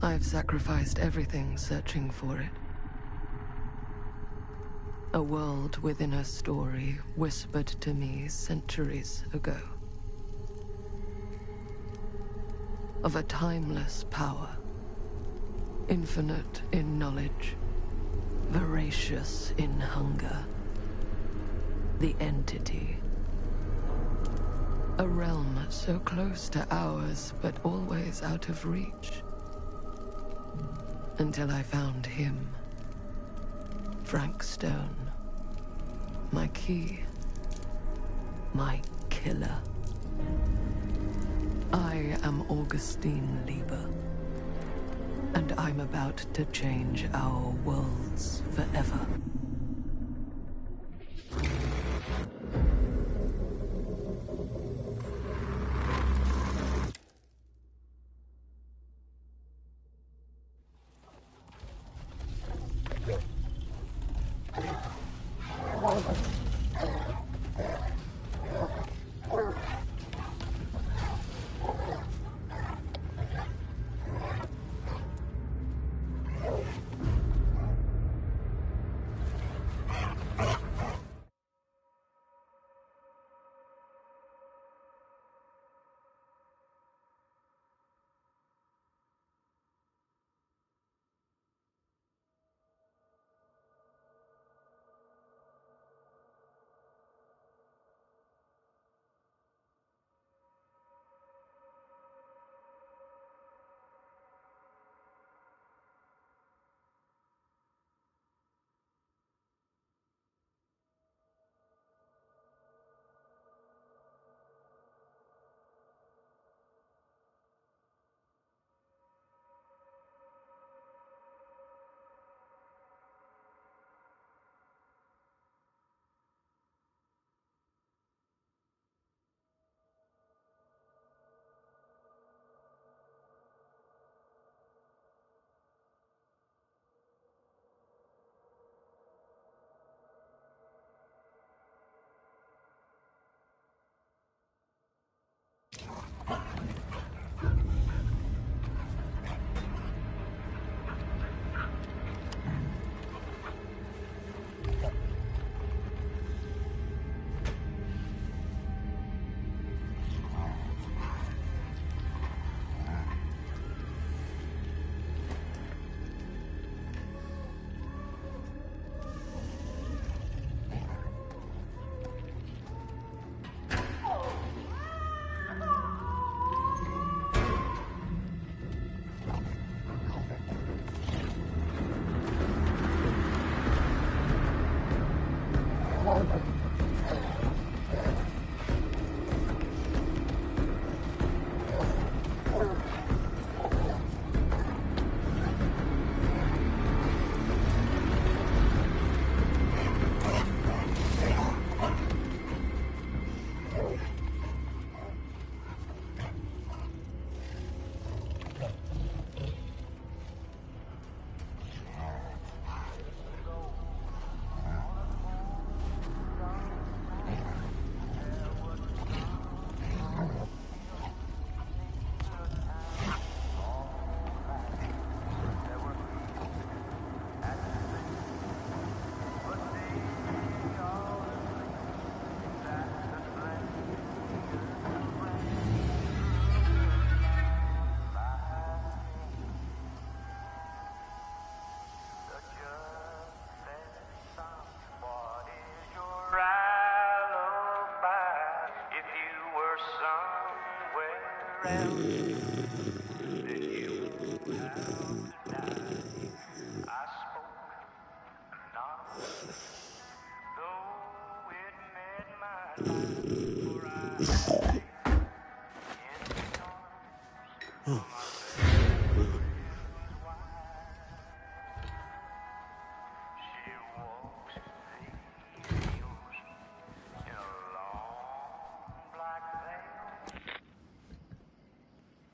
I've sacrificed everything searching for it. A world within a story whispered to me centuries ago. Of a timeless power, infinite in knowledge, voracious in hunger. The entity. A realm so close to ours, but always out of reach. Until I found him. Frank Stone. My key. My killer. I am Augustine Lieber. And I'm about to change our worlds forever.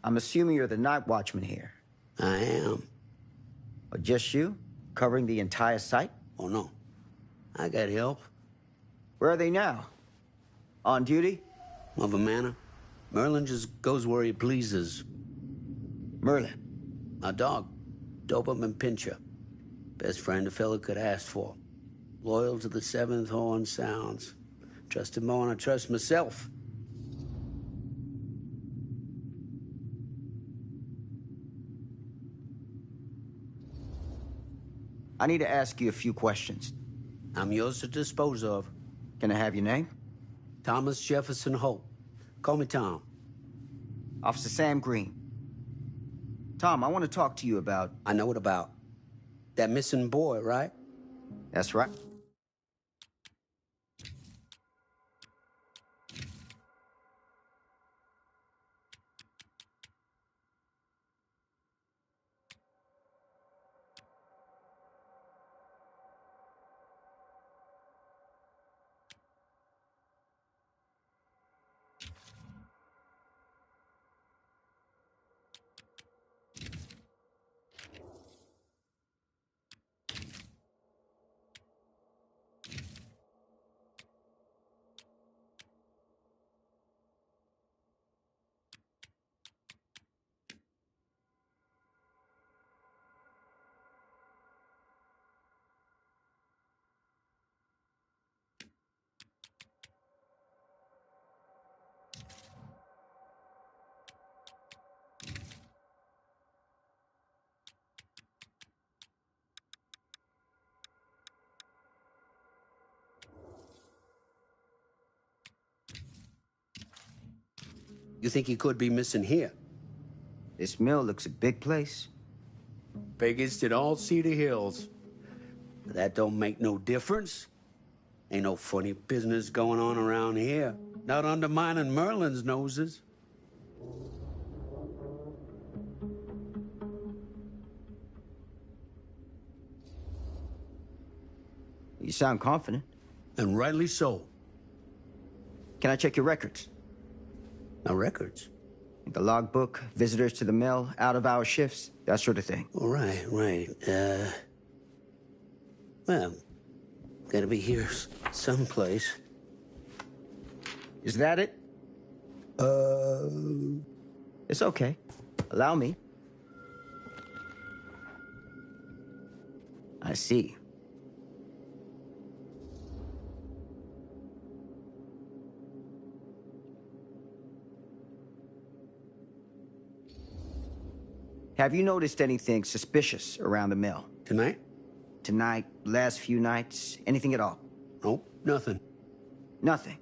I'm assuming you're the night watchman here. I am. Or just you? Covering the entire site? Oh, no. I got help. Where are they now? On duty? Of a manner. Merlin just goes where he pleases. Merlin? My dog, Doberman Pinscher. Best friend a fella could ask for. Loyal to the seventh horn sounds. Trust him more than I trust myself. I need to ask you a few questions. I'm yours to dispose of. Can I have your name? Thomas Jefferson Hope. Call me Tom. Officer Sam Green. Tom, I want to talk to you about... I know what about. That missing boy, right? That's right. You think he could be missing here? This mill looks a big place. Biggest in all Cedar Hills. But that don't make no difference. Ain't no funny business going on around here. Not undermining Merlin's noses. You sound confident. And rightly so. Can I check your records? Now, records? The logbook, visitors to the mill, out-of-hour shifts, that sort of thing. Oh, right. Well, gotta be here someplace. Is that it? It's okay. Allow me. I see. Have you noticed anything suspicious around the mill? Tonight? Tonight, last few nights, anything at all? Nope, nothing. Nothing.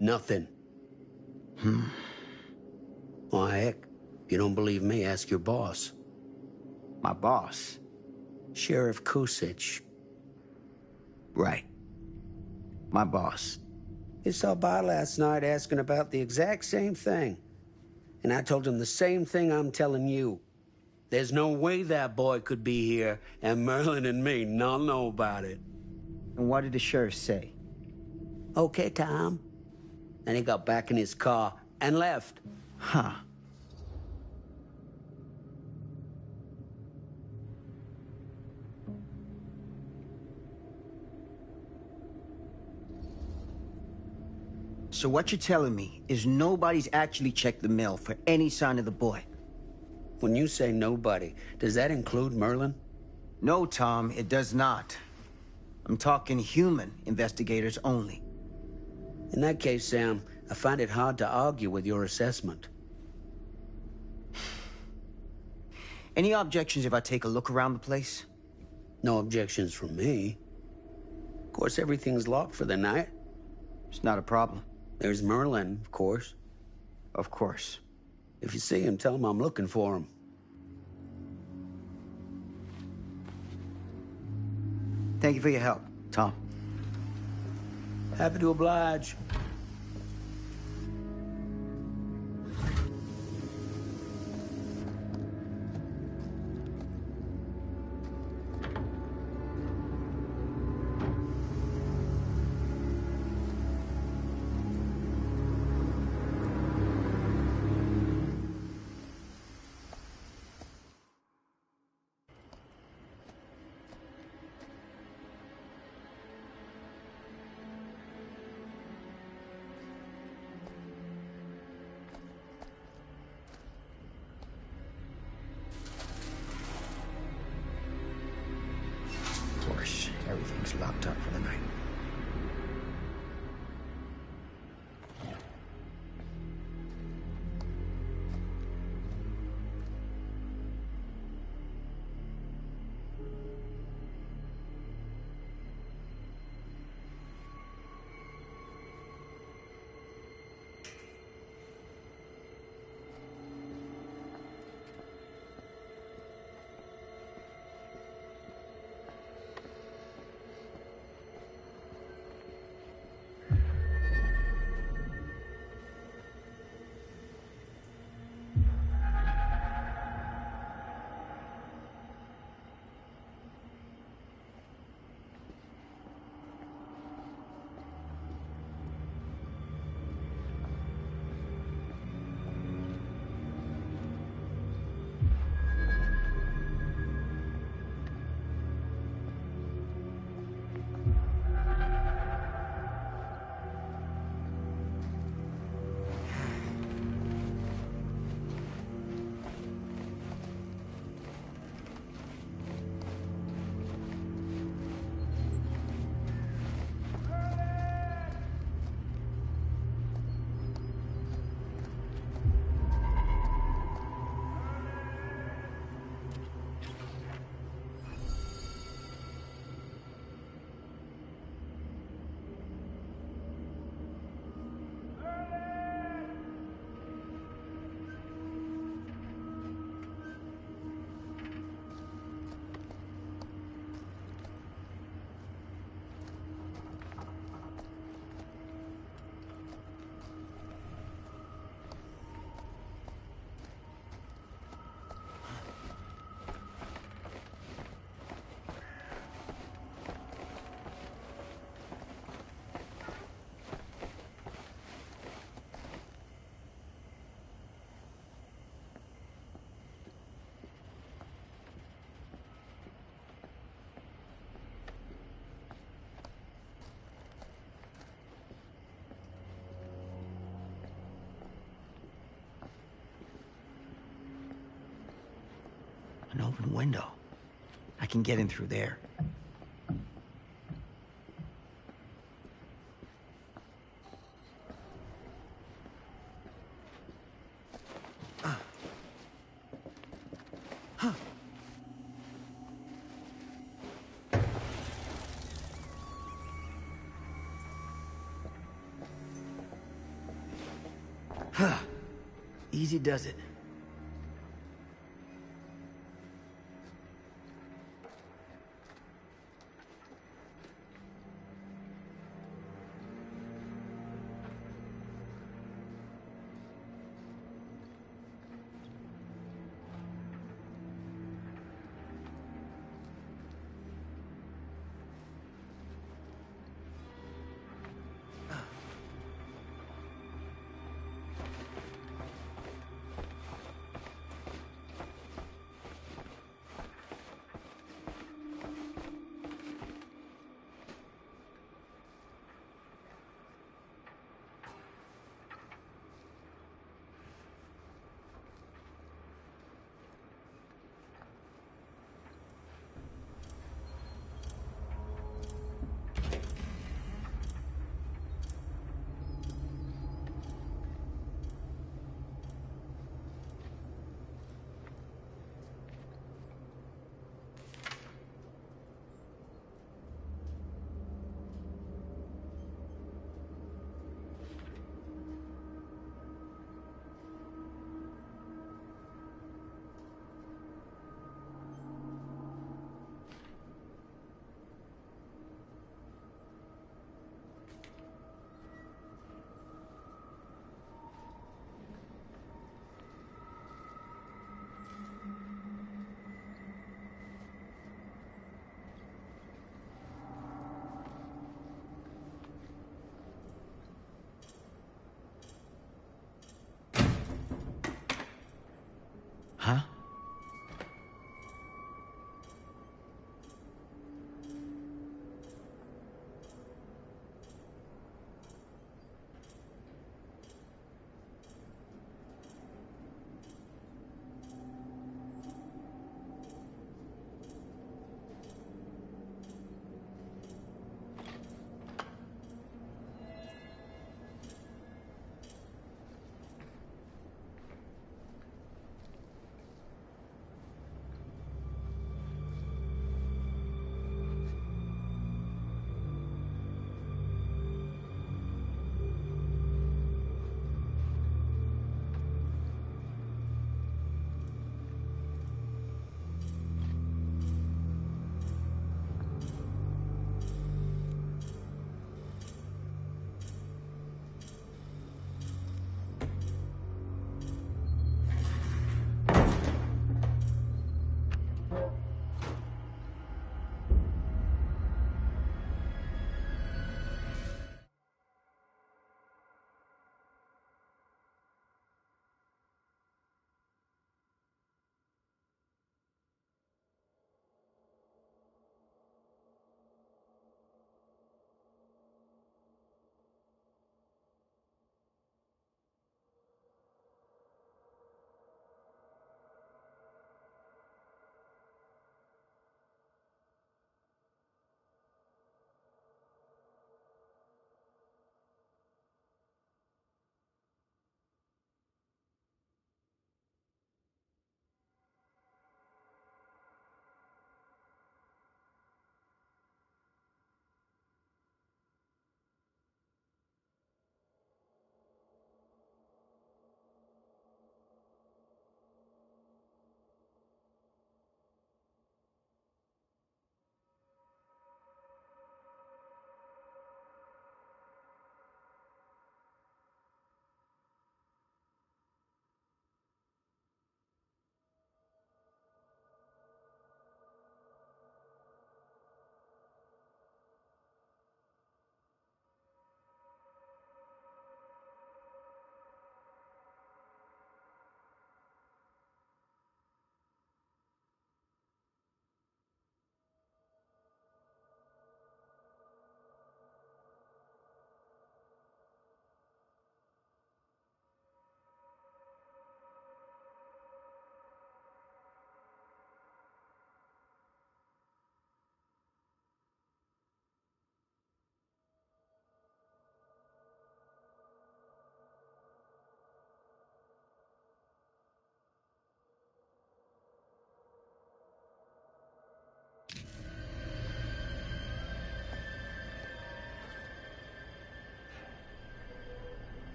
Nothing. Why, heck, if you don't believe me, ask your boss. My boss? Sheriff Kusich. Right. My boss. He saw by last night asking about the exact same thing. And I told him the same thing I'm telling you. There's no way that boy could be here, and Merlin and me not know about it. And what did the sheriff say? Okay, Tom. And he got back in his car and left. Huh. So what you're telling me is nobody's actually checked the mill for any sign of the boy? When you say nobody, does that include Merlin? No, Tom, it does not. I'm talking human investigators only. In that case, Sam, I find it hard to argue with your assessment. Any objections if I take a look around the place? No objections from me. Of course, everything's locked for the night. It's not a problem. There's Merlin, of course. Of course. If you see him, tell him I'm looking for him. Thank you for your help, Tom. Happy to oblige. open window. I can get in through there. Easy does it.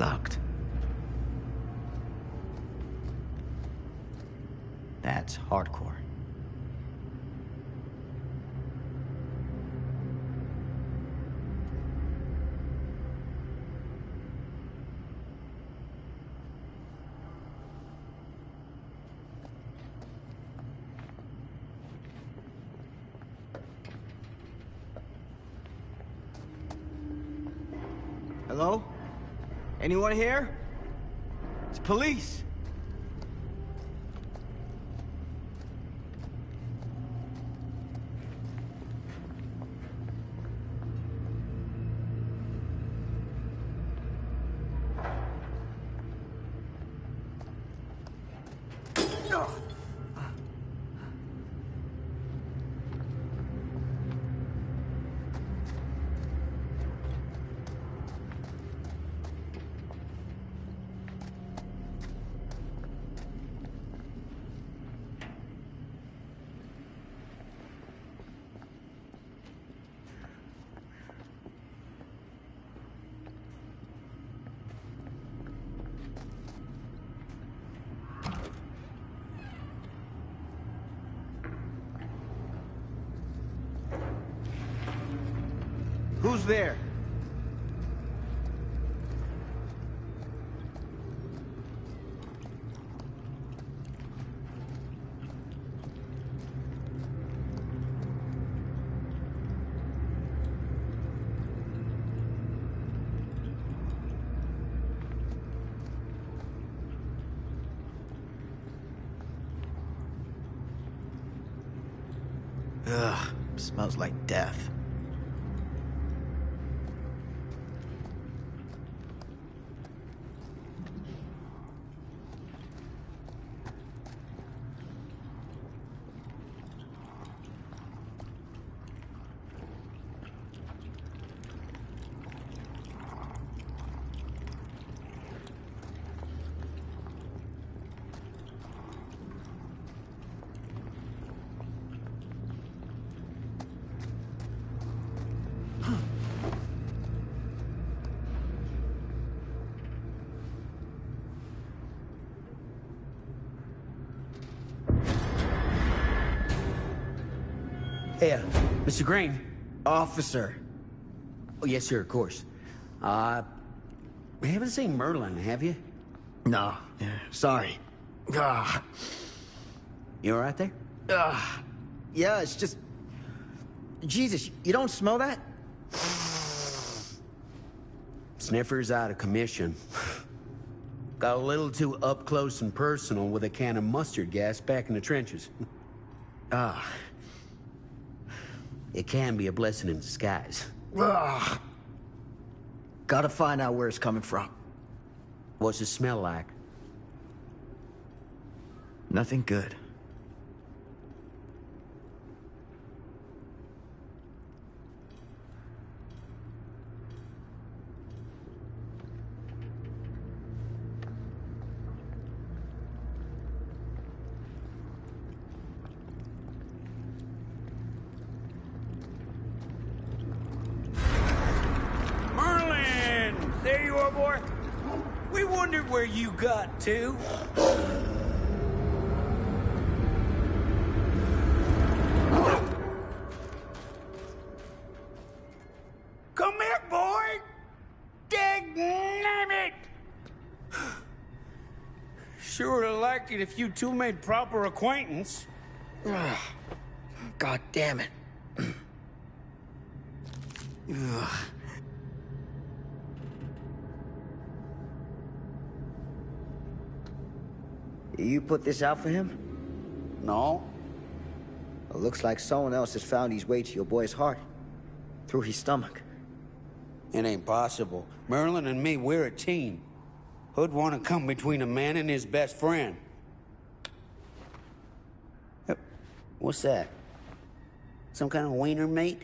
Locked. That's hardcore. Hello? Anyone here? It's police. Who's there? Ugh, smells like death. Hey, Mr. Green. Officer. Oh, yes, sir, of course. You haven't seen Merlin, have you? No, sorry. Ah. You all right there? Yeah, it's just... Jesus, you don't smell that? Sniffer's out of commission. Got a little too up close and personal with a can of mustard gas back in the trenches. It can be a blessing in disguise. Gotta find out where it's coming from. What's it smell like? Nothing good. There you are, boy. We wondered where you got to. Come here, boy. Dang-nabbit. Sure would have liked it if you two made proper acquaintance. God damn it. Ugh. You put this out for him? No. It looks like someone else has found his way to your boy's heart. Through his stomach. It ain't possible. Merlin and me, we're a team. Who'd want to come between a man and his best friend? What's that? Some kind of wiener mate?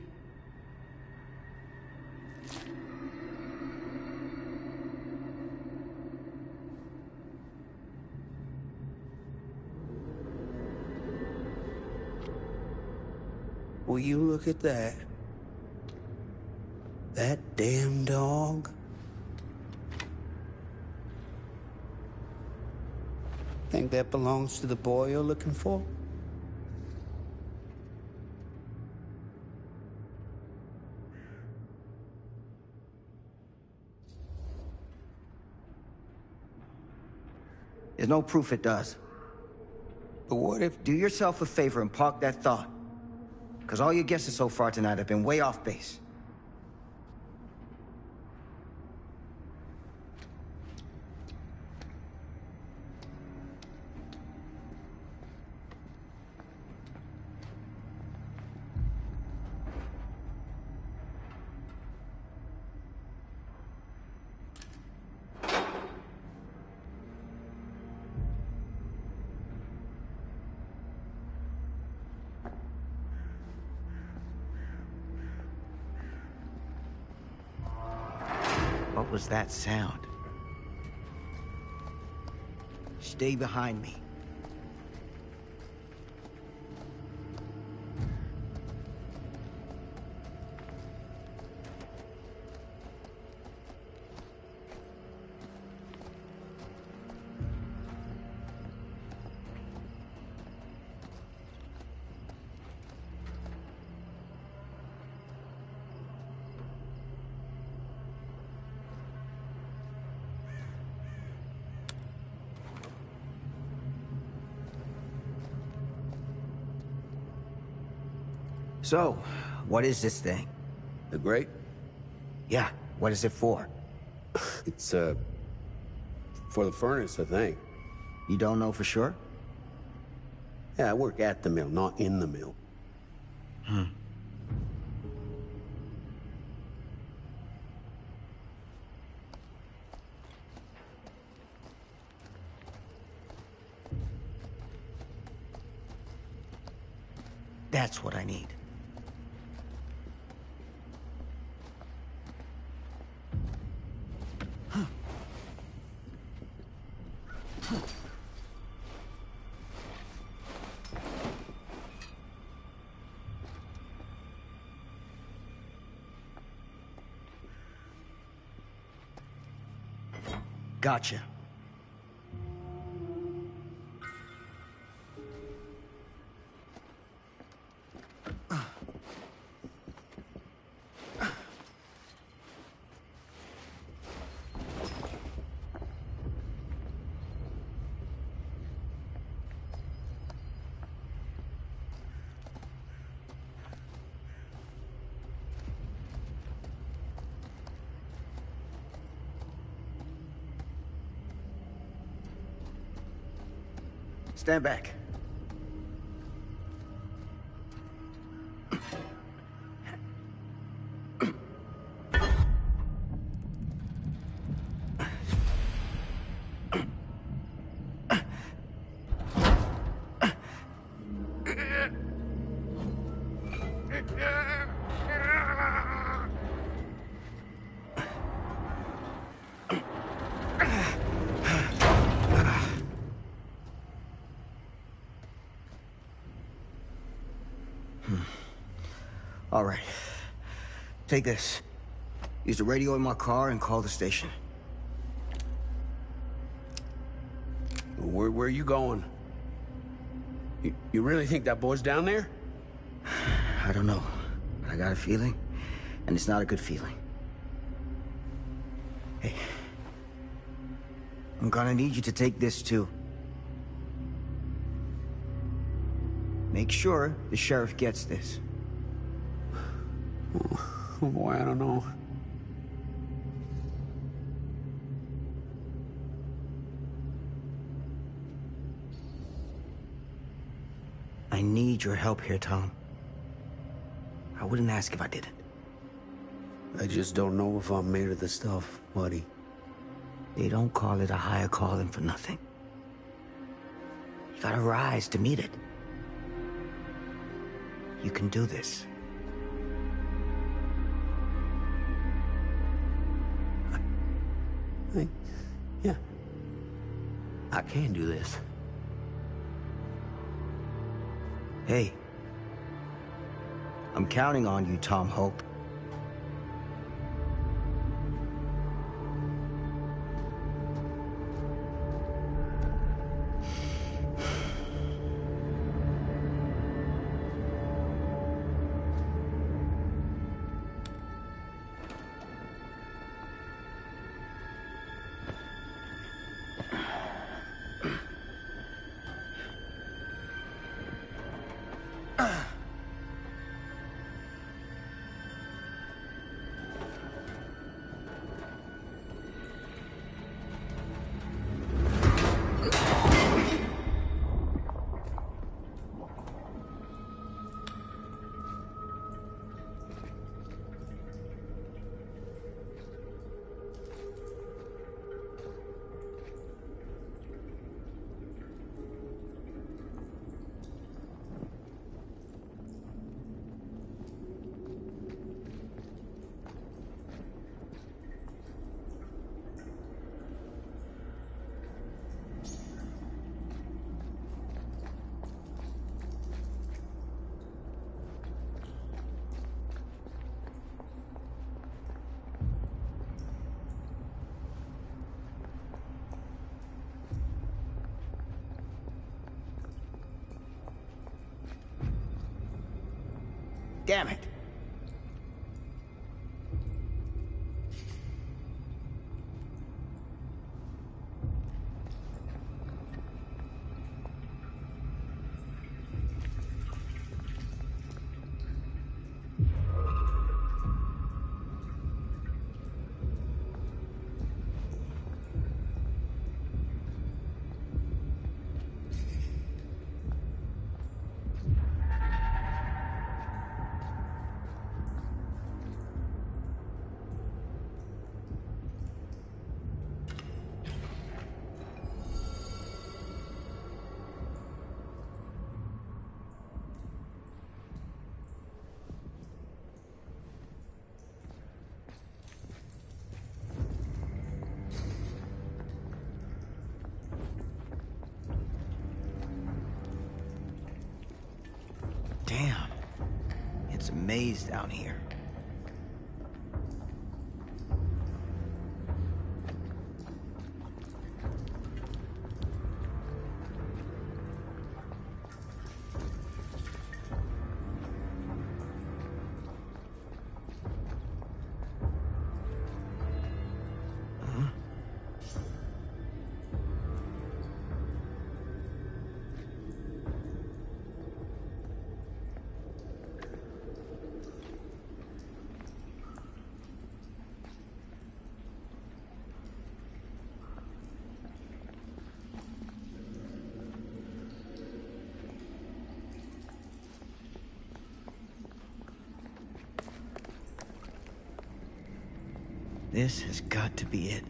Will you look at that? That damn dog? Think that belongs to the boy you're looking for? There's no proof it does. But what if... Do yourself a favor and park that thought. Because all your guesses so far tonight have been way off base. What was that sound? Stay behind me. So, what is this thing? The grate? Yeah, what is it for? It's, for the furnace, I think. You don't know for sure? Yeah, I work at the mill, not in the mill. That's what I need. Gotcha. Stand back. All right. Take this. Use the radio in my car and call the station. Where are you going? You really think that boy's down there? I don't know, but I got a feeling, and it's not a good feeling. Hey, I'm gonna need you to take this too. Make sure the sheriff gets this. Oh boy, I don't know. I need your help here, Tom. I wouldn't ask if I didn't. I just don't know if I'm made of the stuff, buddy. They don't call it a higher calling for nothing. You gotta rise to meet it. You can do this. Yeah. I can do this. Hey. I'm counting on you, Tom Hope. damn it. Damn. It's a maze down here. This has got to be it.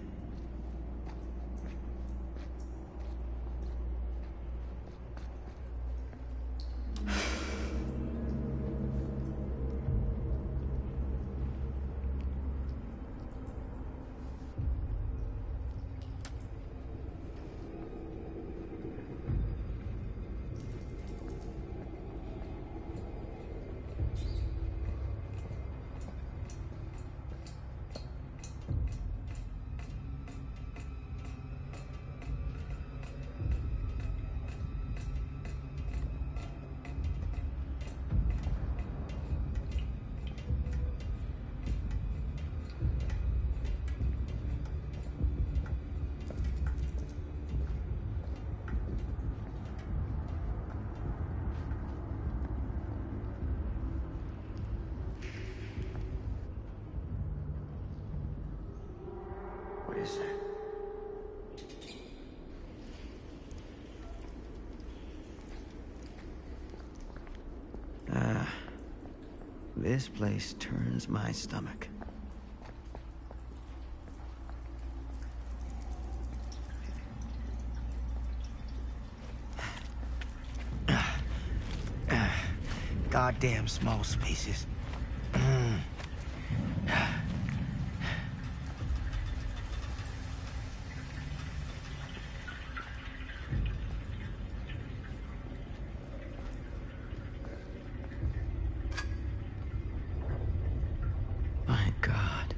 What is that? This place turns my stomach. Goddamn small spaces. My God.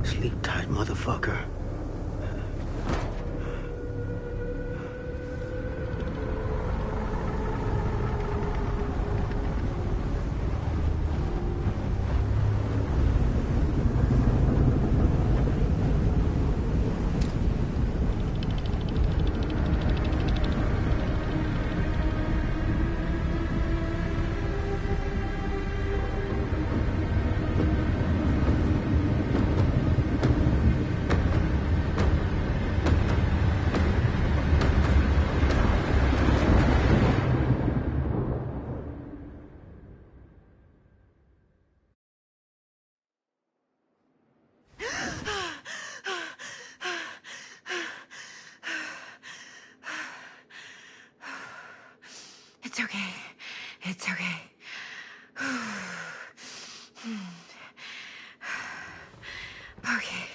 Sleep tight, motherfucker. It's okay. It's okay. Okay.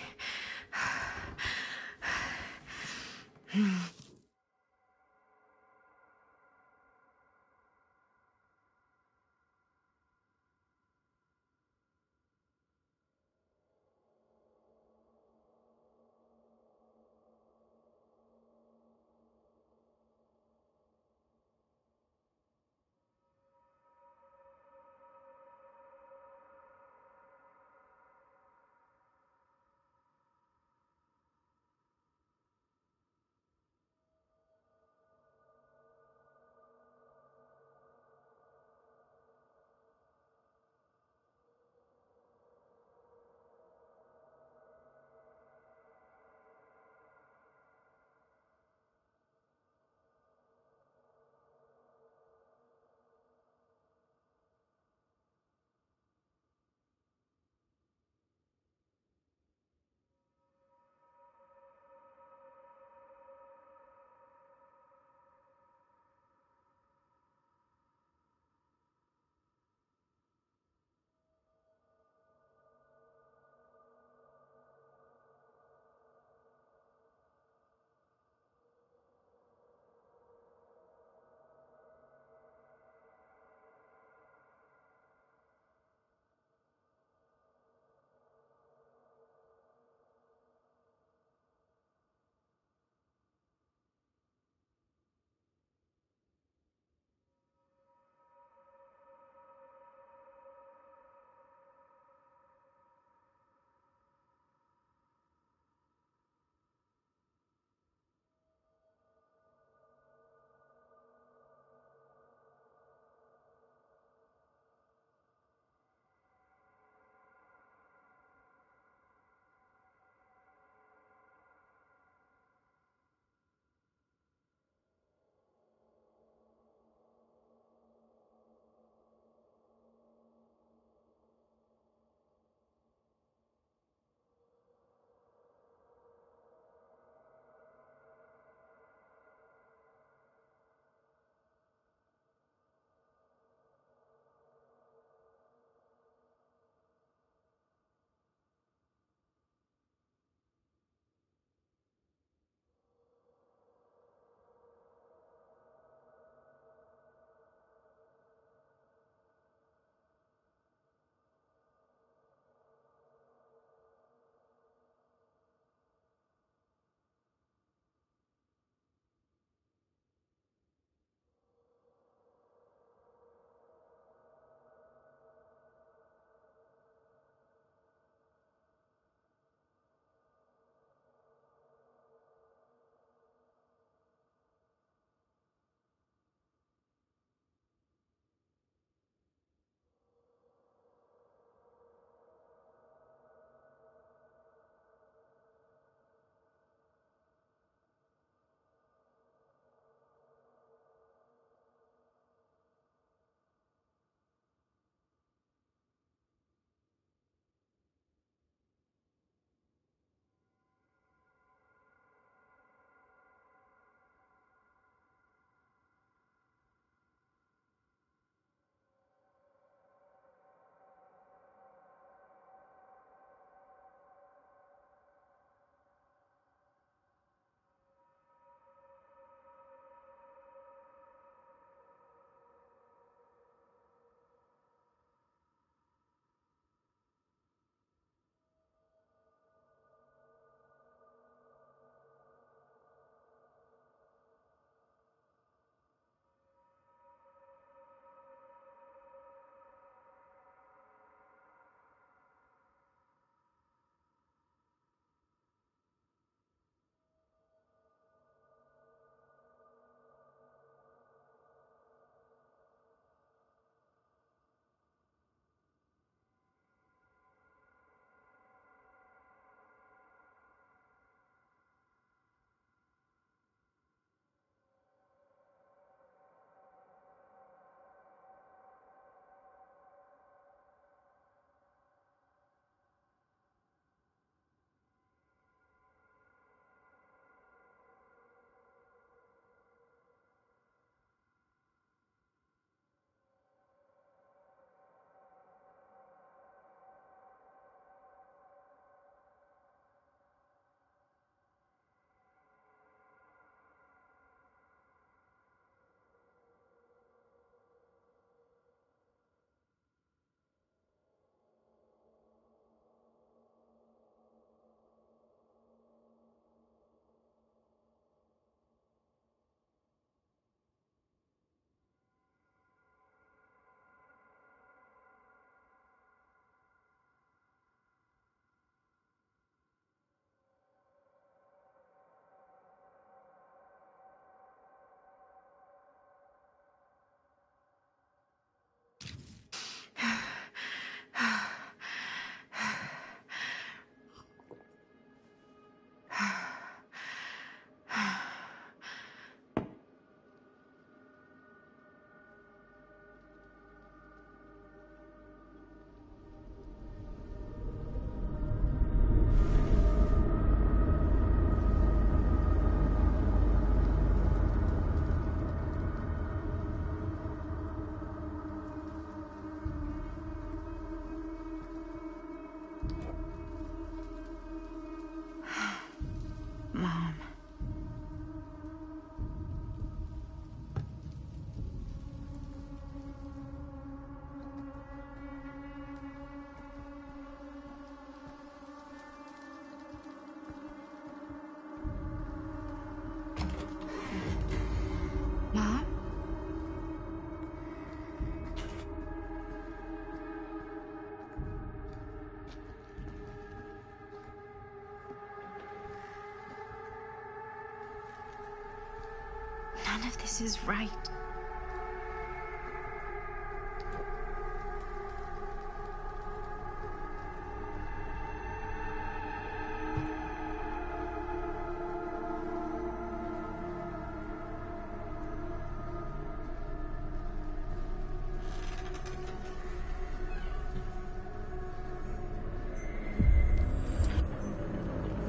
None of this is right.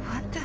What the?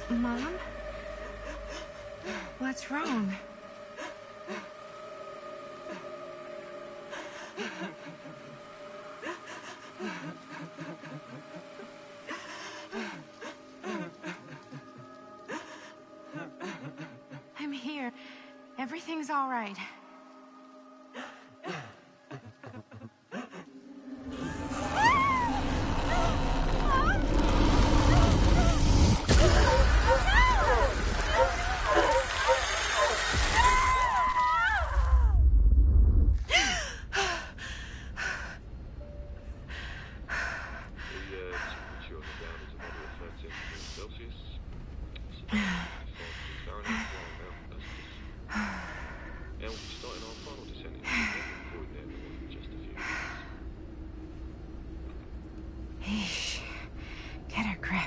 Mom? What's wrong? I'm here. Everything's all right. Eesh. Get a grip.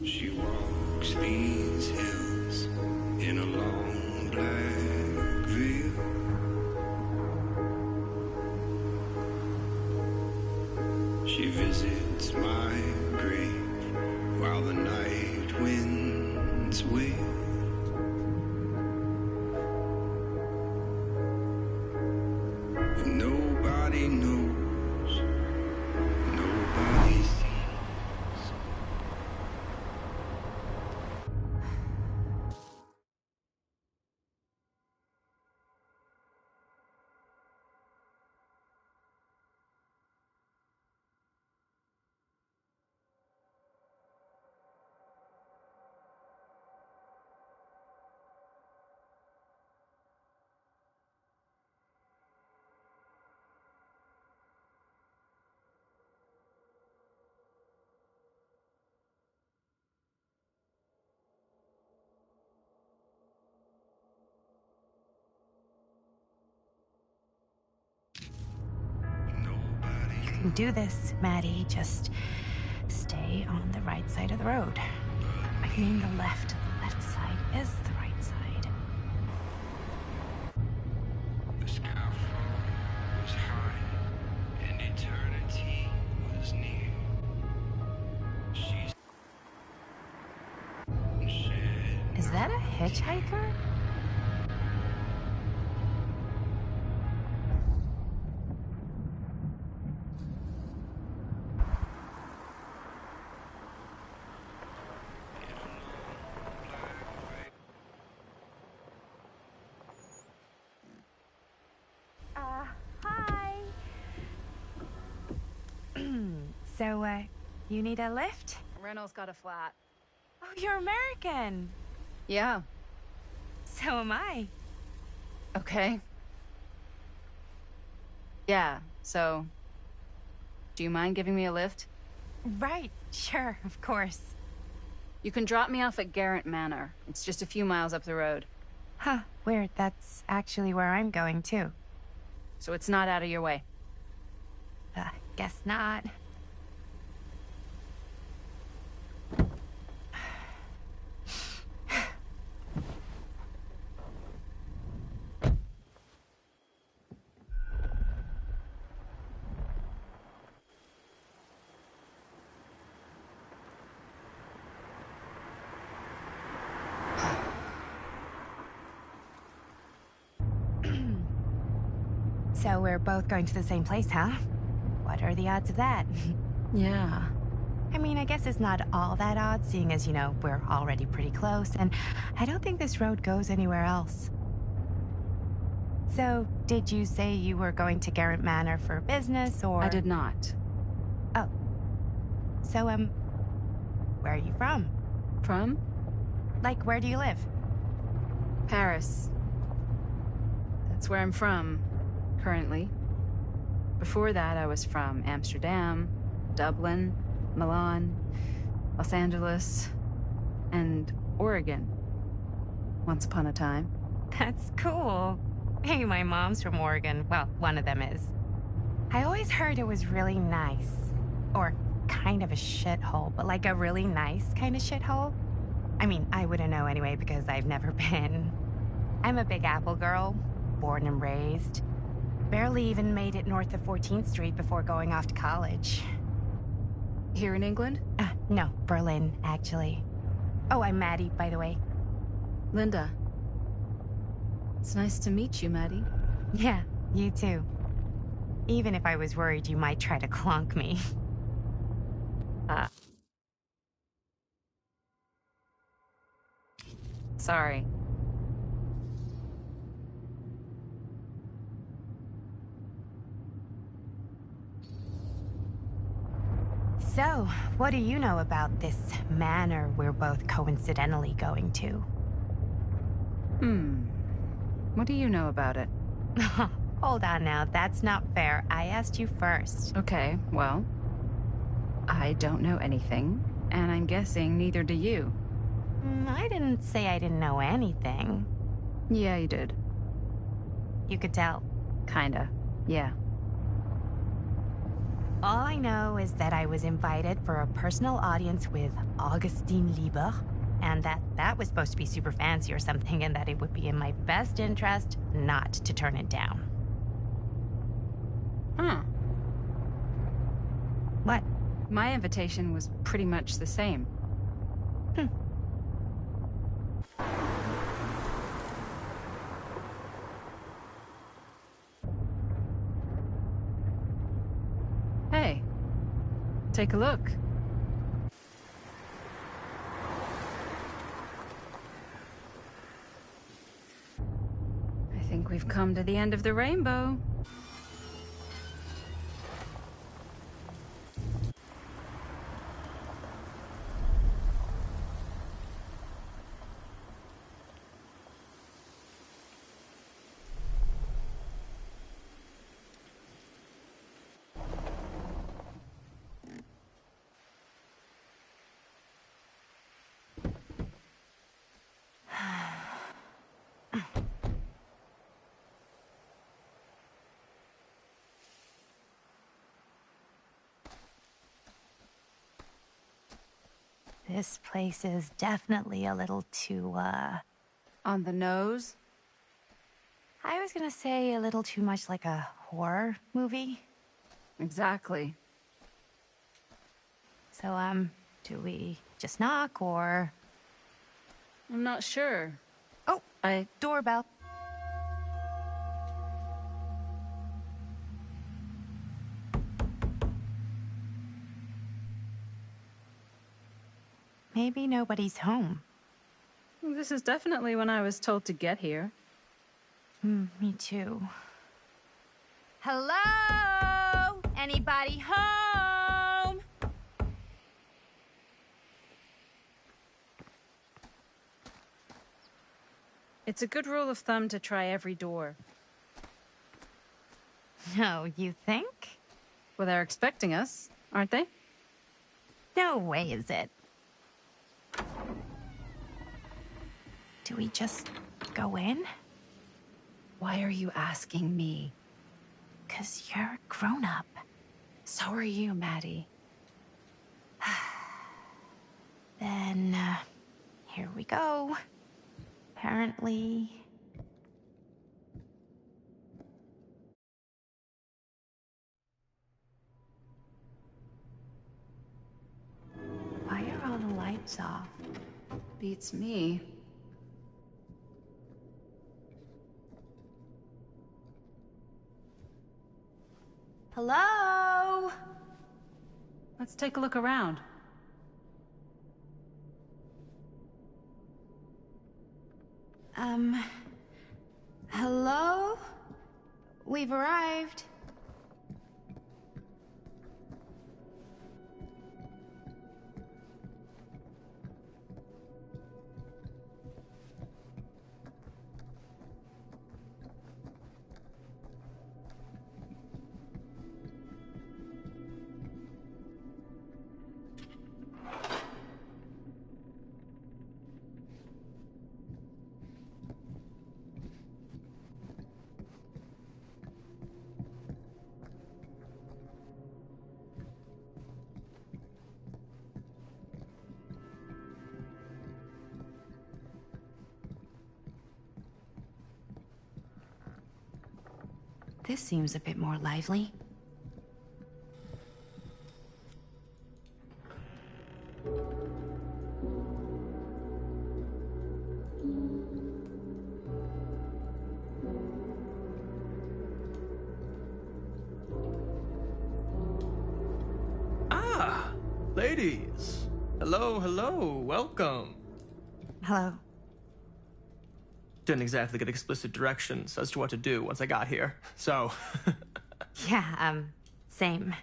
She walks these hills in a long black veil. She visits my grave while the night winds wail. And nobody knows, nobody sees. You can do this, Maddie. Just stay on the right side of the road. I mean the left. The left side is the right side. The skyfall was high and eternity was near. She's Is that a hitchhiker? So, you need a lift? Reynolds got a flat. Oh, you're American. Yeah. So am I. Okay. Yeah, so... Do you mind giving me a lift? Right, sure, of course. You can drop me off at Garrett Manor. It's just a few miles up the road. Huh, weird. That's actually where I'm going, too. So it's not out of your way. Guess not. So we're both going to the same place, huh? What are the odds of that? Yeah. I mean, I guess it's not all that odd, seeing as, you know, we're already pretty close, and I don't think this road goes anywhere else. So, did you say you were going to Garrett Manor for business, or...? I did not. Oh. So, where are you from? From? Like, where do you live? Paris. That's where I'm from, currently. Before that, I was from Amsterdam, Dublin, Milan, Los Angeles, and Oregon. Once upon a time. That's cool. Hey, my mom's from Oregon. Well, one of them is. I always heard it was really nice. Or kind of a shithole, but like a really nice kind of shithole. I mean, I wouldn't know anyway because I've never been. I'm a Big Apple girl, born and raised. Barely even made it north of 14th Street before going off to college. Here in England? No, Berlin, actually. Oh, I'm Maddie, by the way. Linda. It's nice to meet you, Maddie. Yeah, you too. Even if I was worried you might try to clonk me. Sorry. So, what do you know about this manor we're both coincidentally going to? What do you know about it? Hold on now, that's not fair. I asked you first. Okay, well... I don't know anything, and I'm guessing neither do you. I didn't say I didn't know anything. Yeah, you did. You could tell. Kinda, yeah. All I know is that I was invited for a personal audience with Augustine Lieber, and that was supposed to be super fancy or something, and that it would be in my best interest not to turn it down. Huh. What? My invitation was pretty much the same. Hey, take a look. I think we've come to the end of the rainbow. This place is definitely a little too, On the nose? I was gonna say a little too much like a horror movie. Exactly. So, do we just knock, or...? I'm not sure. Oh, doorbell. Maybe nobody's home. This is definitely when I was told to get here. Me too. Hello? Anybody home? It's a good rule of thumb to try every door. No, you think? Well, they're expecting us, aren't they? No way is it. Do we just go in? Why are you asking me? 'Cause you're a grown-up. So are you, Maddie. Then, here we go. Apparently... Why are all the lights off? Beats me. Hello? Let's take a look around. Hello? We've arrived. This seems a bit more lively. Ah, ladies. Hello, hello, welcome. Hello. Didn't exactly get explicit directions as to what to do once I got here, so... Yeah, same.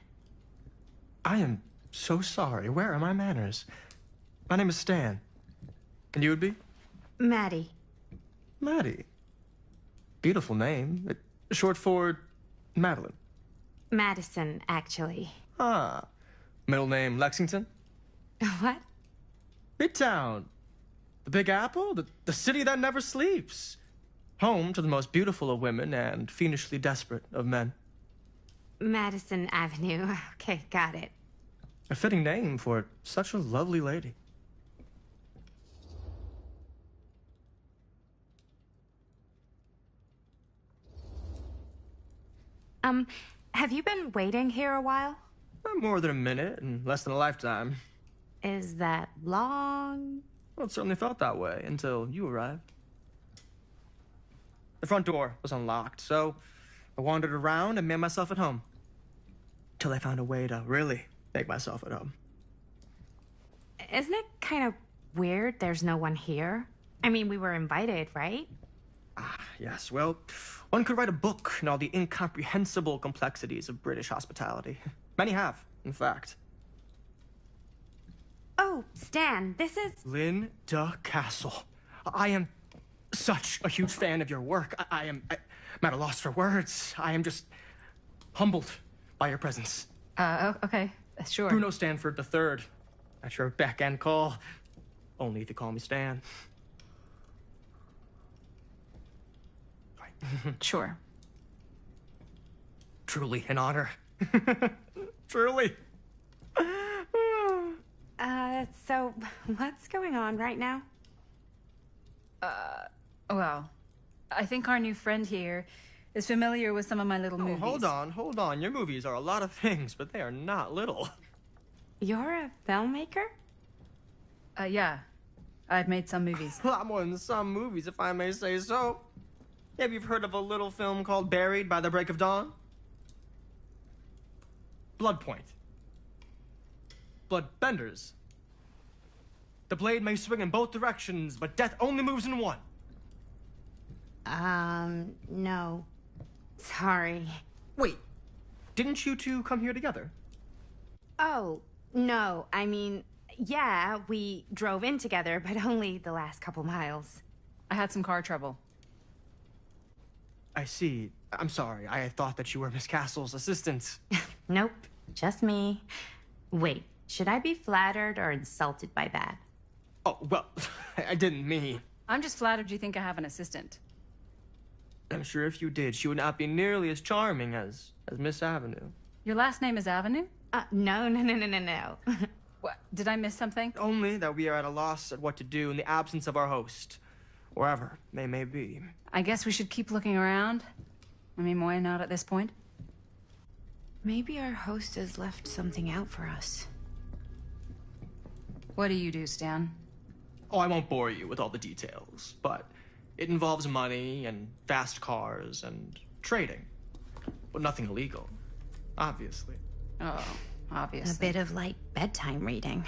I am so sorry. Where are my manners? My name is Stan. And you would be? Maddie. Maddie. Beautiful name. Short for Madeline. Madison, actually. Ah. Middle name Lexington? What? Midtown. The Big Apple? The city that never sleeps. Home to the most beautiful of women and fiendishly desperate of men. Madison Avenue. Okay, got it. A fitting name for such a lovely lady. Have you been waiting here a while? More than a minute and less than a lifetime. Is that long? Well, it certainly felt that way until you arrived. The front door was unlocked, so I wandered around and made myself at home. Till I found a way to really make myself at home. Isn't it kind of weird there's no one here? I mean, we were invited, right? Ah, yes, well, one could write a book on all the incomprehensible complexities of British hospitality. Many have, in fact. Oh, Stan, this is... Linda Castle. I am such a huge fan of your work. I'm at a loss for words. I am just humbled by your presence. Okay, sure. Bruno Stanford III, at your beck and call. Only if you call me Stan. Sure. Truly an honor. Truly. So what's going on right now? Well, I think our new friend here is familiar with some of my little movies. Hold on. Your movies are a lot of things, but they are not little. You're a filmmaker? Yeah. I've made some movies. A lot more than some movies, if I may say so. Maybe you've heard of a little film called Buried by the Break of Dawn? Blood Point. Bloodbenders. The blade may swing in both directions, but death only moves in one. No. Sorry. Wait, didn't you two come here together? Oh, no. I mean, yeah, we drove in together, but only the last couple miles. I had some car trouble. I see. I'm sorry. I thought that you were Miss Castle's assistant. Nope, just me. Wait, should I be flattered or insulted by that? Oh, well, I didn't mean. I'm just flattered you think I have an assistant. I'm sure if you did, she would not be nearly as charming as Miss Avenue. Your last name is Avenue? No. What? Did I miss something? Only that we are at a loss at what to do in the absence of our host, wherever they may be. I guess we should keep looking around. I mean, why not at this point? Maybe our host has left something out for us. What do you do, Stan? Oh, I won't bore you with all the details, but it involves money and fast cars and trading. But nothing illegal, obviously. Oh, obviously. A bit of light bedtime reading.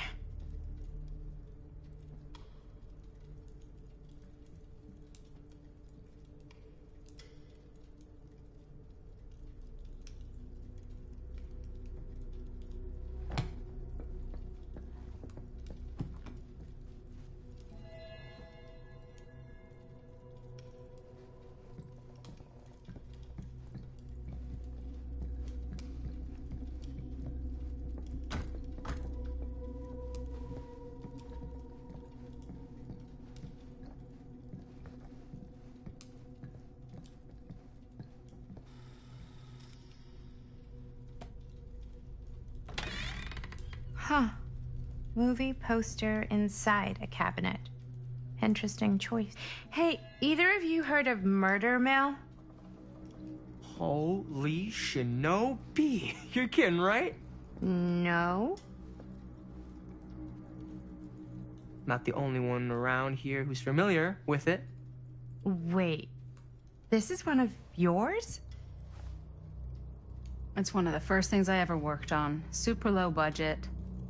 Huh. Movie poster inside a cabinet. Interesting choice. Hey, either of you heard of Murder Mill? Holy shinobi. You're kidding, right? No. Not the only one around here who's familiar with it. Wait. This is one of yours? It's one of the first things I ever worked on. Super low budget.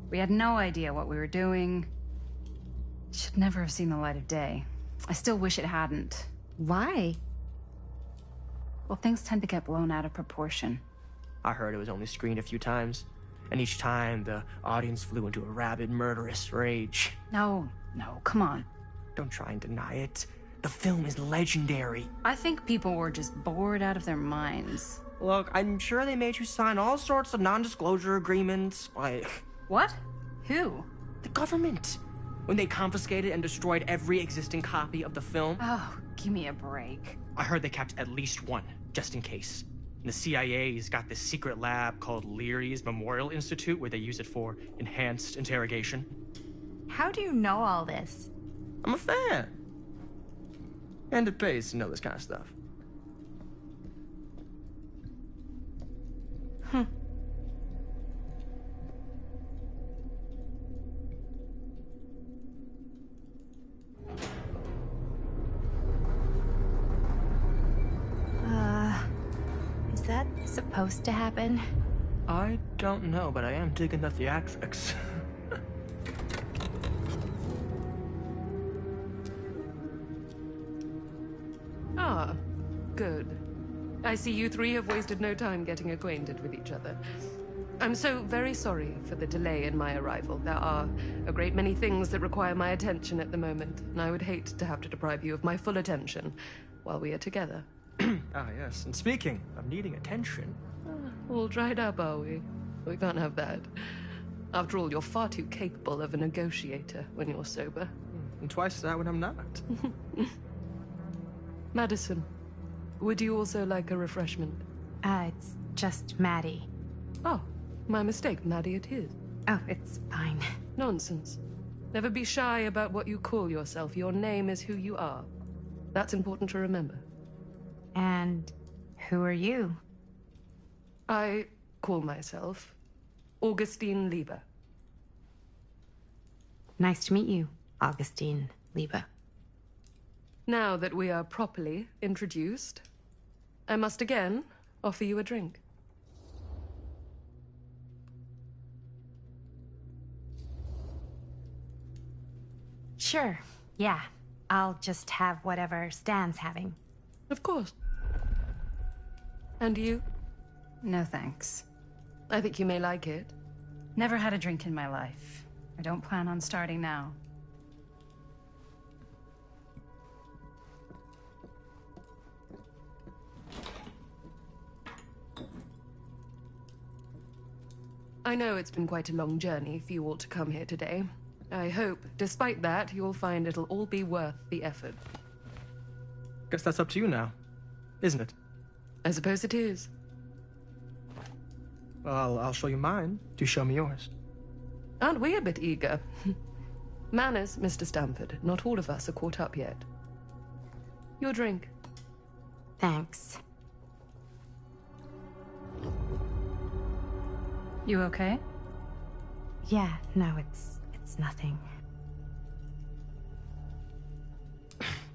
We had no idea what we were doing. Should never have seen the light of day. I still wish it hadn't. Why? Well, things tend to get blown out of proportion. I heard it was only screened a few times, and each time the audience flew into a rabid, murderous rage. No, come on. Don't try and deny it. The film is legendary. I think people were just bored out of their minds. Look, I'm sure they made you sign all sorts of non-disclosure agreements, like... What? Who? The government. When they confiscated and destroyed every existing copy of the film. Oh, give me a break. I heard they kept at least one, just in case. And the CIA's got this secret lab called Leary's Memorial Institute where they use it for enhanced interrogation. How do you know all this? I'm a fan. And it pays to know this kind of stuff. Is that supposed to happen? I don't know, but I am digging the theatrics. Ah, good. I see you three have wasted no time getting acquainted with each other. I'm so very sorry for the delay in my arrival. There are a great many things that require my attention at the moment, and I would hate to have to deprive you of my full attention while we are together. Ah, yes. And speaking of needing attention... All dried up, are we? We can't have that. After all, you're far too capable of a negotiator when you're sober. And twice that when I'm not. Madison, would you also like a refreshment? It's just Maddie. Oh, my mistake. Maddie it is. Oh, it's fine. Nonsense. Never be shy about what you call yourself. Your name is who you are. That's important to remember. And who are you? I call myself Augustine Lieber. Nice to meet you, Augustine Lieber. Now that we are properly introduced, I must again offer you a drink. Sure, yeah. I'll just have whatever Stan's having. Of course. And you? No thanks. I think you may like it. Never had a drink in my life. I don't plan on starting now. I know it's been quite a long journey for you all to come here today. I hope, despite that, you'll find it'll all be worth the effort. Guess that's up to you now, isn't it? I suppose it is. Well, I'll show you mine. Do show me yours. Aren't we a bit eager? Manners, Mr. Stamford. Not all of us are caught up yet. Your drink. Thanks. You okay? Yeah, no, it's nothing.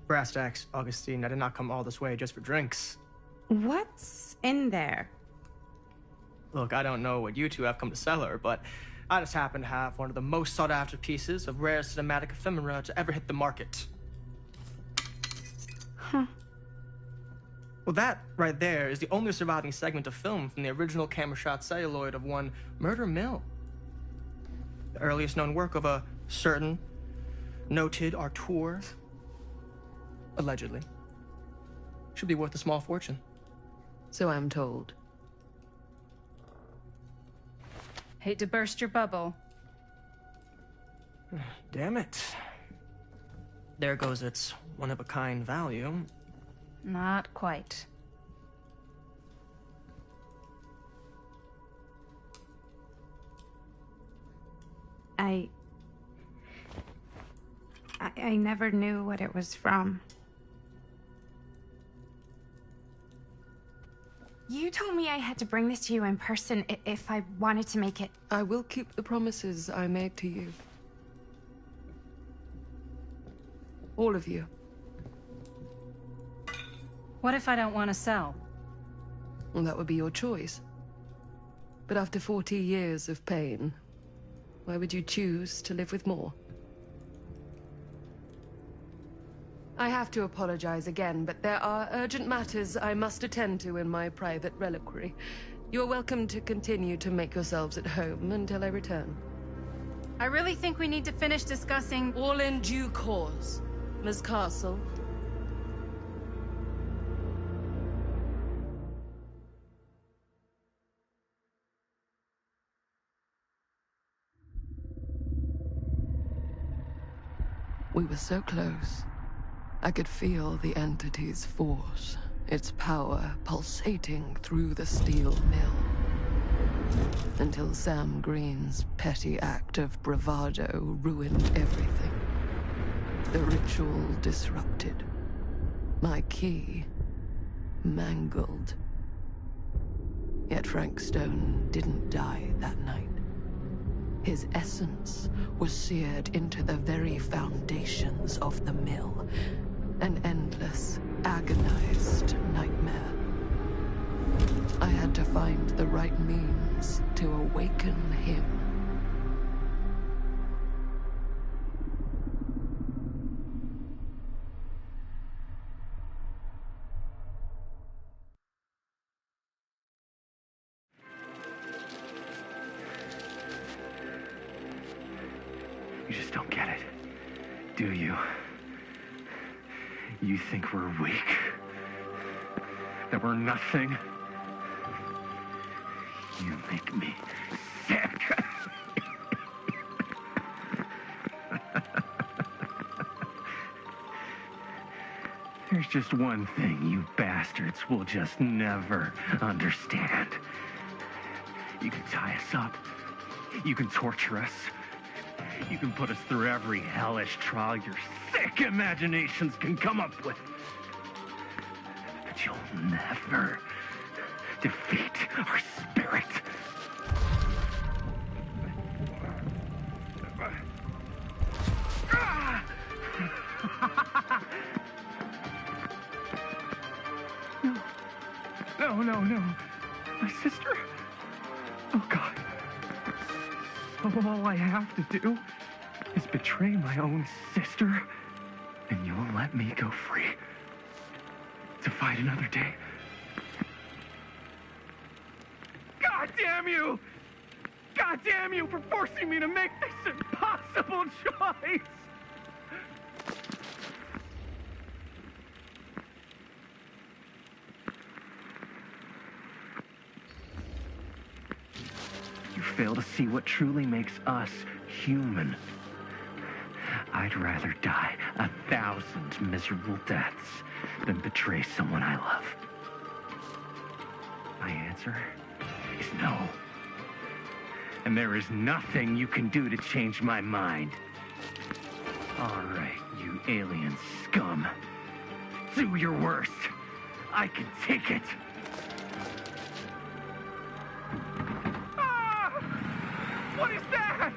Brass tacks, Augustine. I did not come all this way just for drinks. What's in there? Look, I don't know what you two have come to cellar, but I just happen to have one of the most sought-after pieces of rare cinematic ephemera to ever hit the market. Huh. Well, that right there is the only surviving segment of film from the original camera shot celluloid of one Murder Mill. The earliest known work of a certain noted auteur, allegedly. Should be worth a small fortune. So I'm told. Hate to burst your bubble. Damn it. There goes its one-of-a-kind value. Not quite. I never knew what it was from. You told me I had to bring this to you in person if I wanted to make it. I will keep the promises I made to you. All of you. What if I don't want to sell? Well, that would be your choice. But after 40 years of pain, why would you choose to live with more? I have to apologize again, but there are urgent matters I must attend to in my private reliquary. You're welcome to continue to make yourselves at home until I return. I really think we need to finish discussing... All in due course, Ms. Castle. We were so close. I could feel the entity's force, its power pulsating through the steel mill. Until Sam Green's petty act of bravado ruined everything. The ritual disrupted. My key mangled. Yet Frank Stone didn't die that night. His essence was seared into the very foundations of the mill. An endless, agonized nightmare. I had to find the right means to awaken him. You just don't get it, do you? You think we're weak? That we're nothing? You make me sick. There's just one thing you bastards will just never understand. You can tie us up. You can torture us. You can put us through every hellish trial your sick imaginations can come up with. But you'll never defeat our spirit. No. My sister? Oh, God. So all I have to do is betray my own sister, and you'll let me go free to fight another day. God damn you! God damn you for forcing me to make this impossible choice! You fail to see what truly makes us human. I'd rather die 1,000 miserable deaths than betray someone I love. My answer is no. And there is nothing you can do to change my mind. All right, you alien scum. Do your worst. I can take it. Ah! What is that?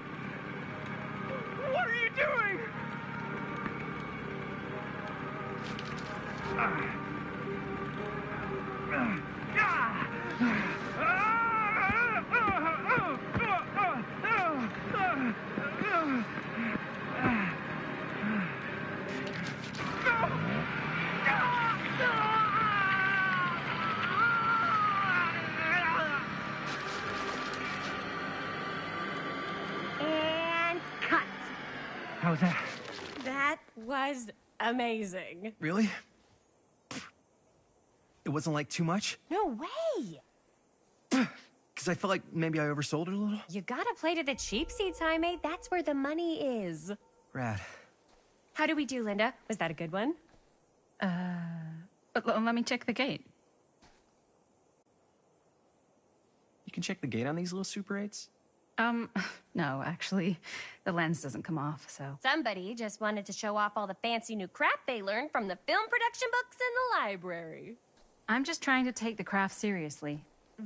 What are you doing? And cut. How's that? That was amazing. Really? It wasn't like too much? No way. Because I felt like maybe I oversold it a little? You gotta play to the cheap seats, Jaime. That's where the money is. Rad. How do we do, Linda? Was that a good one? Let me check the gate. You can check the gate on these little Super 8s? No, actually, the lens doesn't come off, so. Somebody just wanted to show off all the fancy new crap they learned from the film production books in the library. I'm just trying to take the craft seriously.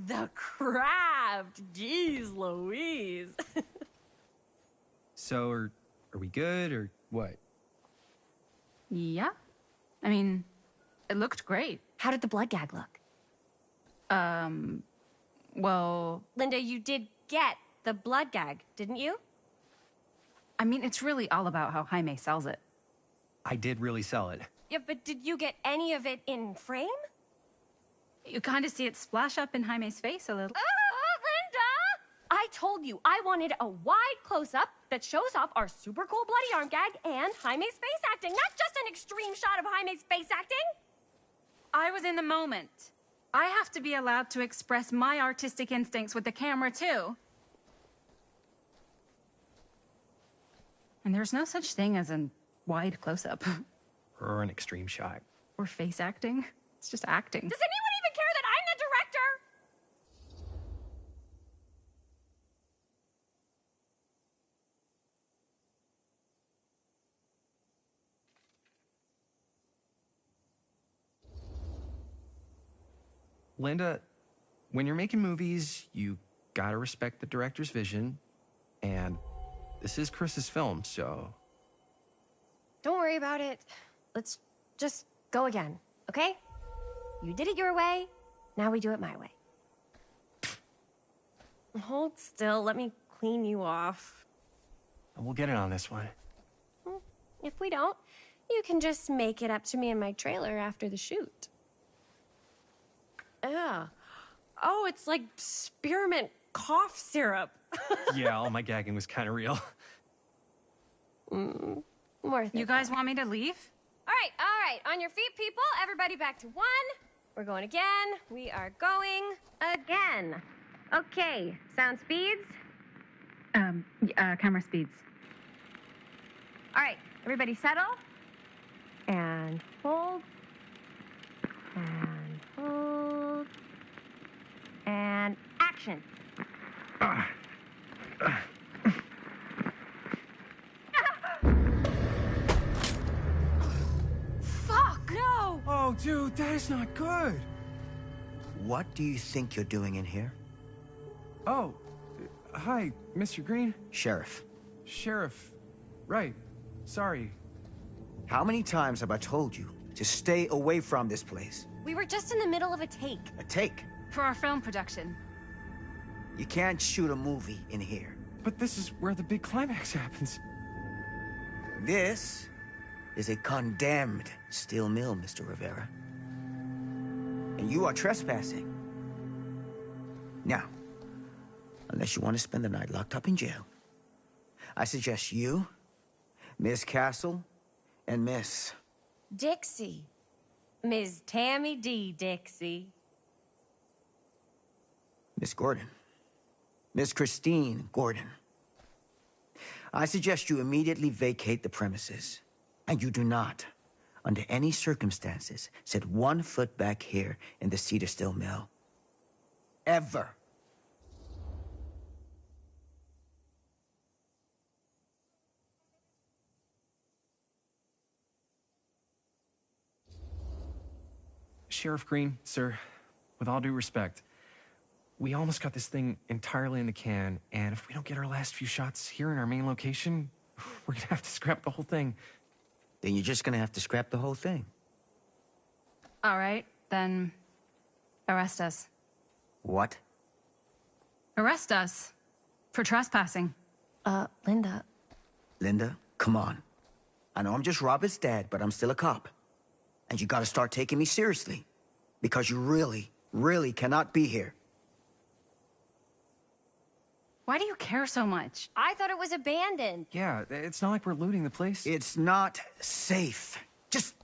The craft! Jeez Louise. So, are we good, or what? Yeah. I mean, it looked great. How did the blood gag look? Well, Linda, you did get the blood gag, didn't you? I mean, it's really all about how Jaime sells it. I did really sell it. Yeah, but did you get any of it in frame? You kind of see it splash up in Jaime's face a little. Linda! I told you I wanted a wide close-up that shows off our super cool bloody arm gag and Jaime's face acting, not just an extreme shot of Jaime's face acting. I was in the moment. I have to be allowed to express my artistic instincts with the camera, too. And there's no such thing as a wide close-up. Or an extreme shot. Or face acting. It's just acting. Does anyone even care that I'm the director? Linda, when you're making movies, you gotta respect the director's vision. And this is Chris's film, so... Don't worry about it. Let's just go again, okay? You did it your way, now we do it my way. Hold still, let me clean you off. We'll get it on this one. If we don't, you can just make it up to me in my trailer after the shoot. Yeah. Oh, it's like spearmint cough syrup. Yeah, all my gagging was kind of real. Worth it. You guys want me to leave? All right. On your feet, people. Everybody back to one. We're going again. We are going again. Okay, sound speeds. Camera speeds. All right, everybody settle. And hold. And hold. And action. Fuck, no! Oh, dude, that is not good. What do you think you're doing in here? Oh, hi, Mr. Green. Sheriff. Sheriff. Right. Sorry. How many times have I told you to stay away from this place? We were just in the middle of a take. A take. For our film production. You can't shoot a movie in here. But this is where the big climax happens. This is a condemned steel mill, Mr. Rivera. And you are trespassing. Now, unless you want to spend the night locked up in jail, I suggest you, Miss Castle, and Miss... Dixie. Ms. Tammy D. Dixie. Miss Gordon, Miss Christine Gordon, I suggest you immediately vacate the premises. And you do not, under any circumstances, set 1 foot back here in the Cedar Still Mill. Ever. Sheriff Green, sir, with all due respect, we almost got this thing entirely in the can, and if we don't get our last few shots here in our main location, we're gonna have to scrap the whole thing. Then you're just gonna have to scrap the whole thing. All right, then arrest us. What? Arrest us for trespassing. Linda. Linda, come on. I know I'm just Robert's dad, but I'm still a cop. And you gotta start taking me seriously. Because you really, really cannot be here. Why do you care so much? I thought it was abandoned. Yeah, it's not like we're looting the place. It's not safe. Just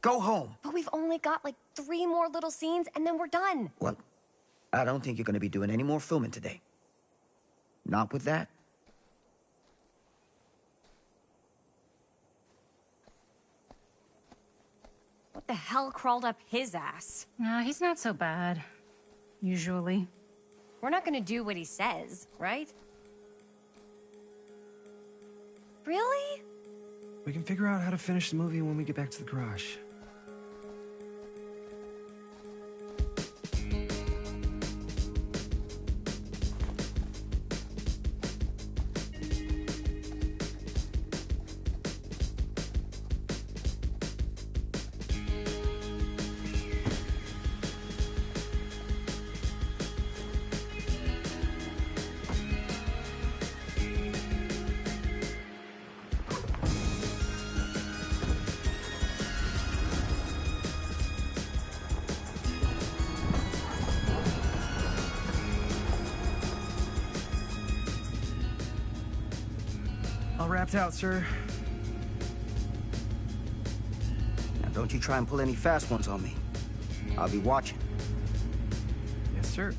go home. But we've only got like 3 more little scenes and then we're done. Well, I don't think you're gonna be doing any more filming today. Not with that. What the hell crawled up his ass? No, he's not so bad. Usually. We're not gonna do what he says, right? Really? We can figure out how to finish the movie when we get back to the garage. All wrapped out, sir. Now don't you try and pull any fast ones on me. I'll be watching. Yes, sir.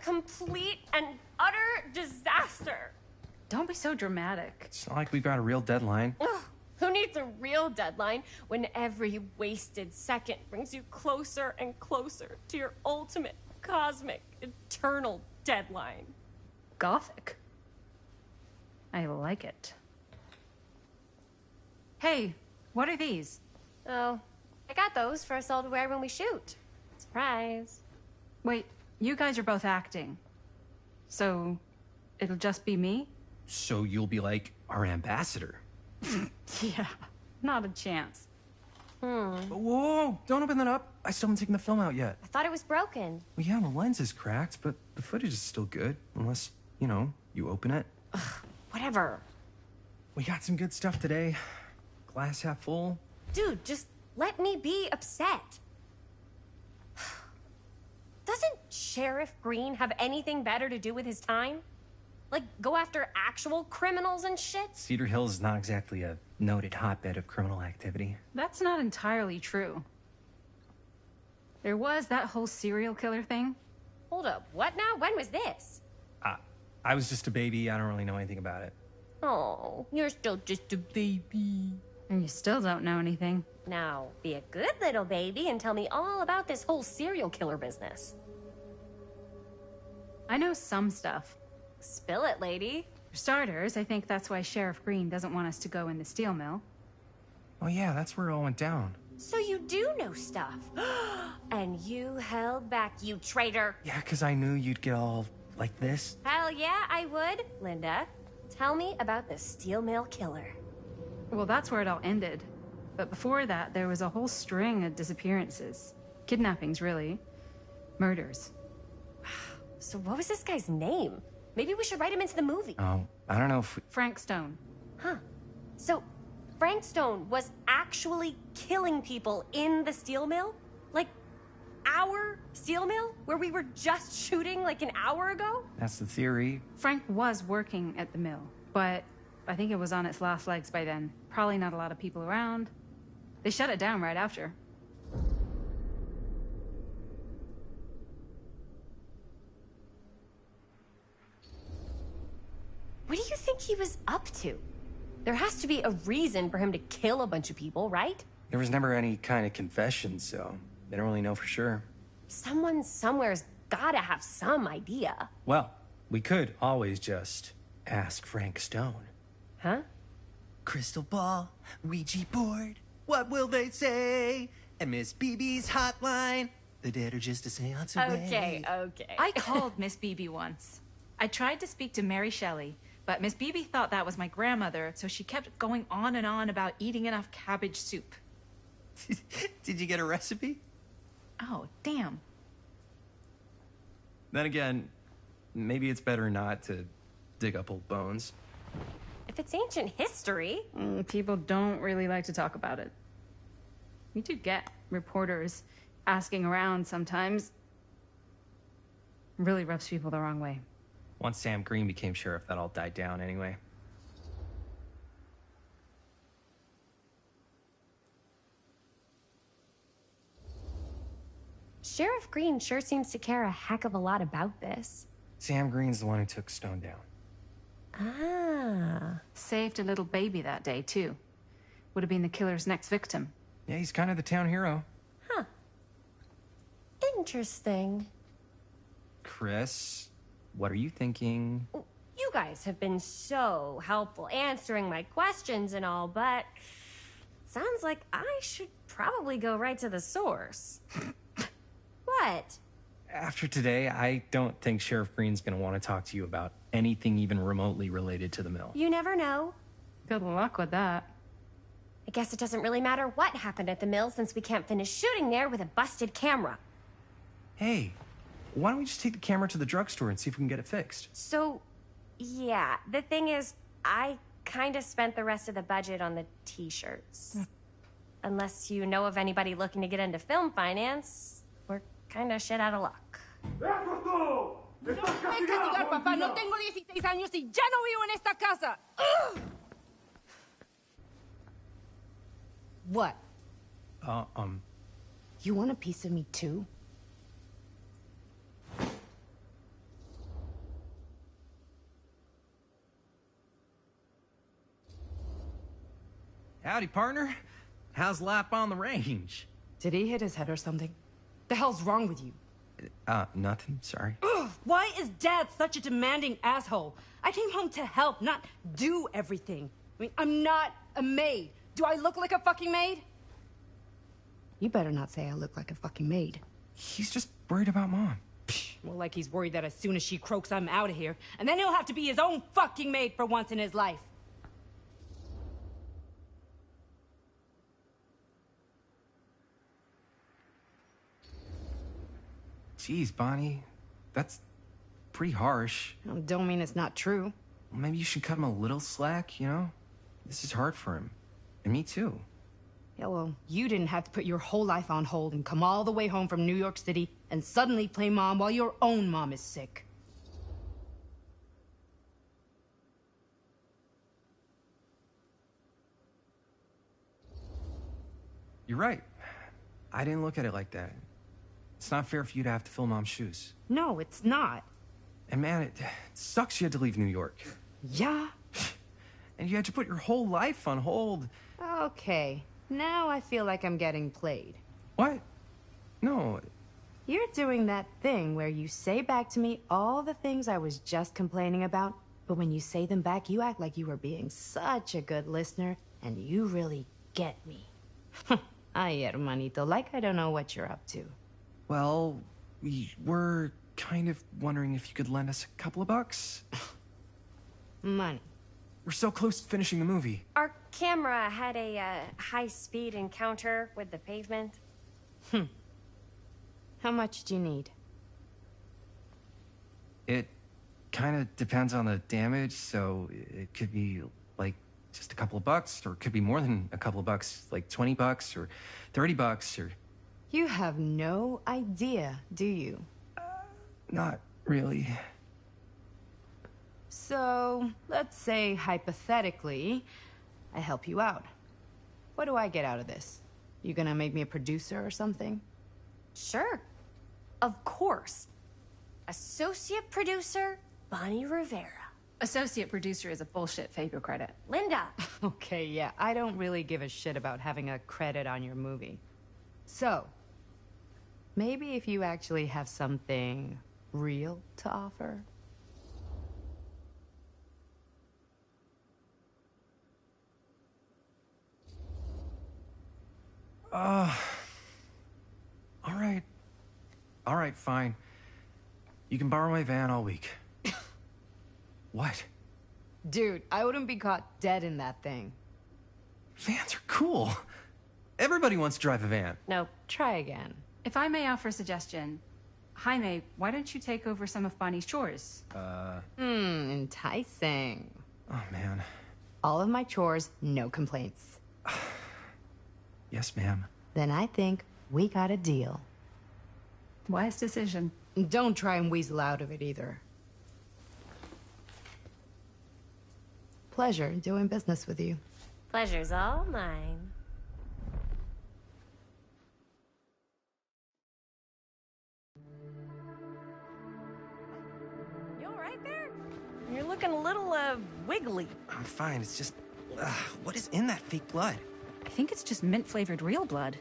Complete and utter disaster. Don't be so dramatic. It's not like we've got a real deadline. Ugh, who needs a real deadline when every wasted second brings you closer and closer to your ultimate, cosmic, eternal deadline? Gothic. I like it. Hey, what are these? Oh, I got those for us all to wear when we shoot. Surprise. Wait, you guys are both acting. So, it'll just be me? So you'll be like our ambassador. Yeah, not a chance. Whoa, don't open that up. I still haven't taken the film out yet. I thought it was broken. Well, yeah, the lens is cracked, but the footage is still good. Unless, you know, you open it. Ugh, whatever. We got some good stuff today. Glass half full. Dude, just let me be upset. Doesn't Sheriff Green have anything better to do with his time? Like, go after actual criminals and shit? Cedar Hills is not exactly a noted hotbed of criminal activity. That's not entirely true. There was that whole serial killer thing. Hold up, what now? When was this? I was just a baby. I don't really know anything about it. Oh, you're still just a baby. And you still don't know anything. Now, be a good little baby and tell me all about this whole serial killer business. I know some stuff. Spill it, lady. For starters, I think that's why Sheriff Green doesn't want us to go in the steel mill. Oh yeah, that's where it all went down. So you do know stuff. And you held back, you traitor. Yeah, because I knew you'd get all like this. Hell yeah, I would. Linda, tell me about the steel mill killer. Well, that's where it all ended. But before that, there was a whole string of disappearances. Kidnappings, really. Murders. So what was this guy's name? Maybe we should write him into the movie. Oh, I don't know if we... Frank Stone. Huh. So Frank Stone was actually killing people in the steel mill? Like, our steel mill? Where we were just shooting like an hour ago? That's the theory. Frank was working at the mill, but I think it was on its last legs by then. Probably not a lot of people around. They shut it down right after. What do you think he was up to? There has to be a reason for him to kill a bunch of people, right? There was never any kind of confession, so they don't really know for sure. Someone somewhere's gotta have some idea. Well, we could always just ask Frank Stone. Huh? Crystal ball, Ouija board, what will they say? And Miss BB's hotline, the dead are just a seance away. Okay. I called Miss BB once. I tried to speak to Mary Shelley, but Miss BB thought that was my grandmother, so she kept going on and on about eating enough cabbage soup. Did you get a recipe? Oh, damn. Then again, maybe it's better not to dig up old bones. If it's ancient history... People don't really like to talk about it. We do get reporters asking around sometimes. Really rubs people the wrong way. Once Sam Green became sheriff, that all died down anyway. Sheriff Green sure seems to care a heck of a lot about this. Sam Green's the one who took Stone down. Ah. Saved a little baby that day, too. Would have been the killer's next victim. Yeah, he's kind of the town hero. Huh. Interesting. Chris, what are you thinking? You guys have been so helpful answering my questions and all, but sounds like I should probably go right to the source. What? After today, I don't think Sheriff Green's gonna want to talk to you about anything even remotely related to the mill. You never know. Good luck with that. I guess it doesn't really matter what happened at the mill since we can't finish shooting there with a busted camera. Hey, why don't we just take the camera to the drugstore and see if we can get it fixed? So, yeah, the thing is, I kind of spent the rest of the budget on the t-shirts. Unless you know of anybody looking to get into film finance, we're kind of shit out of luck. Papá, no tengo 16 años y ya no vivo en esta casa. What? You want a piece of me too? Howdy, partner. How's life on the range? Did he hit his head or something? The hell's wrong with you? Nothing, sorry. Ugh, why is Dad such a demanding asshole? I came home to help, not do everything. I mean, I'm not a maid. Do I look like a fucking maid? You better not say I look like a fucking maid. He's just worried about Mom. Well, like he's worried that as soon as she croaks, I'm out of here. And then he'll have to be his own fucking maid for once in his life. Jeez, Bonnie. That's pretty harsh. Don't mean it's not true. Well, maybe you should cut him a little slack, you know? This is hard for him. And me too. Yeah, well, you didn't have to put your whole life on hold and come all the way home from New York City and suddenly play mom while your own mom is sick. You're right. I didn't look at it like that. It's not fair for you to have to fill Mom's shoes. No, it's not. And man, it sucks you had to leave New York. Yeah? and you had to put your whole life on hold. Okay, now I feel like I'm getting played. What? No. You're doing that thing where you say back to me all the things I was just complaining about, but when you say them back, you act like you were being such a good listener, and you really get me. Ay, hermanito, like I don't know what you're up to. Well, we were kind of wondering if you could lend us a couple of bucks. Money. We're so close to finishing the movie. Our camera had a high-speed encounter with the pavement. How much do you need? It kind of depends on the damage, so it could be like just a couple of bucks, or it could be more than a couple of bucks, like 20 bucks or 30 bucks or... You have no idea, do you? Not really. So, let's say hypothetically, I help you out. What do I get out of this? You gonna make me a producer or something? Sure. Of course. Associate producer, Bonnie Rivera. Associate producer is a bullshit FAPO credit. Linda. Okay, yeah, I don't really give a shit about having a credit on your movie. So, maybe if you actually have something real to offer? All right. All right, fine. You can borrow my van all week. What? Dude, I wouldn't be caught dead in that thing. Vans are cool. Everybody wants to drive a van. No, try again. If I may offer a suggestion, Jaime, why don't you take over some of Bonnie's chores? Enticing. Oh, man. All of my chores, no complaints. Yes, ma'am. Then I think we got a deal. Wise decision. Don't try and weasel out of it either. Pleasure doing business with you. Pleasure's all mine. You all right there? You're looking a little, wiggly. I'm fine. It's just... what is in that fake blood? I think it's just mint-flavored real blood.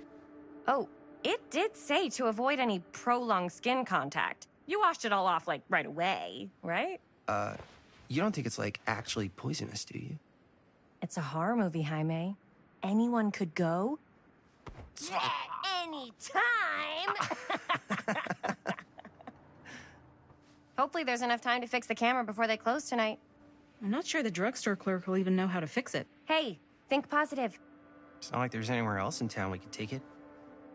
Oh, it did say to avoid any prolonged skin contact. You washed it all off, like, right away, right? You don't think it's, like, actually poisonous, do you? It's a horror movie, Jaime. Anyone could go. At any time! Hopefully there's enough time to fix the camera before they close tonight. I'm not sure the drugstore clerk will even know how to fix it. Hey, think positive. It's not like there's anywhere else in town we could take it.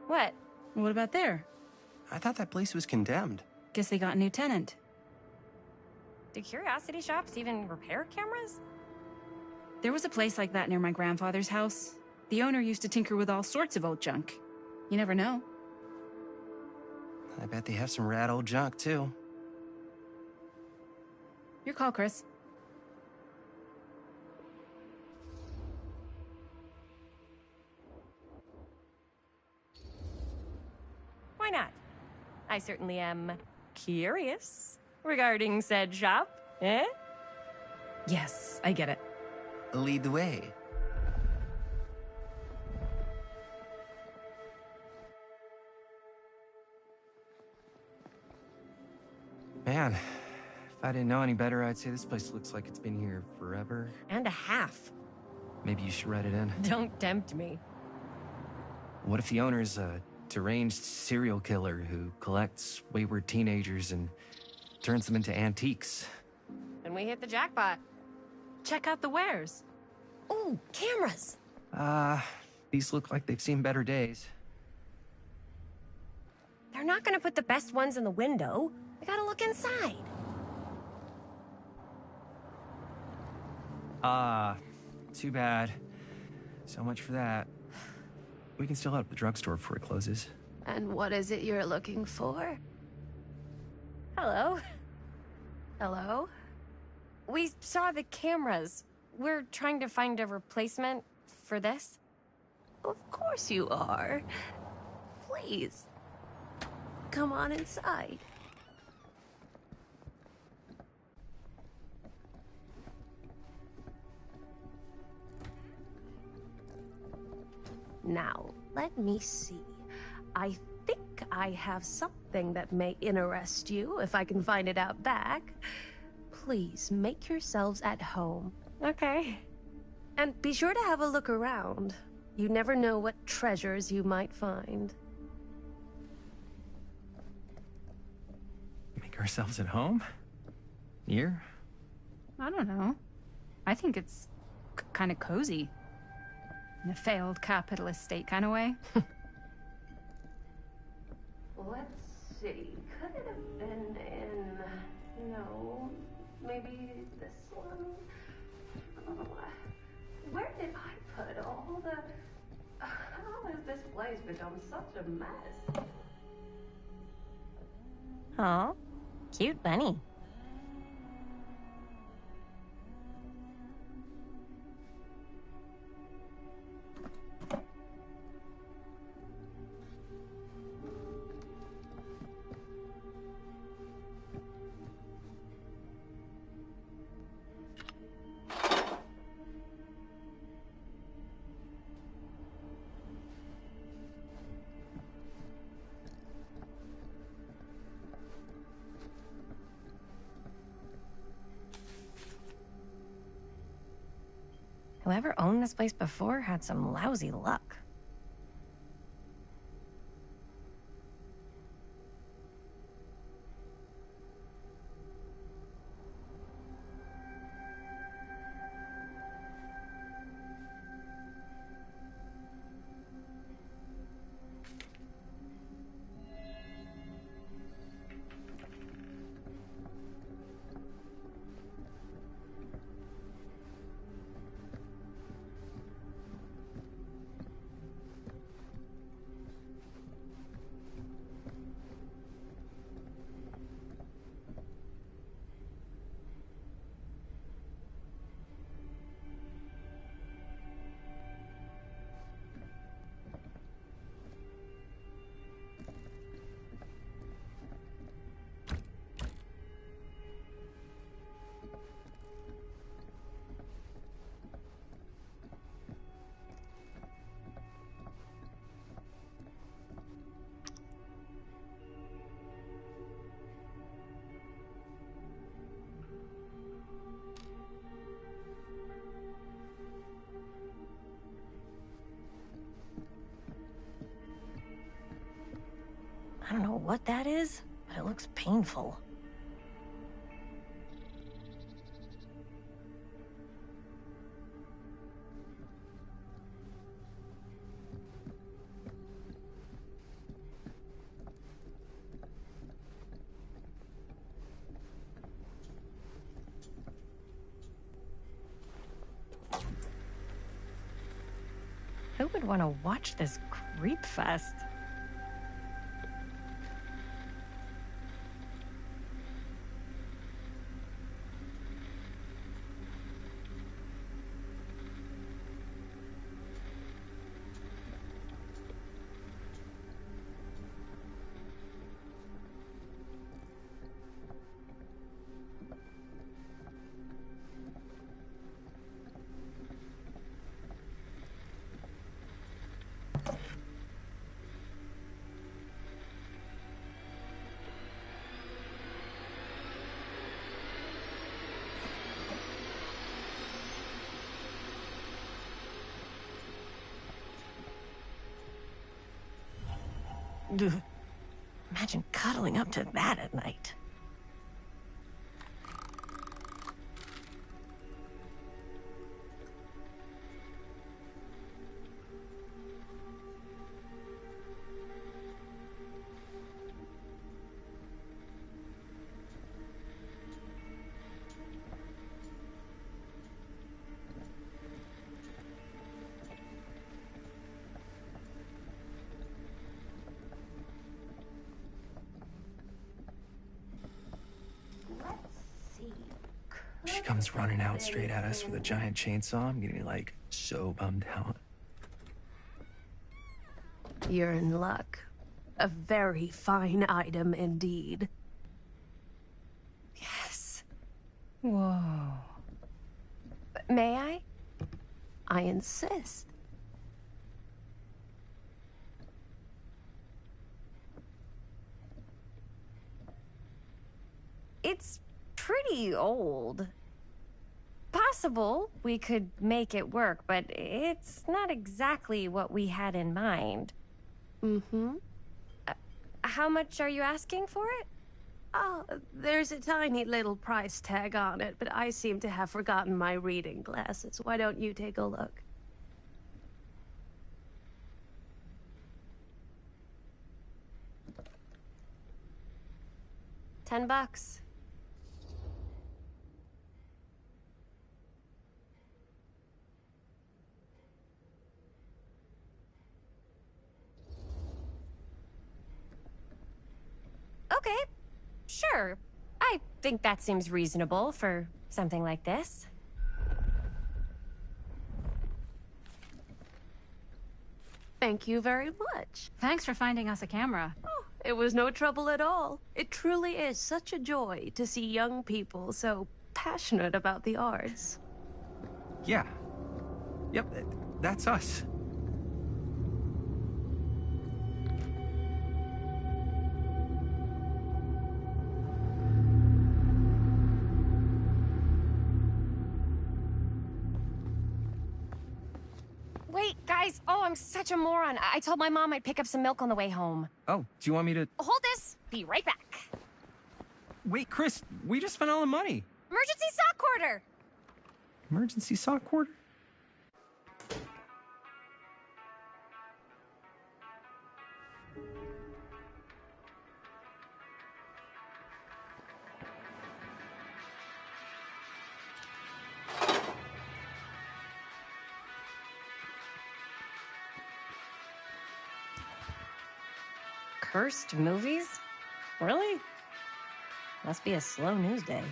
What? What about there? I thought that place was condemned. Guess they got a new tenant. Do curiosity shops even repair cameras? There was a place like that near my grandfather's house. The owner used to tinker with all sorts of old junk. You never know. I bet they have some rad old junk, too. Your call, Chris. Why not? I certainly am curious regarding said shop, eh? Yes, I get it. Lead the way. Man, if I didn't know any better, I'd say this place looks like it's been here forever. And a half. Maybe you should write it in. Don't tempt me. What if the owner's a deranged serial killer who collects wayward teenagers and turns them into antiques? Then we hit the jackpot. Check out the wares. Ooh, cameras. These look like they've seen better days. They're not gonna put the best ones in the window. We gotta look inside. Too bad. So much for that. We can still head up the drugstore before it closes. And what is it you're looking for? Hello. Hello? We saw the cameras. We're trying to find a replacement for this. Of course you are. Please. Come on inside. Now, let me see. I think I have something that may interest you, if I can find it out back. Please make yourselves at home. Okay. And be sure to have a look around. You never know what treasures you might find. Make ourselves at home? Here? I don't know. I think it's kind of cozy. In a failed capitalist state kind of way. Let's see. Could it have been in... No. Maybe this one? Oh, where did I put all the... How has this place become such a mess? Aw, cute bunny. Whoever owned this place before had some lousy luck. I don't know what that is, but it looks painful. Who would want to watch this creep fest? Ugh. Imagine cuddling up to that at night. She comes running out straight at us with a giant chainsaw. I'm getting, like, so bummed out. You're in luck. A very fine item indeed. Yes. Whoa. May I? I insist. It's pretty old. Possible we could make it work, but it's not exactly what we had in mind. Mm-hmm. How much are you asking for it? Oh, there's a tiny little price tag on it, but I seem to have forgotten my reading glasses. Why don't you take a look? $10. Okay, sure. I think that seems reasonable for something like this. Thank you very much. Thanks for finding us a camera. Oh, it was no trouble at all. It truly is such a joy to see young people so passionate about the arts. Yeah. Yep, that's us. Wait, guys. Oh, I'm such a moron. I told my mom I'd pick up some milk on the way home. Oh, do you want me to... Hold this. Be right back. Wait, Chris, we just spent all the money. Emergency sock quarter. Emergency sock quarter? Cursed movies? Really? Must be a slow news day.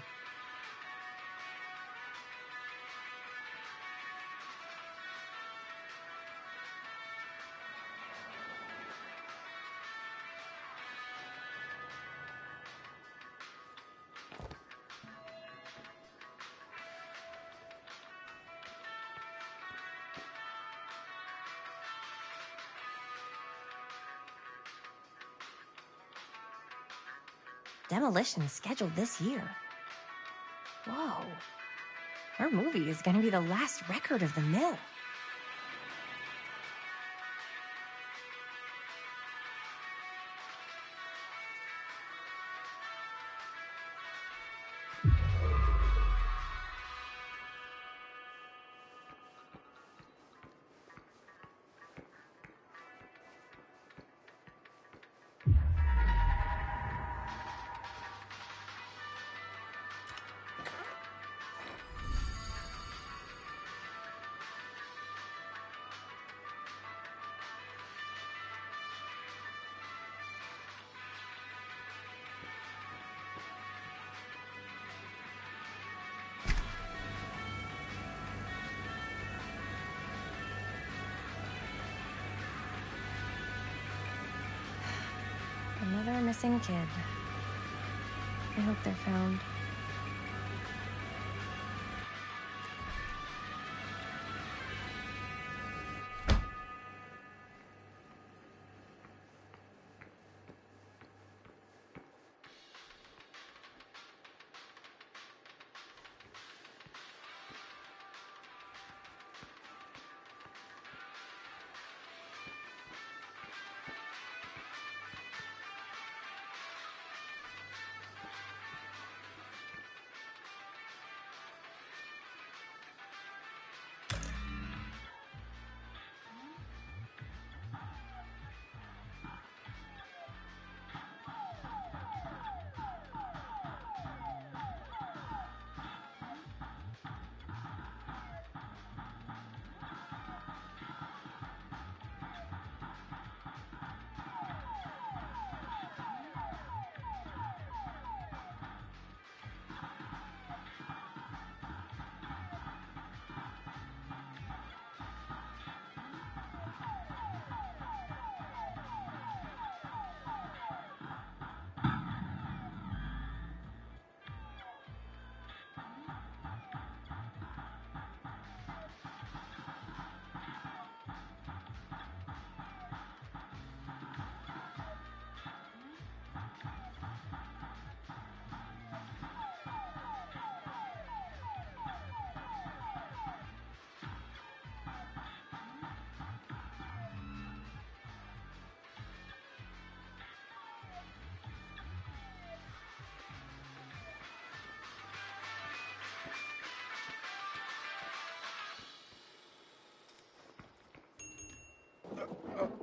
Demolition scheduled this year. Whoa. Our movie is gonna be the last record of the mill. Another missing kid. I hope they're found.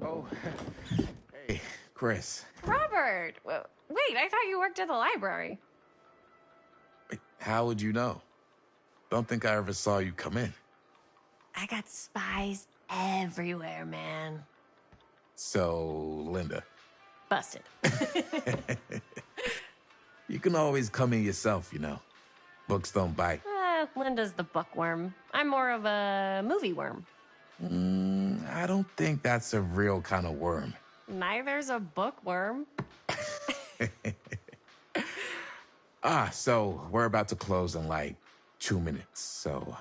Oh. Hey, Chris. Robert! Wait, I thought you worked at the library. How would you know? Don't think I ever saw you come in. I got spies everywhere, man. So, Linda. Busted. You can always come in yourself, you know. Books don't bite. Linda's the bookworm. I'm more of a movie worm. I don't think that's a real kind of worm. Neither's a bookworm. So we're about to close in like 2 minutes, so...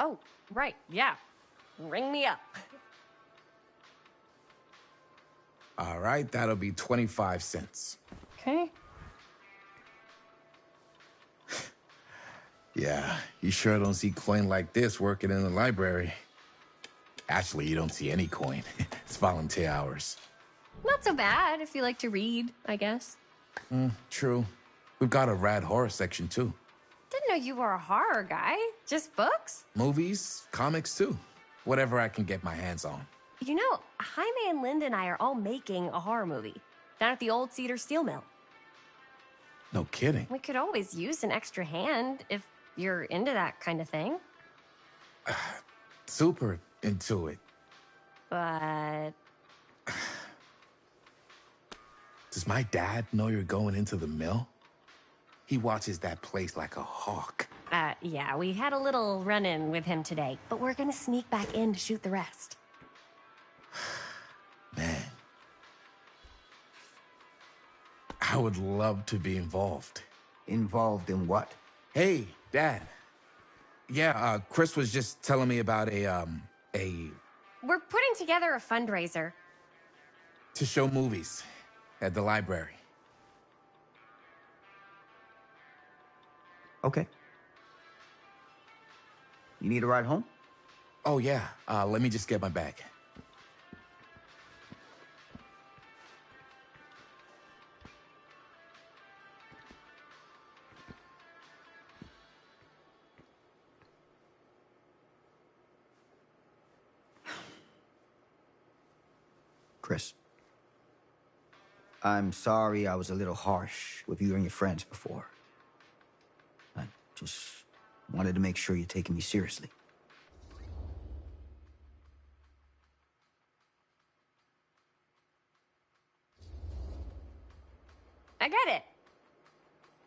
Oh, right, yeah. Ring me up. All right, that'll be 25 cents. Okay. Yeah, you sure don't see coin like this working in the library. Actually, you don't see any coin. It's volunteer hours. Not so bad if you like to read, I guess. True. We've got a rad horror section, too. Didn't know you were a horror guy. Just books? Movies, comics, too. Whatever I can get my hands on. You know, Jaime and Linda and I are all making a horror movie down at the old Cedar Steel Mill. No kidding. We could always use an extra hand if you're into that kind of thing. Super into it. But... Does my dad know you're going into the mill? He watches that place like a hawk. Yeah, we had a little run-in with him today, but we're gonna sneak back in to shoot the rest. Man. I would love to be involved. Involved in what? Hey, Dad. Yeah, Chris was just telling me about a... We're putting together a fundraiser. to show movies at the library. Okay. You need a ride home? Oh, yeah. Let me just get my bag. Chris, I'm sorry I was a little harsh with you and your friends before. I just wanted to make sure you're taking me seriously. I get it.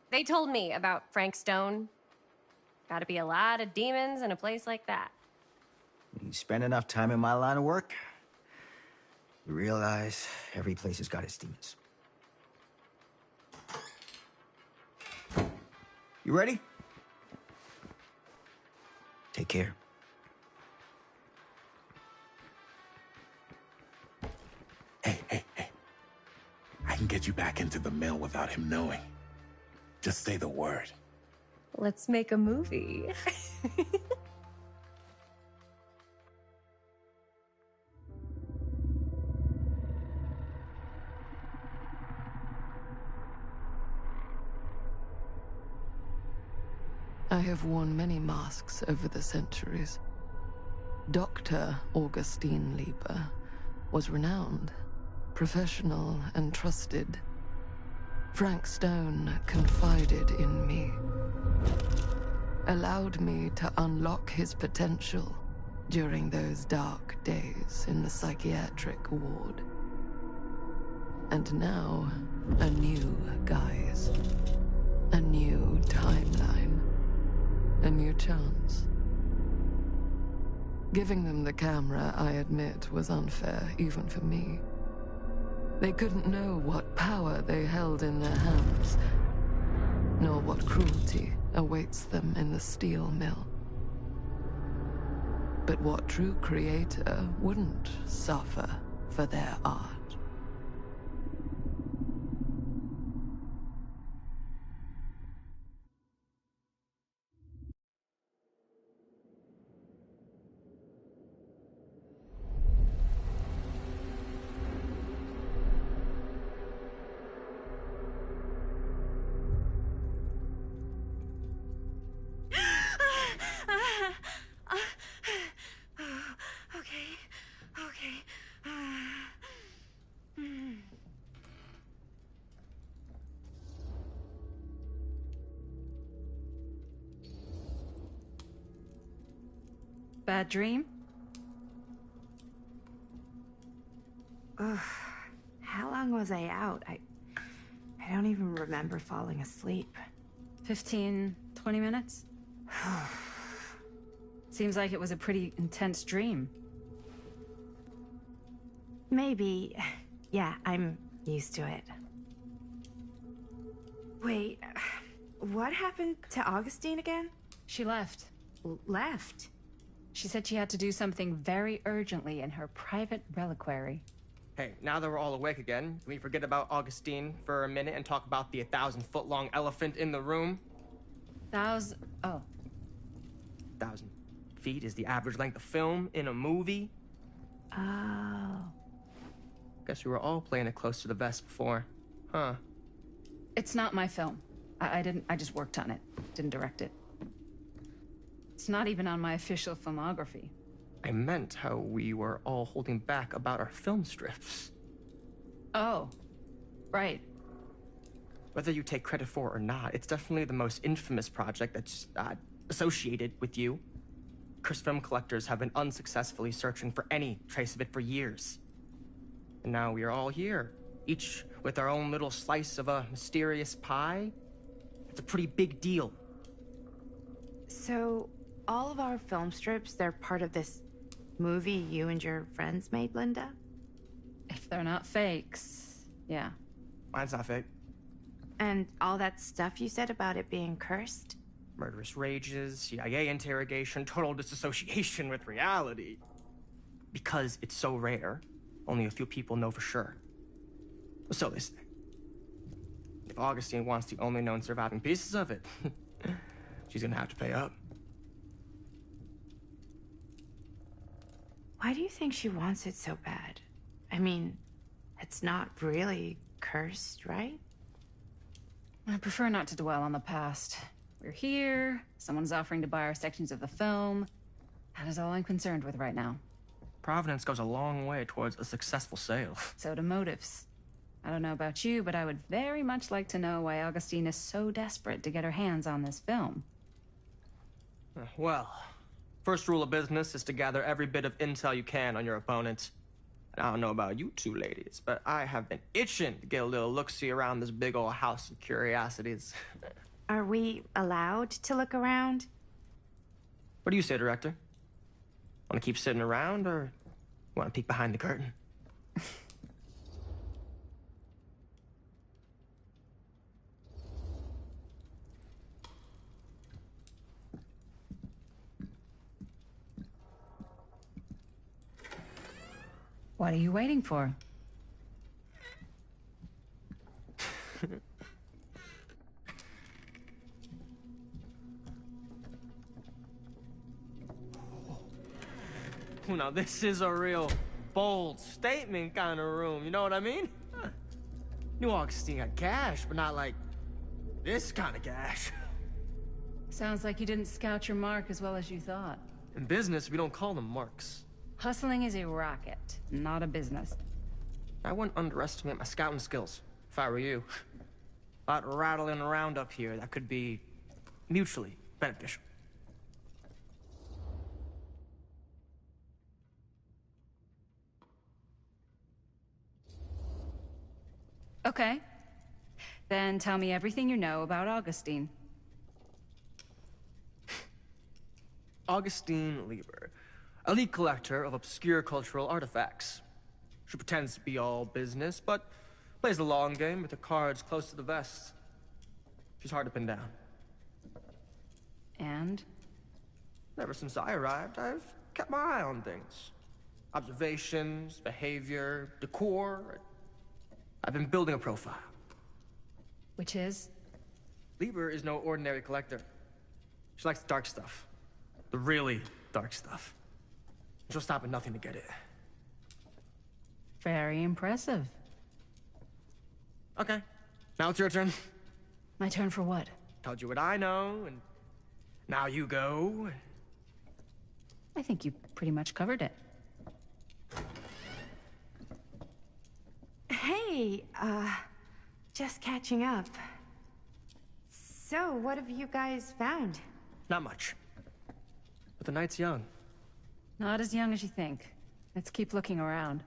They told me about Frank Stone. Gotta be a lot of demons in a place like that. When you spend enough time in my line of work, you realize every place has got its demons. You ready? Take care. Hey. I can get you back into the mill without him knowing. Just say the word. Let's make a movie. I have worn many masks over the centuries. Dr. Augustine Lieber was renowned, professional, and trusted. Frank Stone confided in me, allowed me to unlock his potential during those dark days in the psychiatric ward. And now, a new guise, a new timeline, a new chance. Giving them the camera, I admit, was unfair, even for me. They couldn't know what power they held in their hands, nor what cruelty awaits them in the steel mill. But what true creator wouldn't suffer for their art? Bad dream? Ugh. How long was I out? I don't even remember falling asleep. 15, 20 minutes? Seems like it was a pretty intense dream. Maybe. Yeah, I'm used to it. Wait, what happened to Augustine again? She left. Left? She said she had to do something very urgently in her private reliquary. Hey, now that we're all awake again, can we forget about Augustine for a minute and talk about the 1,000-foot-long elephant in the room? Oh. 1,000 feet is the average length of film in a movie. Oh. Guess we were all playing it close to the vest before. Huh. It's not my film. I just worked on it. Didn't direct it. It's not even on my official filmography. I meant how we were all holding back about our film strips. Oh. Right. Whether you take credit for it or not, it's definitely the most infamous project that's associated with you. Cursed film collectors have been unsuccessfully searching for any trace of it for years. And now we are all here, each with our own little slice of a mysterious pie. It's a pretty big deal. So, all of our film strips, they're part of this movie you and your friends made, Linda? If they're not fakes, yeah. Mine's not fake. And all that stuff you said about it being cursed? Murderous rages, CIA interrogation, total disassociation with reality. Because it's so rare, only a few people know for sure. So they say. If Augustine wants the only known surviving pieces of it, she's gonna have to pay up. Why do you think she wants it so bad? I mean, it's not really cursed, right? I prefer not to dwell on the past. We're here, someone's offering to buy our sections of the film. That is all I'm concerned with right now. Providence goes a long way towards a successful sale. So do motives. I don't know about you, but I would very much like to know why Augustine is so desperate to get her hands on this film. Well, first rule of business is to gather every bit of intel you can on your opponent. And I don't know about you two ladies, but I have been itching to get a little look-see around this big old house of curiosities. Are we allowed to look around? What do you say, director? Want to keep sitting around, or want to peek behind the curtain? What are you waiting for? Now, this is a real bold statement kind of room, you know what I mean? New Augustine got cash, but not like this kind of cash. Sounds like you didn't scout your mark as well as you thought. In business, we don't call them marks. Hustling is a racket, not a business. I wouldn't underestimate my scouting skills, if I were you. A lot rattling around up here that could be mutually beneficial. Okay. Then tell me everything you know about Augustine. Augustine Lieber, elite collector of obscure cultural artifacts. She pretends to be all business, but plays the long game with the cards close to the vest. She's hard to pin down. And? Ever since I arrived, I've kept my eye on things. Observations, behavior, decor. I've been building a profile. Which is? Lieber is no ordinary collector. She likes the dark stuff. The really dark stuff. She'll stop at nothing to get it. Very impressive. Okay, now it's your turn. My turn for what? Told you what I know, and now you go. I think you pretty much covered it. Hey, just catching up. So, what have you guys found? Not much. But the night's young. Not as young as you think. Let's keep looking around.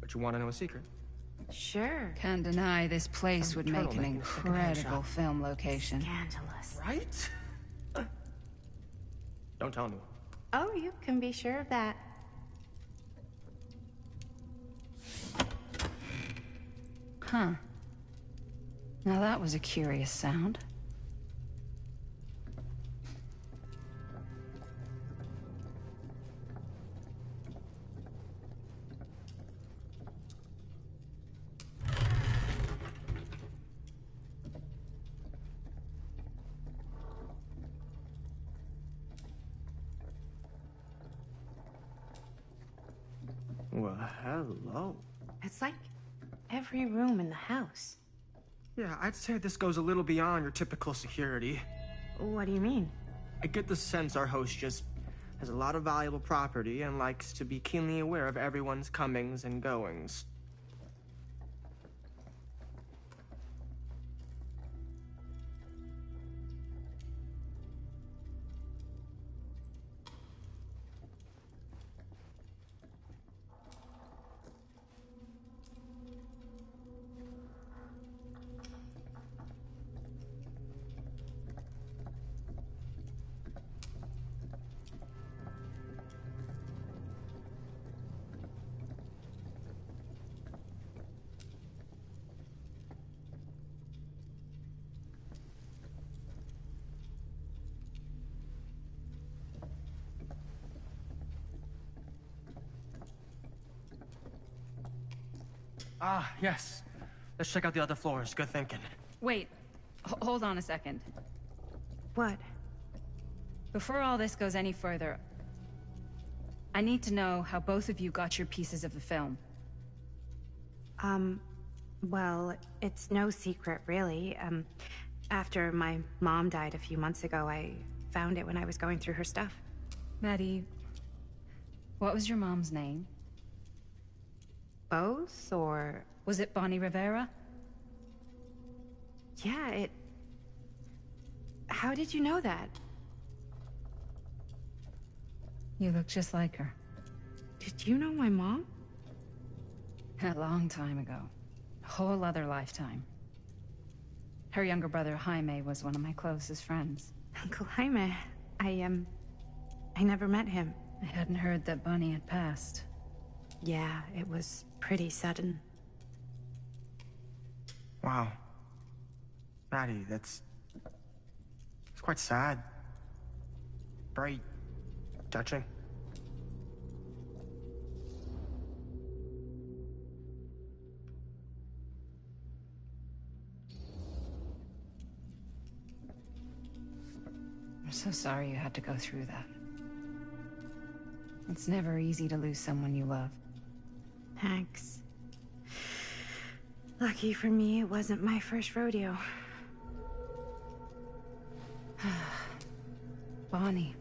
But you want to know a secret? Sure. Can't deny this place would make an incredible film location. Scandalous. Right? Don't tell anyone. Oh, you can be sure of that. Huh. Now that was a curious sound. Well, hello. It's like every room in the house. Yeah, I'd say this goes a little beyond your typical security. What do you mean? I get the sense our host just has a lot of valuable property and likes to be keenly aware of everyone's comings and goings. Ah, yes. Let's check out the other floors. Good thinking. Wait, hold on a second. What? Before all this goes any further, I need to know how both of you got your pieces of the film. Well, it's no secret, really. After my mom died a few months ago, I found it when I was going through her stuff. Maddie, what was your mom's name? Both, or... Was it Bonnie Rivera? Yeah, it... How did you know that? You look just like her. Did you know my mom? A long time ago. A whole other lifetime. Her younger brother, Jaime, was one of my closest friends. Uncle Jaime, I never met him. I hadn't heard that Bonnie had passed. Yeah, it was pretty sudden. Wow. Maddie, it's quite sad. Very touching. I'm so sorry you had to go through that. It's never easy to lose someone you love. Thanks. Lucky for me, it wasn't my first rodeo. Bonnie.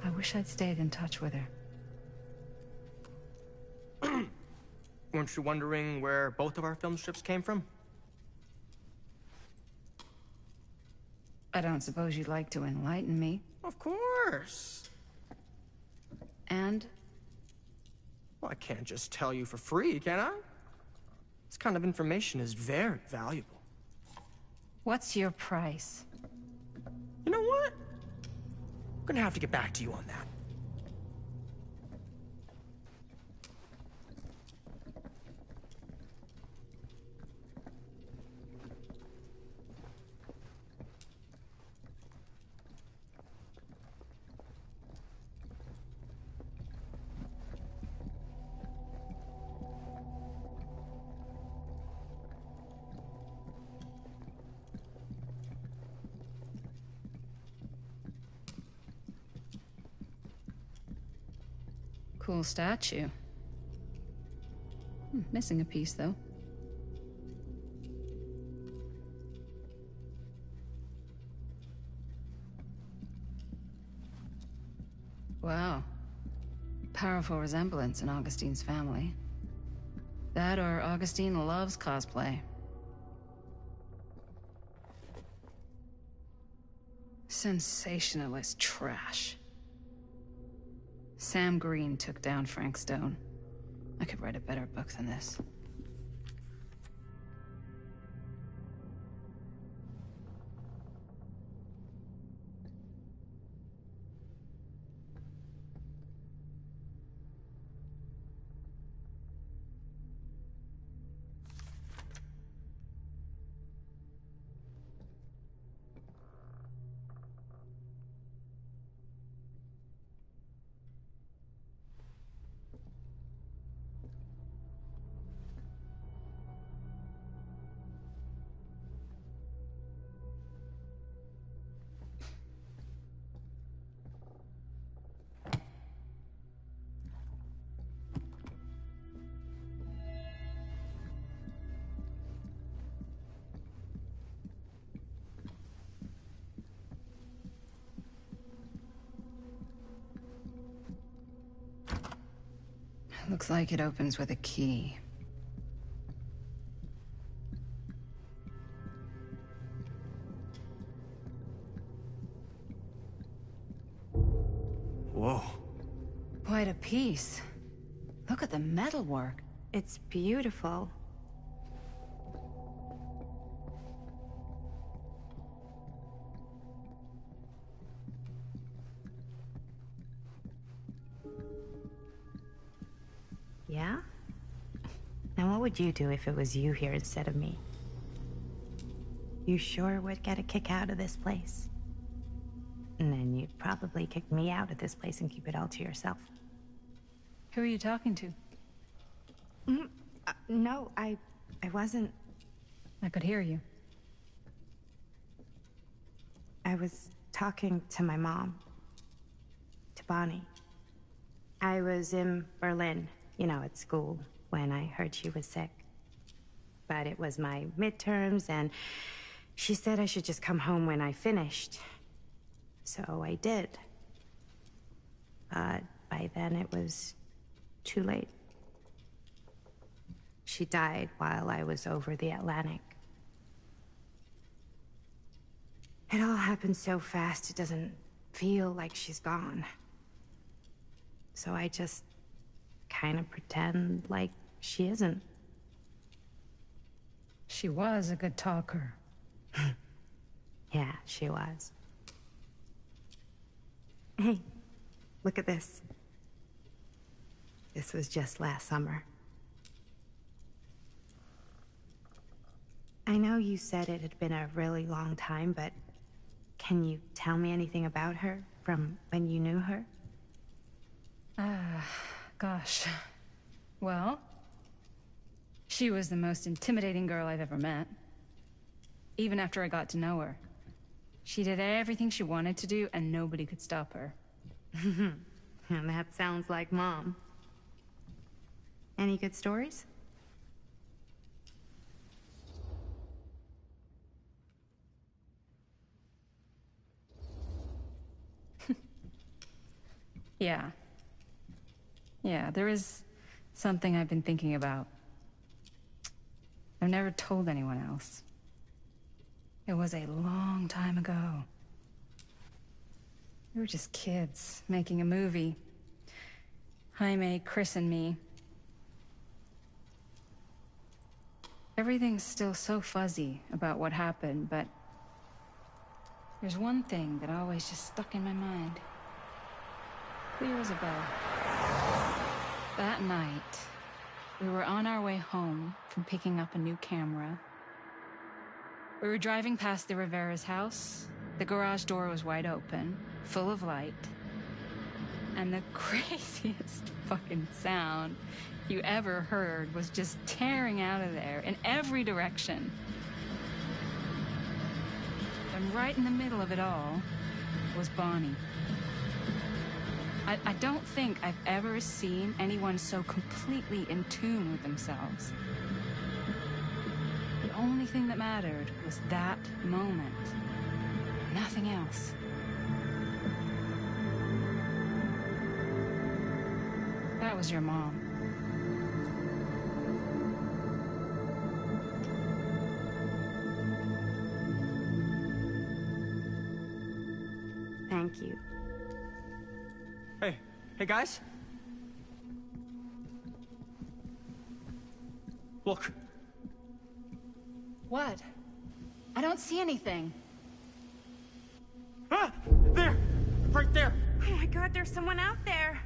I wish I'd stayed in touch with her. Weren't you wondering where both of our film strips came from? I don't suppose you'd like to enlighten me. Of course. And? Well, I can't just tell you for free, can I? This kind of information is very valuable. What's your price? You know what? I'm gonna have to get back to you on that. Cool statue. Missing a piece, though. Wow. Powerful resemblance in Augustine's family. That or Augustine loves cosplay. Sensationalist trash. Sam Green took down Frank Stone. I could write a better book than this. Looks like it opens with a key. Whoa. Quite a piece. Look at the metalwork. It's beautiful. Yeah? Now what would you do if it was you here instead of me? You sure would get a kick out of this place. And then you'd probably kick me out of this place and keep it all to yourself. Who are you talking to? No, I wasn't. I could hear you. I was talking to my mom. To Bonnie. I was in Berlin, you know, at school, when I heard she was sick. But it was my midterms, and she said I should just come home when I finished. So I did. But by then it was too late. She died while I was over the Atlantic. It all happened so fast, it doesn't feel like she's gone. So I just kind of pretend like she isn't. She was a good talker. Yeah, she was. Hey, look at this. This was just last summer. I know you said it had been a really long time, but can you tell me anything about her from when you knew her? Gosh. Well, she was the most intimidating girl I've ever met. Even after I got to know her. She did everything she wanted to do, and nobody could stop her. And that sounds like Mom. Any good stories? Yeah. Yeah, there is something I've been thinking about. I've never told anyone else. It was a long time ago. We were just kids, making a movie. Jaime, Chris, and me. Everything's still so fuzzy about what happened, but there's one thing that always just stuck in my mind. Clear as a bell. That night, we were on our way home from picking up a new camera. We were driving past the Rivera's house. The garage door was wide open, full of light. And the craziest fucking sound you ever heard was just tearing out of there in every direction. And right in the middle of it all was Bonnie. I don't think I've ever seen anyone so completely in tune with themselves. The only thing that mattered was that moment. Nothing else. That was your mom. Thank you. Hey guys? Look. What? I don't see anything. Ah! There! Right there! Oh my god, there's someone out there.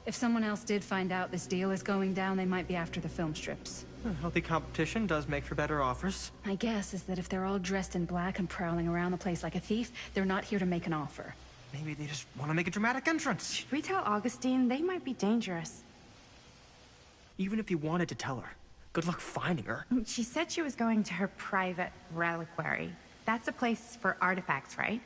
If someone else did find out this deal is going down, they might be after the film strips. Healthy competition does make for better offers. My guess is that if they're all dressed in black and prowling around the place like a thief, they're not here to make an offer. Maybe they just want to make a dramatic entrance. Should we tell Augustine? They might be dangerous. Even if you wanted to tell her, good luck finding her. She said she was going to her private reliquary. That's a place for artifacts, right?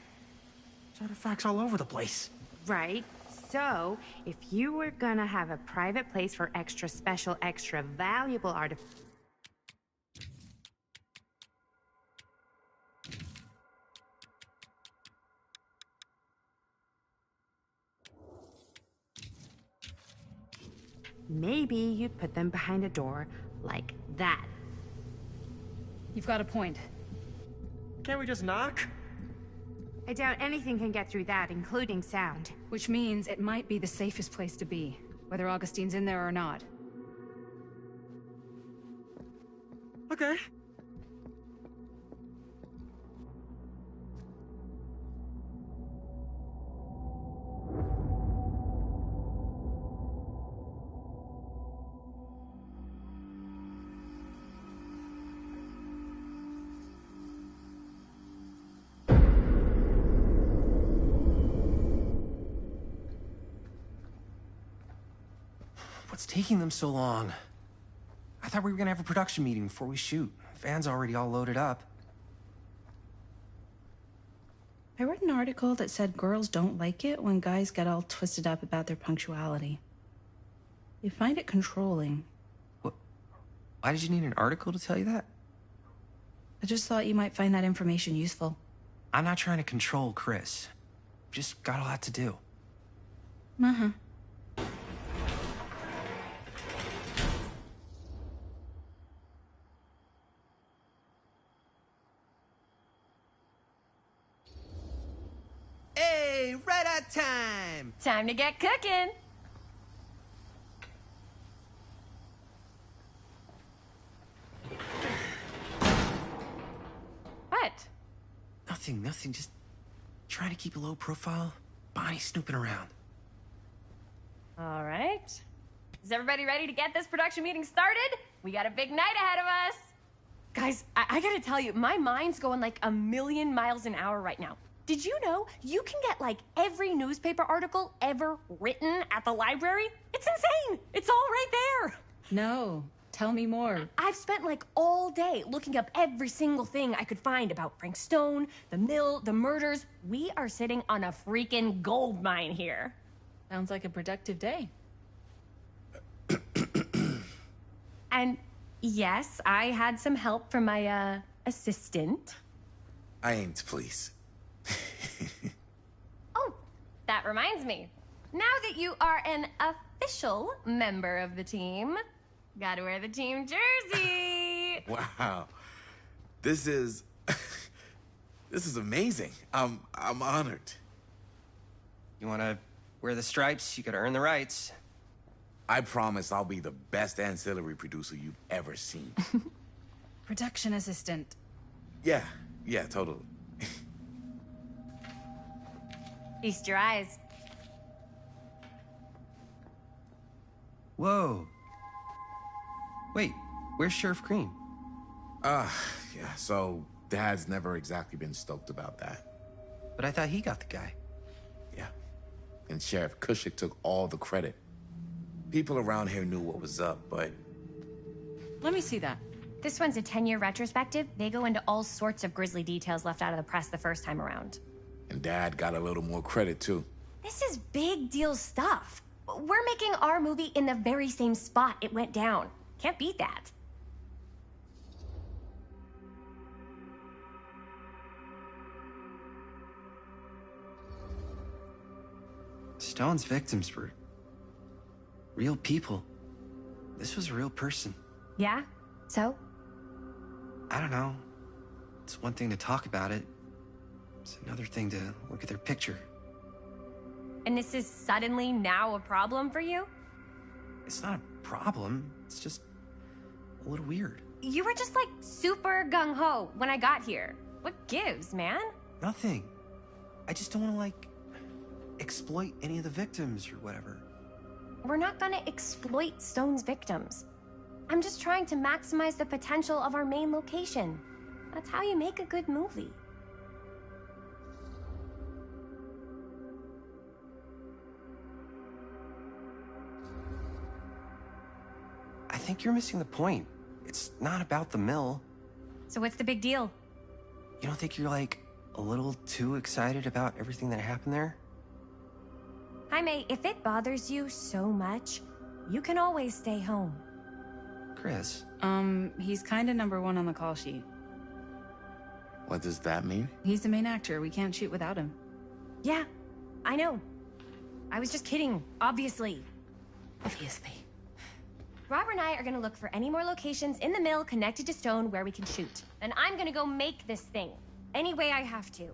There's artifacts all over the place. Right. So, if you were gonna have a private place for extra special, extra valuable artifacts... maybe you'd put them behind a door like that. You've got a point. Can't we just knock? I doubt anything can get through that, including sound. Which means it might be the safest place to be, whether Augustine's in there or not. Okay. What's taking them so long? I thought we were gonna have a production meeting before we shoot. Van's already all loaded up. I read an article that said girls don't like it when guys get all twisted up about their punctuality. They find it controlling. What? Why did you need an article to tell you that? I just thought you might find that information useful. I'm not trying to control Chris. Just got a lot to do. Uh-huh. Hey, right on time! Time to get cooking. What? Nothing. Just trying to keep a low profile. Bonnie snooping around. All right. Is everybody ready to get this production meeting started? We got a big night ahead of us. Guys, I gotta tell you, my mind's going like 1,000,000 miles an hour right now. Did you know you can get like every newspaper article ever written at the library? It's insane. It's all right there. No. Tell me more. I've spent like all day looking up every single thing I could find about Frank Stone, the mill, the murders. We are sitting on a freaking gold mine here. Sounds like a productive day. And yes, I had some help from my assistant. I aim to please. Oh, that reminds me. Now that you are an official member of the team, gotta wear the team jersey. Wow. This is this is amazing. I'm honored. You wanna wear the stripes? You gotta earn the rights. I promise I'll be the best ancillary producer you've ever seen. Production assistant. Yeah, totally. Feast your eyes. Whoa. Wait, where's Sheriff Green? Yeah, so Dad's never exactly been stoked about that. But I thought he got the guy. Yeah, and Sheriff Cushik took all the credit. People around here knew what was up, but... Let me see that. This one's a 10-year retrospective. They go into all sorts of grisly details left out of the press the first time around. And Dad got a little more credit, too. This is big deal stuff. We're making our movie in the very same spot it went down. Can't beat that. Stone's victims were real people. This was a real person. Yeah? So? I don't know. It's one thing to talk about it. It's another thing to look at their picture. And this is suddenly now a problem for you? It's not a problem. It's just a little weird. You were just like super gung-ho when I got here. What gives, man? Nothing. I just don't want to, like, exploit any of the victims or whatever. We're not gonna exploit Stone's victims. I'm just trying to maximize the potential of our main location. That's how you make a good movie. I think you're missing the point. It's not about the mill. So what's the big deal? You don't think you're, like, a little too excited about everything that happened there? Jaime, if it bothers you so much, you can always stay home. Chris. He's kinda number one on the call sheet. What does that mean? He's the main actor. We can't shoot without him. Yeah, I know. I was just kidding, obviously. Obviously. Robert and I are gonna look for any more locations in the mill connected to Stone where we can shoot. And I'm gonna go make this thing, any way I have to.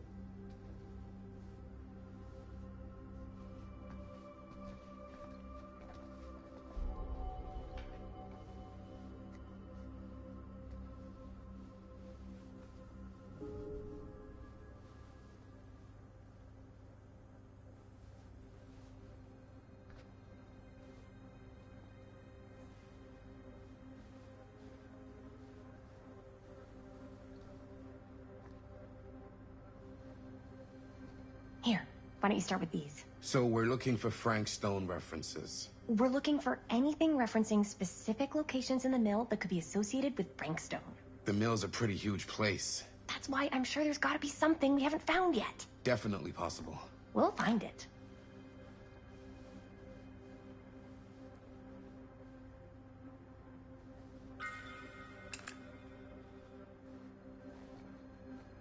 Here, why don't you start with these? So we're looking for Frank Stone references. We're looking for anything referencing specific locations in the mill that could be associated with Frank Stone. The mill's a pretty huge place. That's why I'm sure there's gotta be something we haven't found yet. Definitely possible. We'll find it.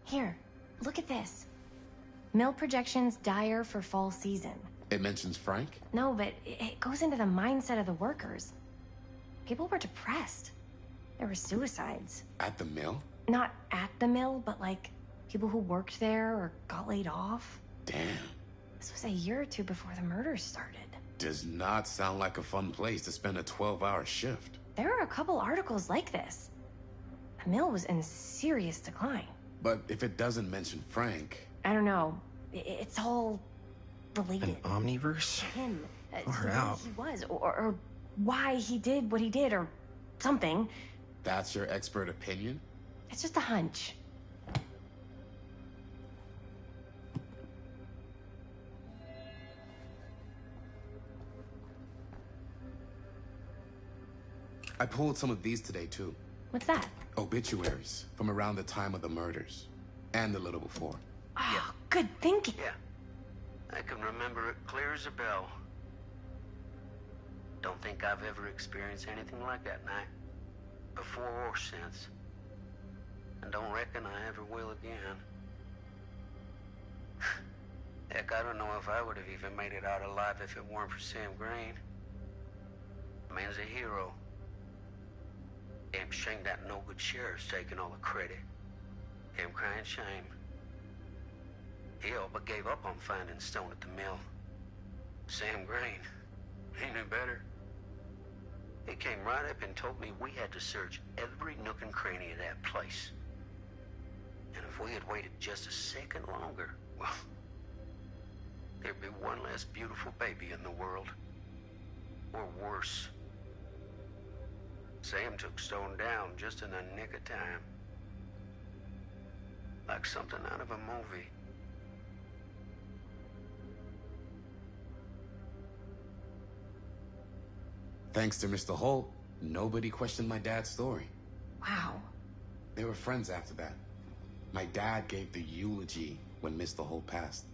Here, look at this. Mill projections dire for fall season. It mentions Frank? No, but it goes into the mindset of the workers. People were depressed. There were suicides. At the mill? Not at the mill, but like people who worked there or got laid off. Damn. This was a year or two before the murders started. Does not sound like a fun place to spend a 12-hour shift. There were a couple articles like this. The mill was in serious decline. But if it doesn't mention Frank... I don't know. It's all related. An omniverse? Him. Far who out. he was, or why he did what he did, or something. That's your expert opinion? It's just a hunch. I pulled some of these today, too. What's that? Obituaries from around the time of the murders. And a little before. Oh, good thinking. Yeah. I can remember it clear as a bell. Don't think I've ever experienced anything like that night. Before or since. And don't reckon I ever will again. Heck, I don't know if I would have even made it out alive if it weren't for Sam Green. Man's a hero. Damn shame that no-good sheriff's taking all the credit. Damn crying shame. He all but gave up on finding Stone at the mill. Sam Green. He knew better. He came right up and told me we had to search every nook and cranny of that place. And if we had waited just a second longer, well, there'd be one less beautiful baby in the world. Or worse. Sam took Stone down just in the nick of time. Like something out of a movie. Thanks to Mr. Holt, nobody questioned my dad's story. Wow. They were friends after that. My dad gave the eulogy when Mr. Holt passed.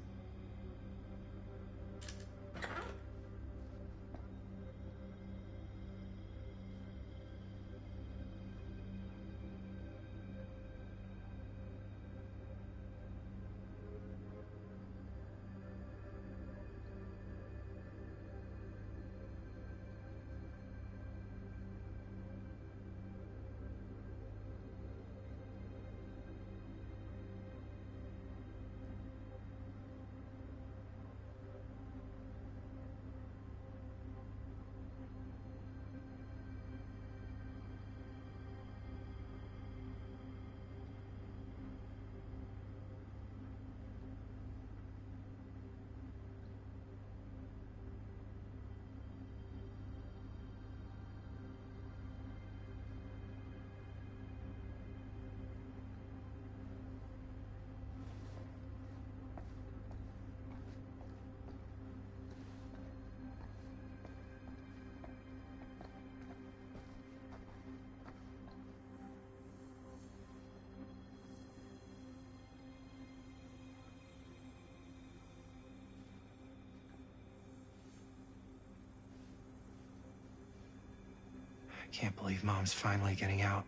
I can't believe Mom's finally getting out.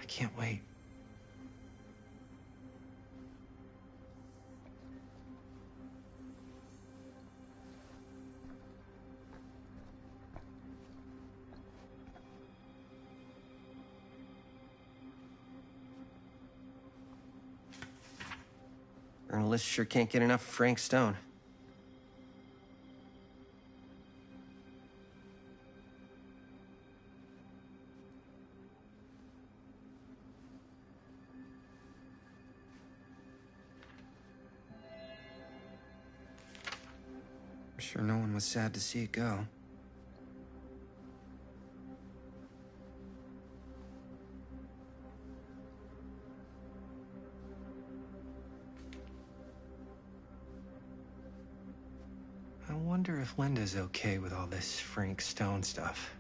I can't wait. Journalists sure can't get enough of Frank Stone. I'm sure no one was sad to see it go. I wonder if Linda's okay with all this Frank Stone stuff.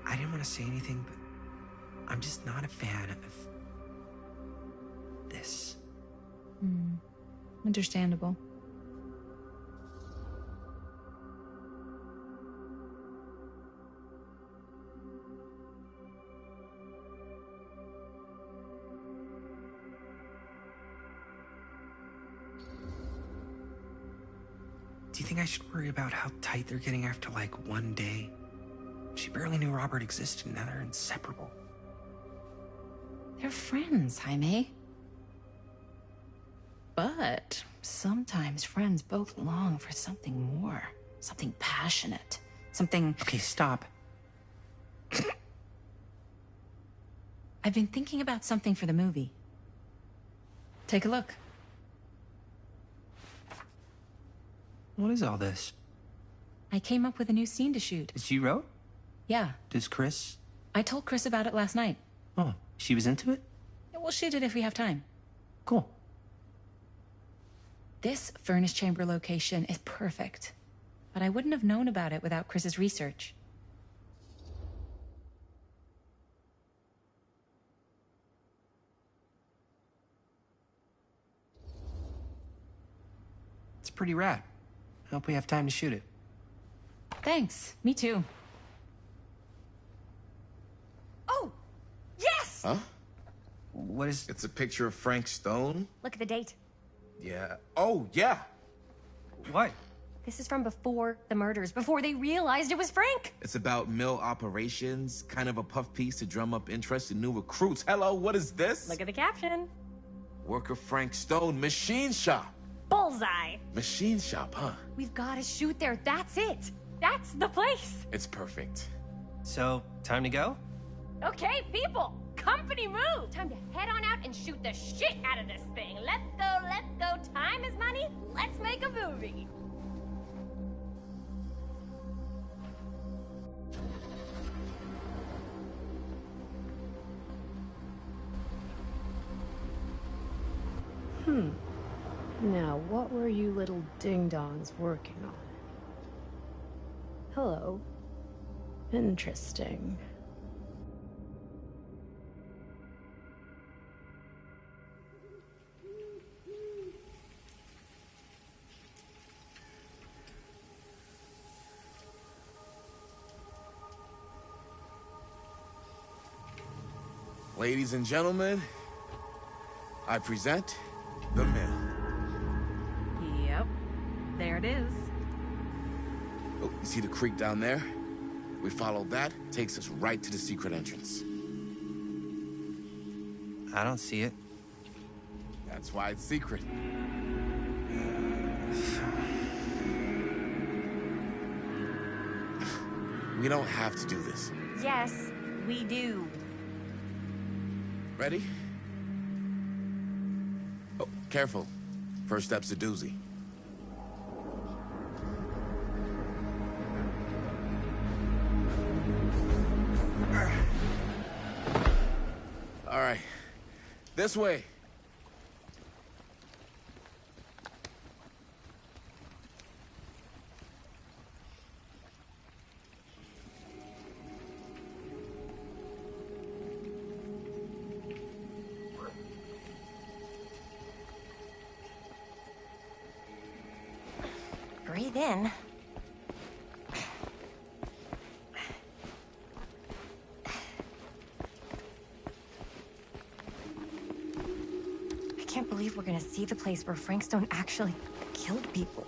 I didn't want to say anything, but I'm just not a fan of this. Understandable. Do you think I should worry about how tight they're getting after, like, one day? She barely knew Robert existed, and now they're inseparable. They're friends, Jaime. But sometimes friends both long for something more. Something passionate. Something... Okay, stop. I've been thinking about something for the movie. Take a look. What is all this? I came up with a new scene to shoot. That you wrote? Yeah. Does Chris? I told Chris about it last night. Oh, she was into it? We'll shoot it if we have time. Cool. This furnace chamber location is perfect. But I wouldn't have known about it without Chris's research. It's pretty rad. I hope we have time to shoot it. Thanks. Me too. Oh! Yes! Huh? What is... It's a picture of Frank Stone? Look at the date. Yeah. Oh, yeah. What? This is from before the murders, before they realized it was Frank. It's about mill operations, kind of a puff piece to drum up interest in new recruits. Hello, what is this? Look at the caption. Worker Frank Stone, machine shop. Bullseye. Machine shop, huh? We've got to shoot there. That's it. That's the place. It's perfect. So, time to go? Okay, people. Company move. Time to head on out and shoot the shit out of this thing. Let's go, let's go. Time is money. Let's make a movie. Now, what were you little ding-dongs working on? Hello. Interesting. Ladies and gentlemen, I present the mill. Yep. There it is. Oh, you see the creek down there? We follow that, takes us right to the secret entrance. I don't see it. That's why it's secret. We don't have to do this. Yes, we do. Ready? Oh, careful. First step's a doozy. All right. This way. breathe in. I can't believe we're gonna see the place where Frankstone actually killed people.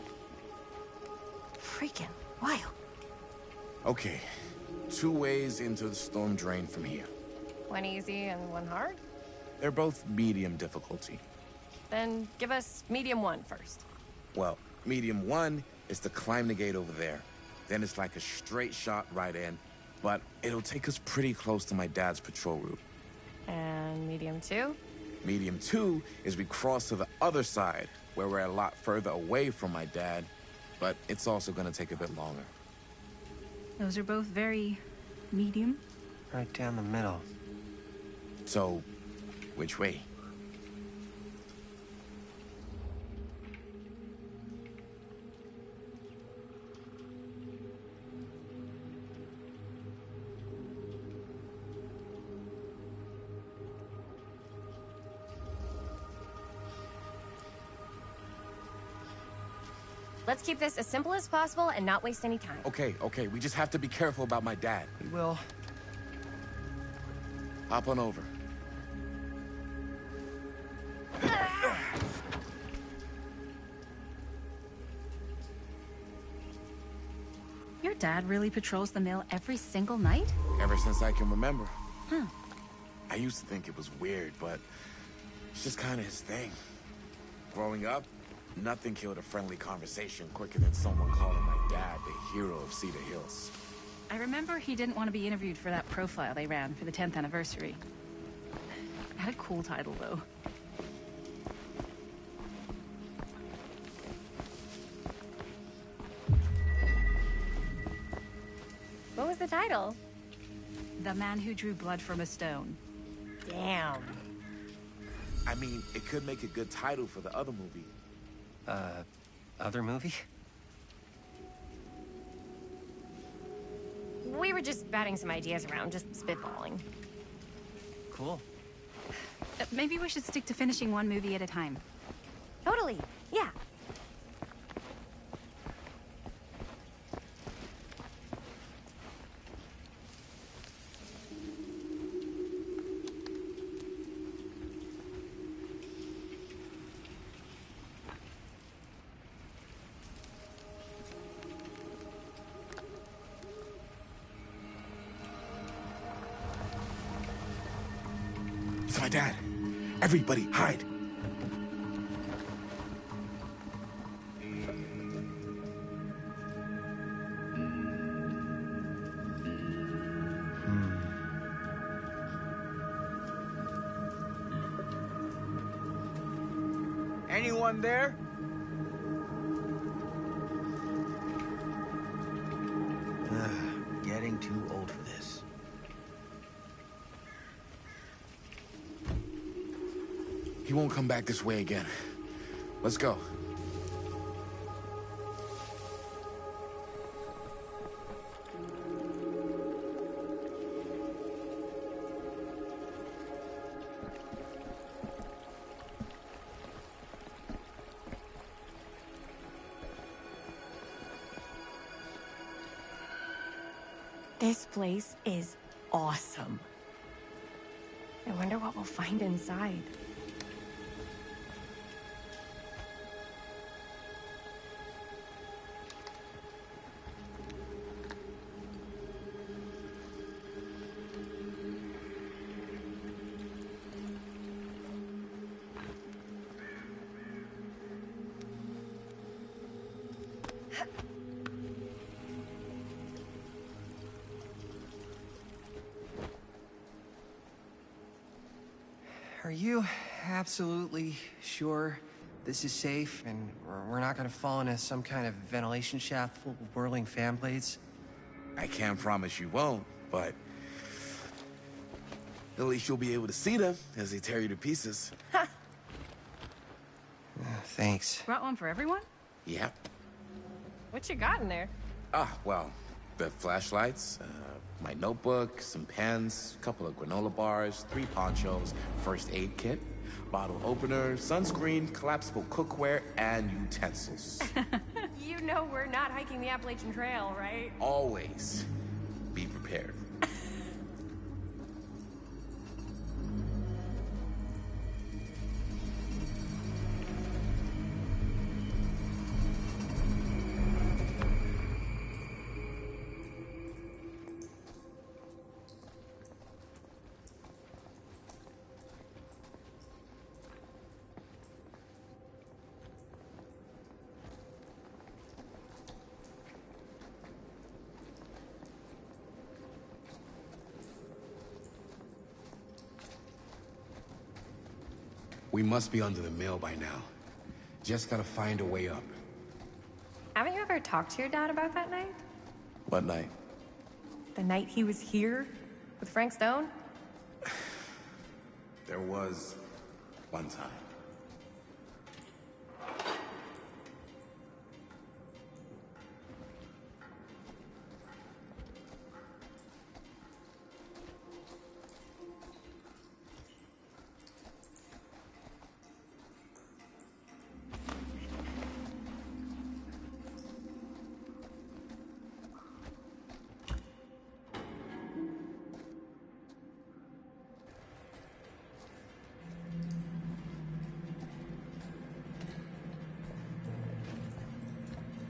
Freaking wild. Okay, 2 ways into the storm drain from here. One easy and one hard? They're both medium difficulty. Then give us medium 1 first. Well, medium 1 is to climb the gate over there. Then it's like a straight shot right in, but it'll take us pretty close to my dad's patrol route. And medium 2? Medium 2 is we cross to the other side, where we're a lot further away from my dad, but it's also gonna take a bit longer. Those are both very medium. Right down the middle. So, which way? Let's keep this as simple as possible and not waste any time. Okay, we just have to be careful about my dad. We will. Hop on over. Your dad really patrols the mill every single night? Ever since I can remember. Huh. I used to think it was weird, but it's just kind of his thing. Growing up, nothing killed a friendly conversation quicker than someone calling my dad the hero of Cedar Hills. I remember he didn't want to be interviewed for that profile they ran for the 10th anniversary. It had a cool title, though. What was the title? The Man Who Drew Blood from a Stone. Damn. I mean, it could make a good title for the other movie. Other movie? We were just batting some ideas around, just spitballing. Cool. Maybe we should stick to finishing one movie at a time. Totally, yeah. It's my dad. Everybody, hide. Anyone there? Getting too old for this. He won't come back this way again. Let's go. This place is awesome. I wonder what we'll find inside. Are you absolutely sure this is safe and we're not gonna fall into some kind of ventilation shaft full of whirling fan blades? I can't promise you won't, but at least you'll be able to see them as they tear you to pieces. Thanks. Brought one for everyone? Yep. What you got in there? Well, the flashlights, my notebook, some pens, a couple of granola bars, 3 ponchos, first aid kit, bottle opener, sunscreen, collapsible cookware, and utensils. You know we're not hiking the Appalachian Trail, right? Always be prepared. We must be under the mill by now. Just gotta find a way up. Haven't you ever talked to your dad about that night? What night? The night he was here with Frank Stone? There was one time.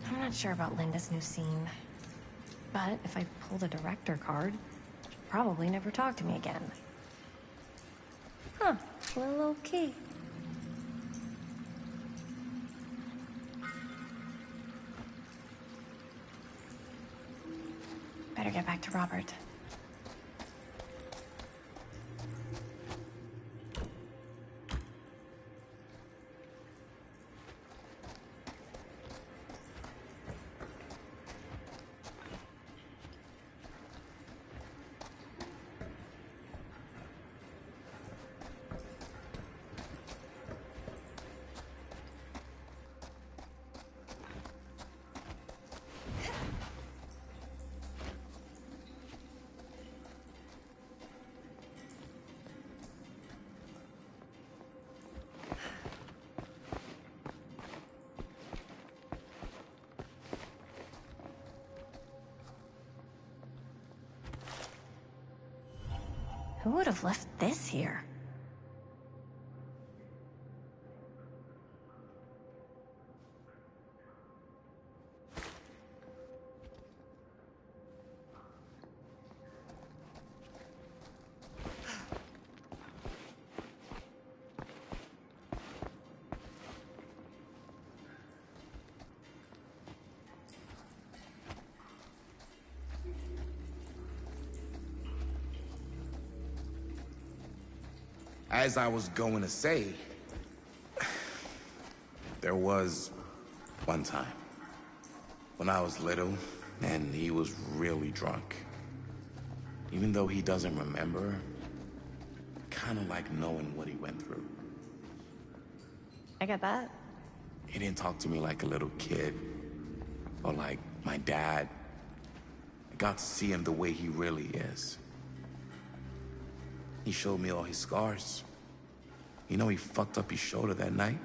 I'm not sure about Linda's new scene. But if I pull the director card, she'll probably never talk to me again. Huh, a little old key. Better get back to Robert. Who would have left this here? As I was going to say, there was one time when I was little and he was really drunk. Even though he doesn't remember, kind of like knowing what he went through. I get that. He didn't talk to me like a little kid or like my dad. I got to see him the way he really is. He showed me all his scars. You know, he fucked up his shoulder that night?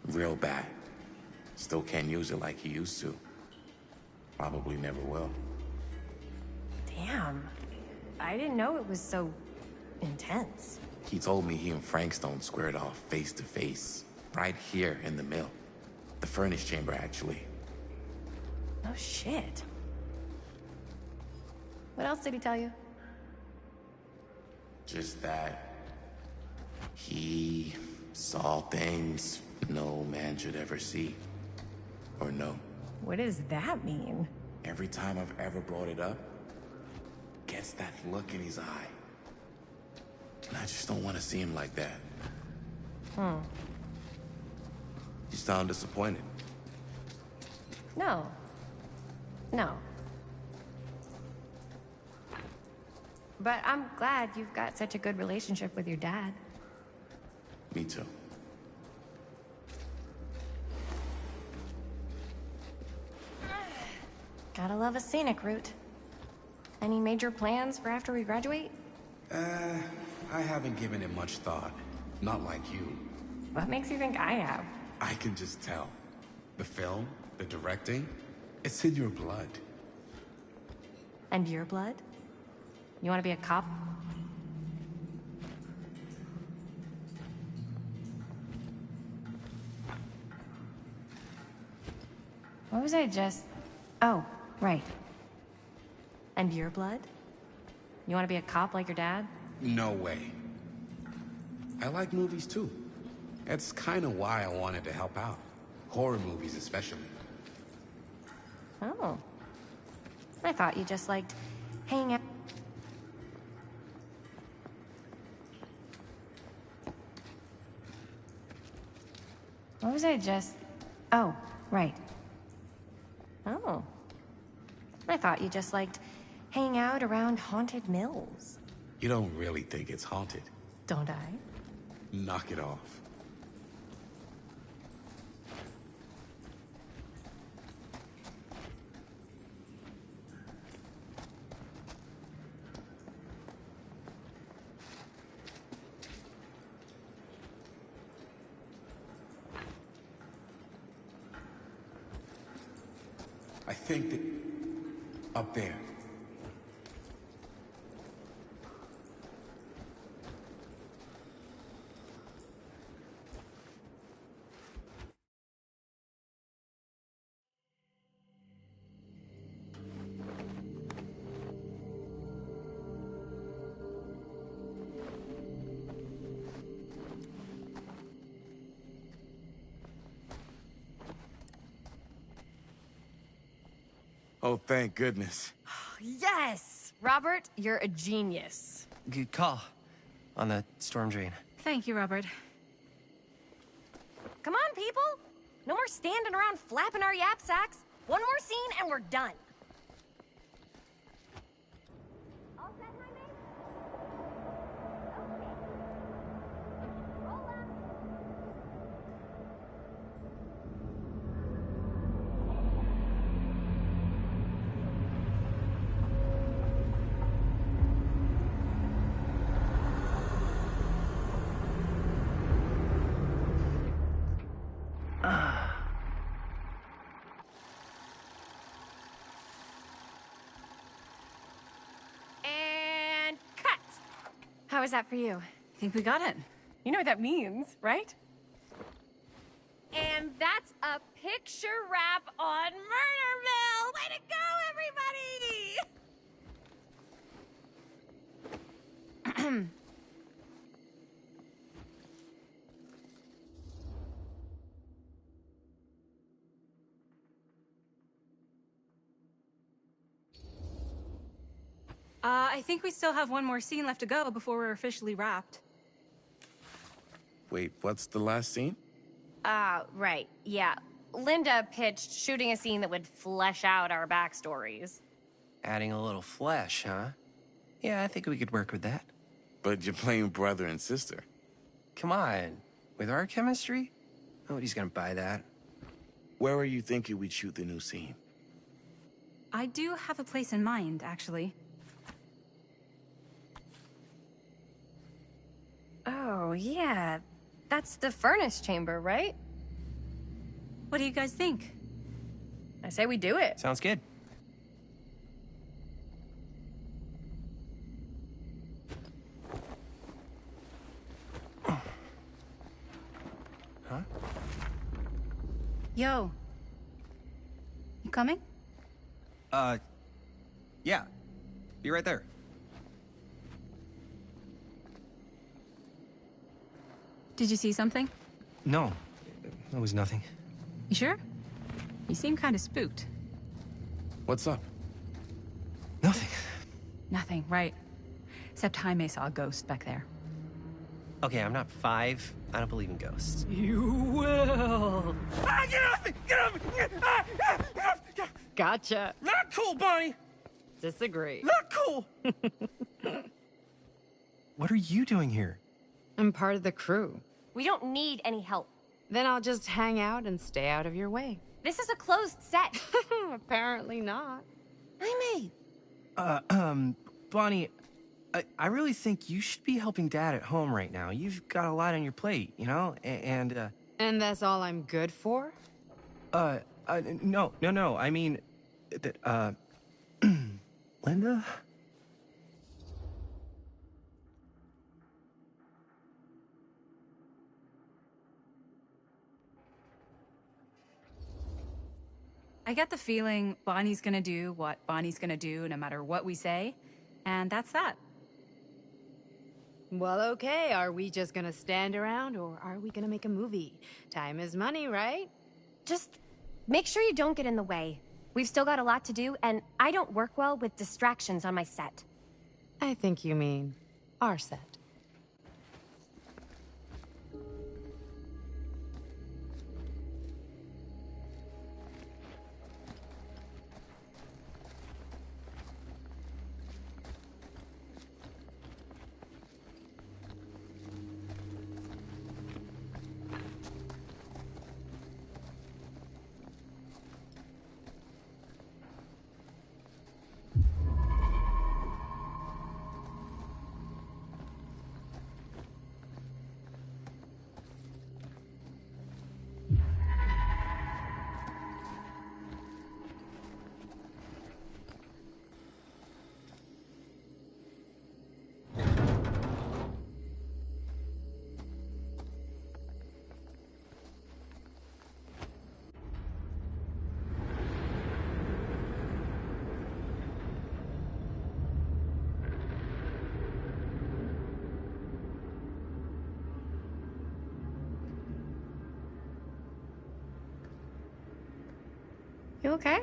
Real bad. Still can't use it like he used to. Probably never will. Damn. I didn't know it was so intense. He told me he and Frank Stone squared off face to face, right here in the mill. The furnace chamber, actually. No shit. What else did he tell you? Just that he saw things no man should ever see or know. What does that mean? Every time I've ever brought it up, gets that look in his eye. And I just don't want to see him like that. You sound disappointed. No. No. But I'm glad you've got such a good relationship with your dad. Me too. Gotta love a scenic route. Any major plans for after we graduate? I haven't given it much thought. Not like you. What makes you think I have? I can just tell. The film, The directing? It's in your blood. And your blood? You want to be a cop? What was I just... Oh, right. And your blood? You want to be a cop like your dad? No way. I like movies too. That's kind of why I wanted to help out. Horror movies especially. Oh. I thought you just liked hanging out. What was I just... Oh, right. Oh. I thought you just liked hanging out around haunted mills. You don't really think it's haunted. Don't I? Knock it off. I think that... up there. Oh, thank goodness. Yes! Robert, you're a genius. Good call on the storm drain. Thank you, Robert. Come on, people! No more standing around flapping our yap sacks. One more scene and we're done. And cut! How was that for you? I think we got it. You know what that means, right? And that's a picture wrap on Murder Mill! Way to go, everybody! I think we still have one more scene left to go before we're officially wrapped. Wait, what's the last scene? Right, yeah. Linda pitched shooting a scene that would flesh out our backstories. Adding a little flesh, huh? Yeah, I think we could work with that. But you're playing brother and sister. Come on. With our chemistry? Nobody's gonna buy that. Where are you thinking we'd shoot the new scene? I do have a place in mind, actually. Oh, yeah. That's the furnace chamber, right? What do you guys think? I say we do it. Sounds good. Huh? Yo. You coming? Yeah. Be right there. Did you see something? No, it was nothing. You sure? You seem kind of spooked. What's up? Nothing. Nothing, right. Except Jaime saw a ghost back there. Okay, I'm not 5. I don't believe in ghosts. You will. Ah, get off me! Get off me! Gotcha. Not cool, Bonnie! Disagree. Not cool! What are you doing here? I'm part of the crew. We don't need any help. Then I'll just hang out and stay out of your way. This is a closed set. Apparently not. Jaime! Bonnie, I really think you should be helping Dad at home right now. You've got a lot on your plate, you know? And that's all I'm good for? No. I mean, that, Linda? I get the feeling Bonnie's gonna do what Bonnie's gonna do no matter what we say, and that's that. Well, okay, are we just gonna stand around or are we gonna make a movie? Time is money, right? Just make sure you don't get in the way. We've still got a lot to do, and I don't work well with distractions on my set. I think you mean our set. You okay?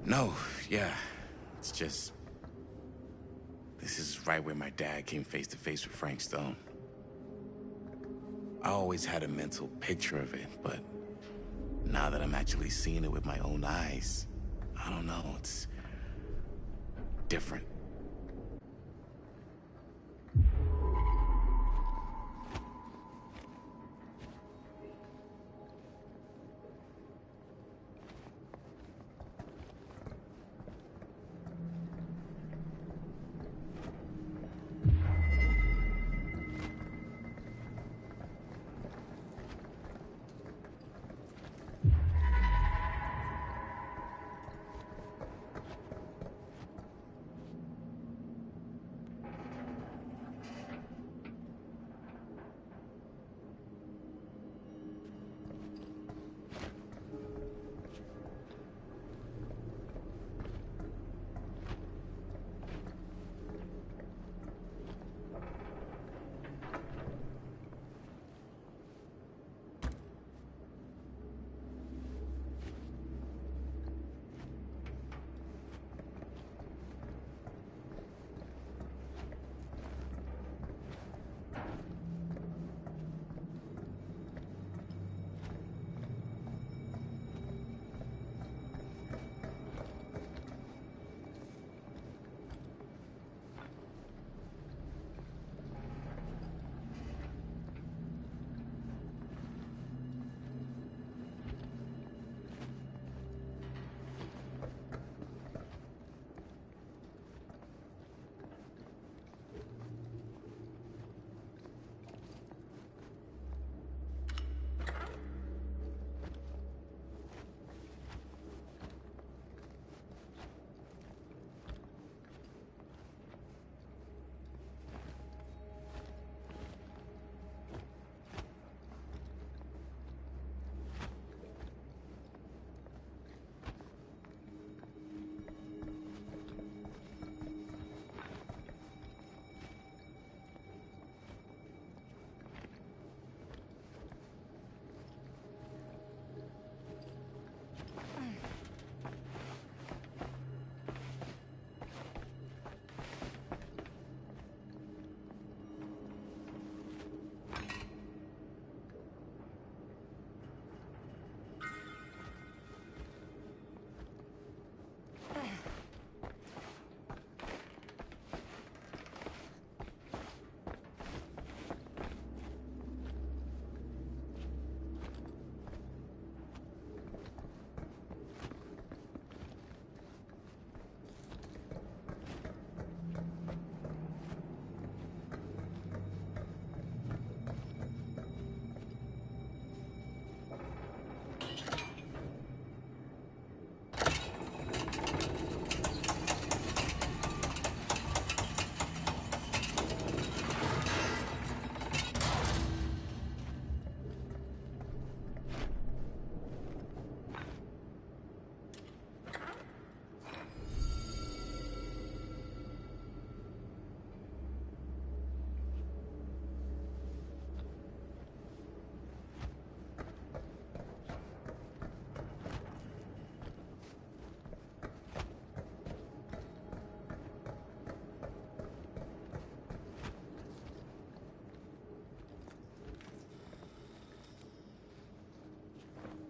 No, yeah. It's just... This is right where my dad came face to face with Frank Stone. I always had a mental picture of it, but now that I'm actually seeing it with my own eyes, I don't know, it's different.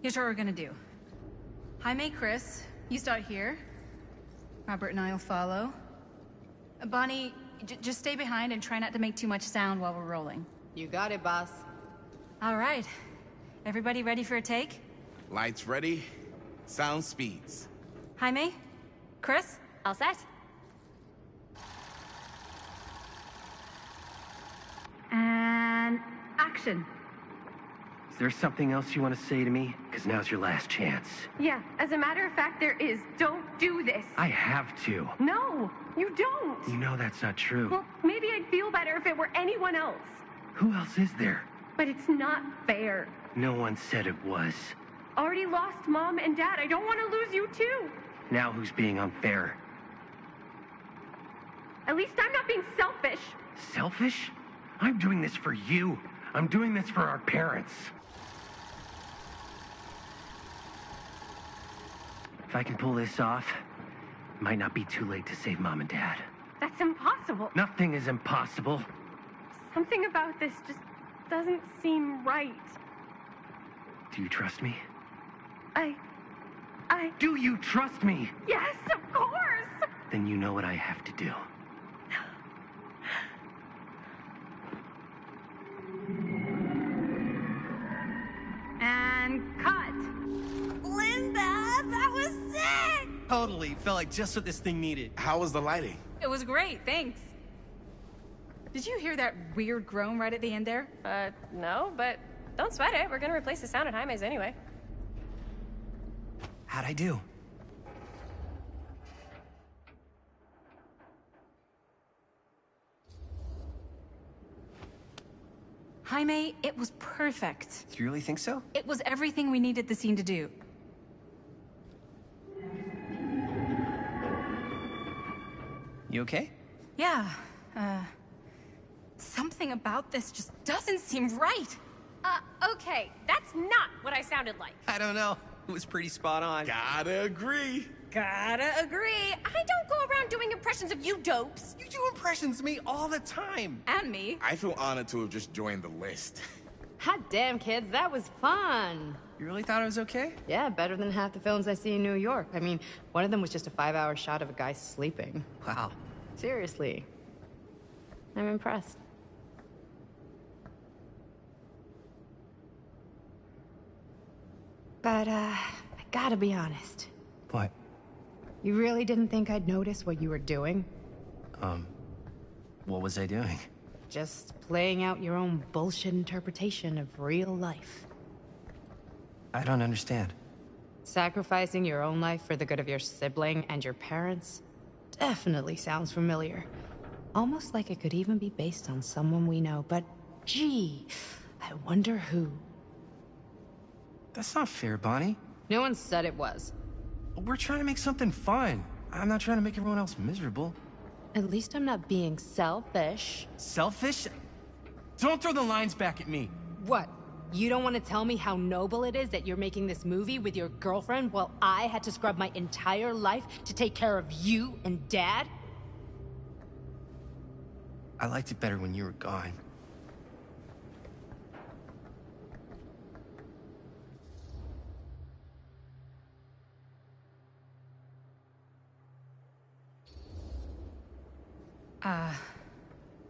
Here's what we're gonna do. Jaime, Chris, you start here. Robert and I will follow. Bonnie, just stay behind and try not to make too much sound while we're rolling. You got it, boss. All right. Everybody ready for a take? Lights ready, sound speeds. Jaime? Chris? All set? And action. Is there something else you want to say to me? Because now's your last chance. Yeah, as a matter of fact, there is. Don't do this. I have to. No, you don't. You know that's not true. Well, maybe I'd feel better if it were anyone else. Who else is there? But it's not fair. No one said it was. Already lost Mom and Dad. I don't want to lose you too. Now who's being unfair? At least I'm not being selfish. Selfish? I'm doing this for you. I'm doing this for our parents. If I can pull this off, it might not be too late to save Mom and Dad. That's impossible. Nothing is impossible. Something about this just doesn't seem right. Do you trust me? I... Do you trust me? Yes, of course! Then you know what I have to do. And cut. Linda, that was sick! Totally. Felt like just what this thing needed. How was the lighting? It was great, thanks. Did you hear that weird groan right at the end there? No, but don't sweat it. We're gonna replace the sound at Jaime's anyway. How'd I do? Jaime, it was perfect. Do you really think so? It was everything we needed the scene to do. You okay? Yeah, something about this just doesn't seem right. Okay, that's not what I sounded like. I don't know. It was pretty spot on. Gotta agree. Gotta agree. I don't go around doing impressions of you dopes. You do impressions of me all the time. And me. I feel honored to have just joined the list. Hot damn, kids, that was fun. You really thought it was okay? Yeah, better than half the films I see in New York. I mean, one of them was just a 5-hour shot of a guy sleeping. Wow. Seriously. I'm impressed. But, I gotta be honest. What? You really didn't think I'd notice what you were doing? What was I doing? Just playing out your own bullshit interpretation of real life. I don't understand. Sacrificing your own life for the good of your sibling and your parents definitely sounds familiar. Almost like it could even be based on someone we know, but gee, I wonder who. That's not fair, Bonnie. No one said it was. We're trying to make something fun. I'm not trying to make everyone else miserable. At least I'm not being selfish. Selfish? Don't throw the lines back at me. What? You don't want to tell me how noble it is that you're making this movie with your girlfriend while I had to scrub my entire life to take care of you and Dad? I liked it better when you were gone.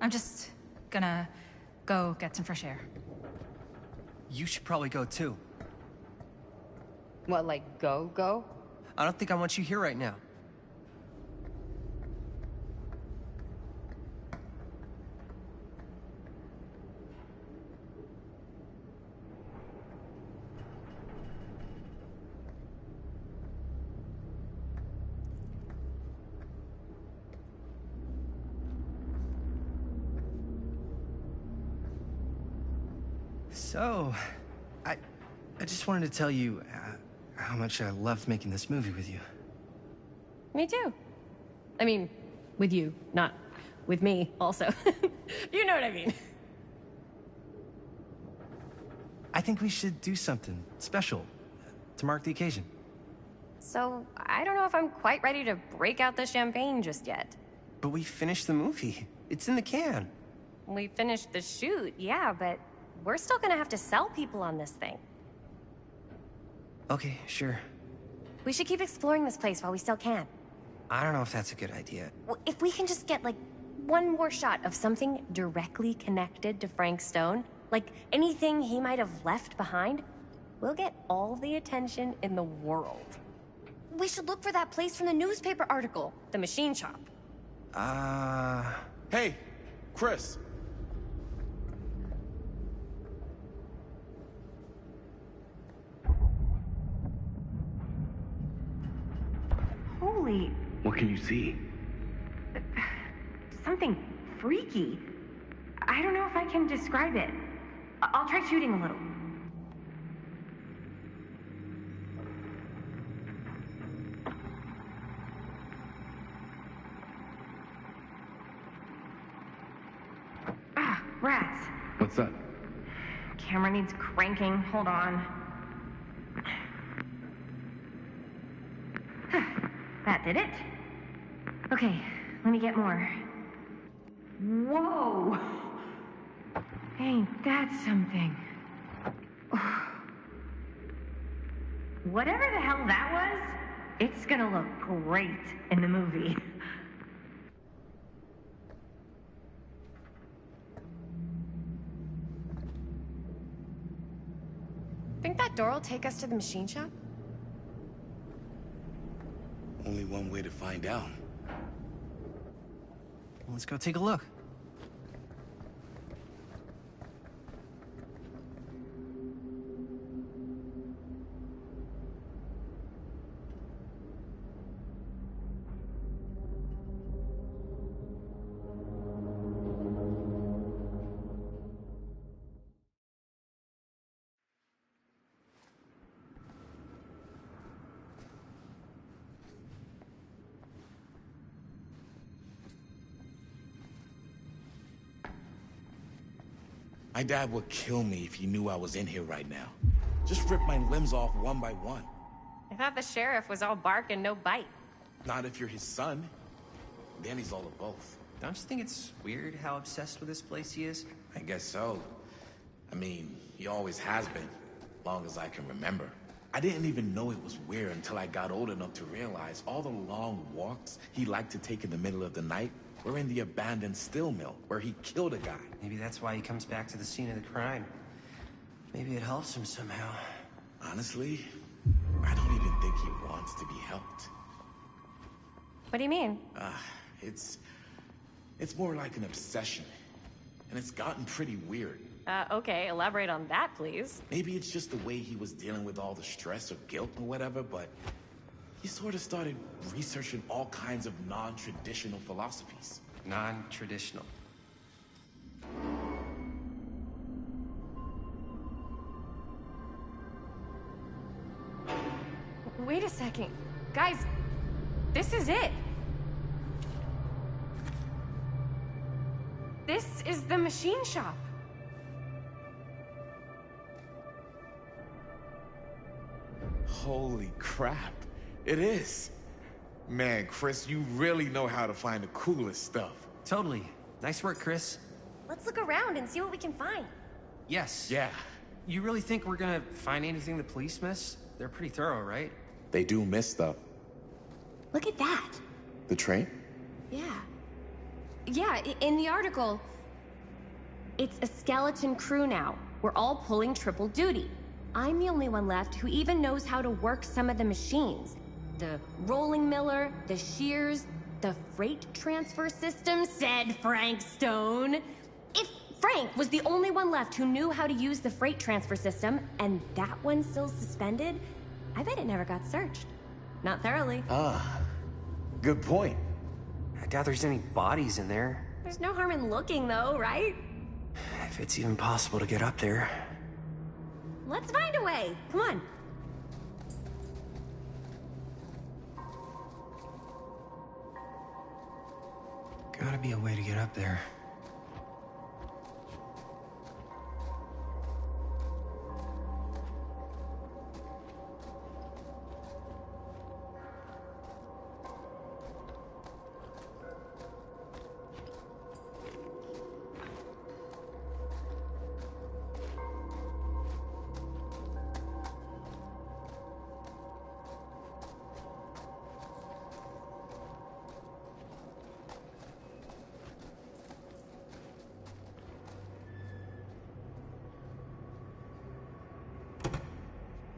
I'm just gonna go get some fresh air. You should probably go too. What, like go? I don't think I want you here right now. So, I just wanted to tell you how much I loved making this movie with you. Me too. I mean, with you, not with me, also. You know what I mean. I think we should do something special to mark the occasion. So, I don't know if I'm quite ready to break out the champagne just yet. But we finished the movie. It's in the can. We finished the shoot, yeah, but we're still gonna have to sell people on this thing. Okay, sure. We should keep exploring this place while we still can. I don't know if that's a good idea. If we can just get, like, one more shot of something directly connected to Frank Stone, like anything he might have left behind, we'll get all the attention in the world. We should look for that place from the newspaper article, the machine shop. Hey, Chris. Holy... What can you see? something freaky. I don't know if I can describe it. I'll try shooting a little. Ah, rats. What's up? Camera needs cranking. Hold on. That did it. Okay, let me get more. Whoa! Ain't that something? Whatever the hell that was, it's gonna look great in the movie. Think that door will take us to the machine shop? Only one way to find out. Let's go take a look. My dad would kill me if he knew I was in here right now. Just rip my limbs off one by one. I thought the sheriff was all bark and no bite. Not if you're his son. Danny's all of both. Don't you think it's weird how obsessed with this place he is? I guess so. I mean, he always has been, long as I can remember. I didn't even know it was weird until I got old enough to realize all the long walks he liked to take in the middle of the night were in the abandoned steel mill, where he killed a guy. Maybe that's why he comes back to the scene of the crime. Maybe it helps him somehow. Honestly, I don't even think he wants to be helped. What do you mean? It's more like an obsession. And it's gotten pretty weird. Okay, elaborate on that, please. Maybe it's just the way he was dealing with all the stress or guilt or whatever, but he sort of started researching all kinds of non-traditional philosophies. Non-traditional. Wait a second. Guys, this is it. This is the machine shop. Holy crap. It is. Man, Chris, you really know how to find the coolest stuff. Totally. Nice work, Chris. Let's look around and see what we can find. Yes. Yeah. You really think we're gonna find anything the police miss? They're pretty thorough, right? They do miss stuff. Look at that. The train? Yeah. Yeah, in the article, it's a skeleton crew now. We're all pulling triple duty. I'm the only one left who even knows how to work some of the machines. The rolling miller, the shears, the freight transfer system, said Frank Stone. If Frank was the only one left who knew how to use the freight transfer system, and that one's still suspended, I bet it never got searched. Not thoroughly. Good point. I doubt there's any bodies in there. There's no harm in looking, though, right? If it's even possible to get up there. Let's find a way. Come on. Gotta be a way to get up there.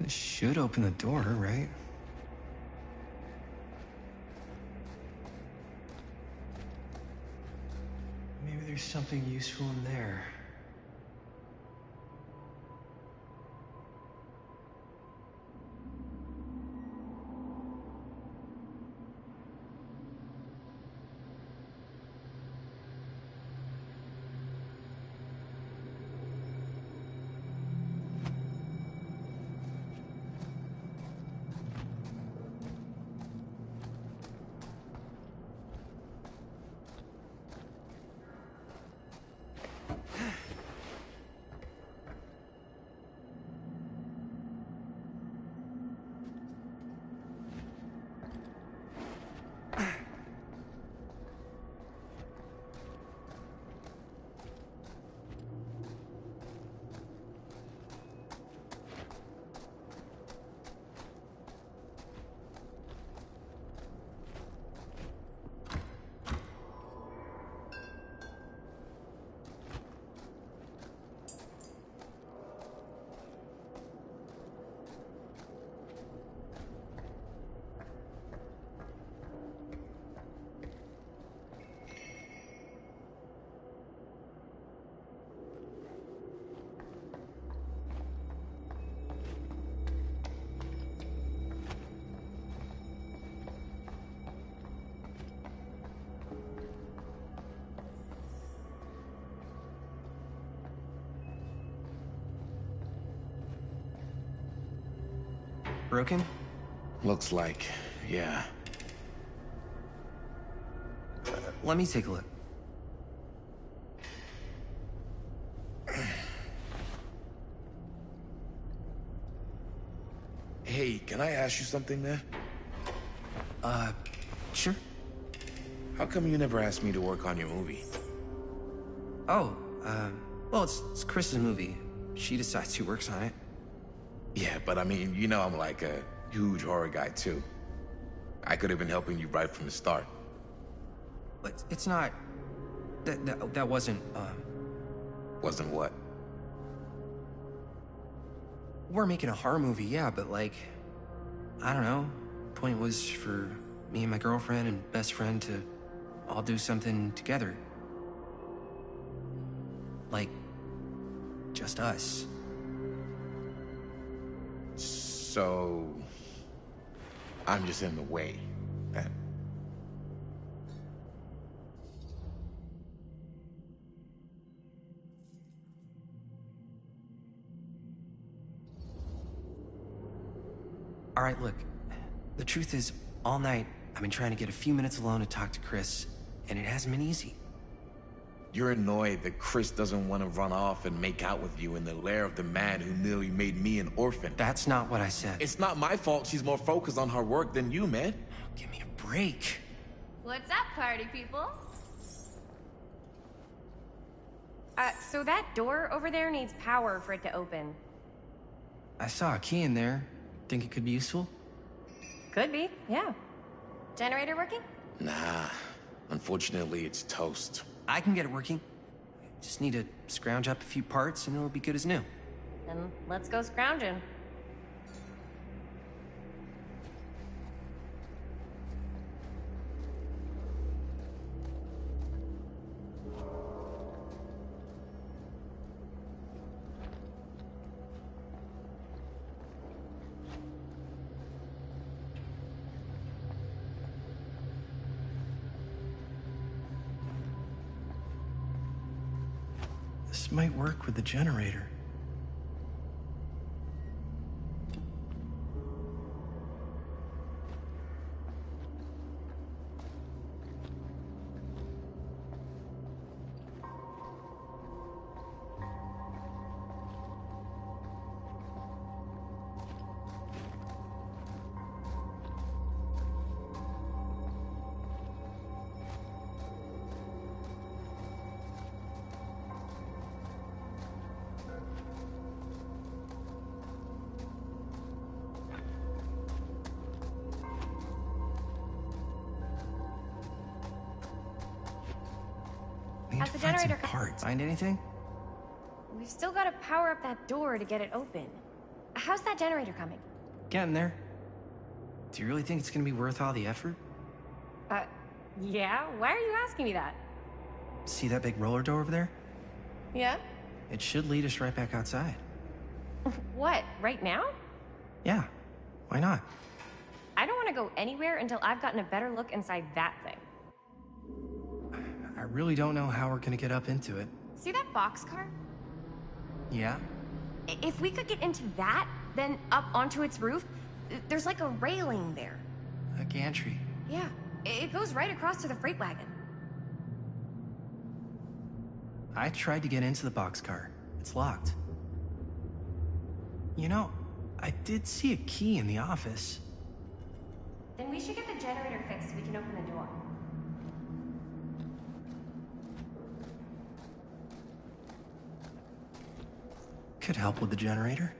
This should open the door, right? Maybe there's something useful in there. Broken? Looks like, yeah. Let me take a look. Hey, can I ask you something, man? Sure. How come you never asked me to work on your movie? Oh, well, it's Chris's movie. She decides who works on it. Yeah, but I mean, you know I'm like a huge horror guy, too. I could have been helping you right from the start. But it's not... That wasn't, Wasn't what? We're making a horror movie, yeah, but like... I don't know. Point was for me and my girlfriend and best friend to all do something together. Like... just us. So... I'm just in the way, then. All right, look. The truth is, all night, I've been trying to get a few minutes alone to talk to Chris, and it hasn't been easy. You're annoyed that Chris doesn't want to run off and make out with you in the lair of the man who nearly made me an orphan. That's not what I said. It's not my fault she's more focused on her work than you, man. Give me a break. What's up, party people? So that door over there needs power for it to open. I saw a key in there. Think it could be useful? Could be, yeah. Generator working? Nah. Unfortunately, it's toast. I can get it working. Just need to scrounge up a few parts and it'll be good as new. Then let's go scrounging. This might work with the generator. How's the generator? Parts. Find anything? We've still got to power up that door to get it open. how's that generator coming? Getting there. Do you really think it's gonna be worth all the effort? Yeah? Why are you asking me that? See that big roller door over there? Yeah? It should lead us right back outside. What, right now? Yeah, why not? I don't want to go anywhere until I've gotten a better look inside that thing. I really don't know how we're gonna get up into it. See that boxcar? Yeah? If we could get into that, then up onto its roof, there's like a railing there. A gantry. Yeah, it goes right across to the freight wagon. I tried to get into the boxcar. It's locked. You know, I did see a key in the office. Then we should get the generator fixed so we can open the door. Could help with the generator.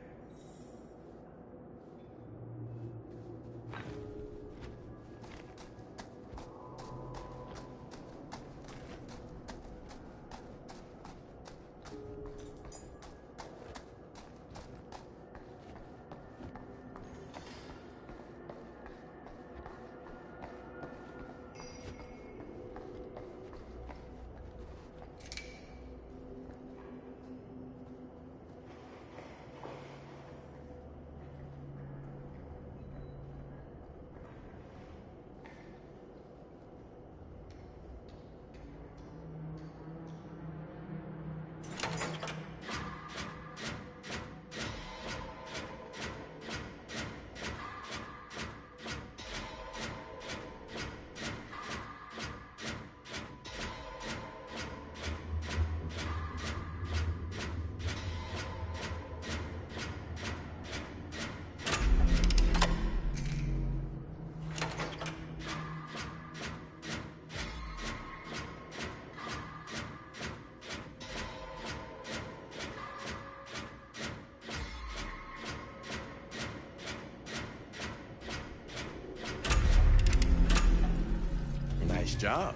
Nice job.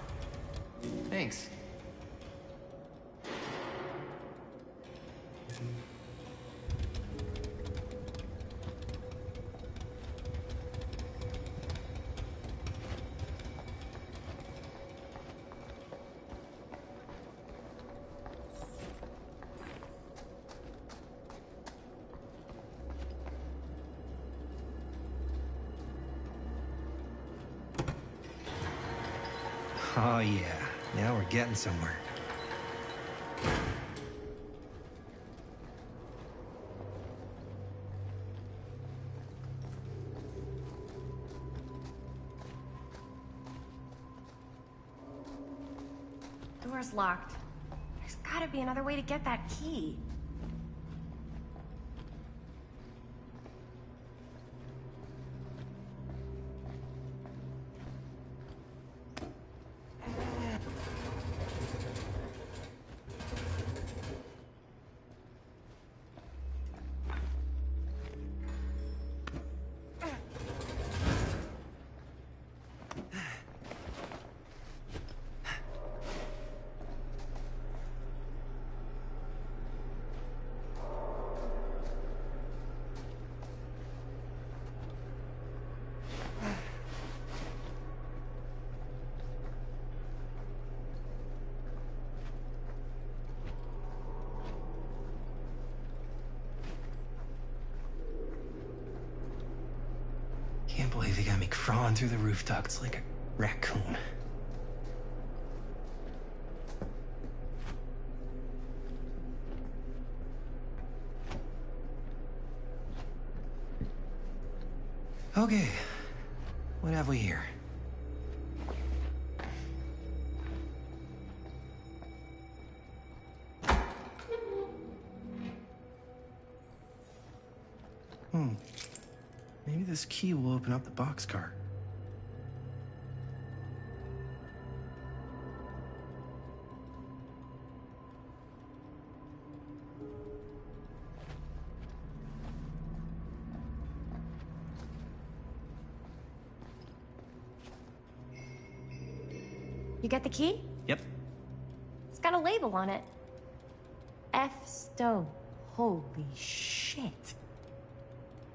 Thanks. Oh yeah, now we're getting somewhere. Door's locked. There's gotta be another way to get that key. Can't believe they got me crawling through the roof ducts like a raccoon. Okay, what have we here? Maybe this key will open up the boxcar. You get the key? Yep. It's got a label on it. F. Stone. Holy shit.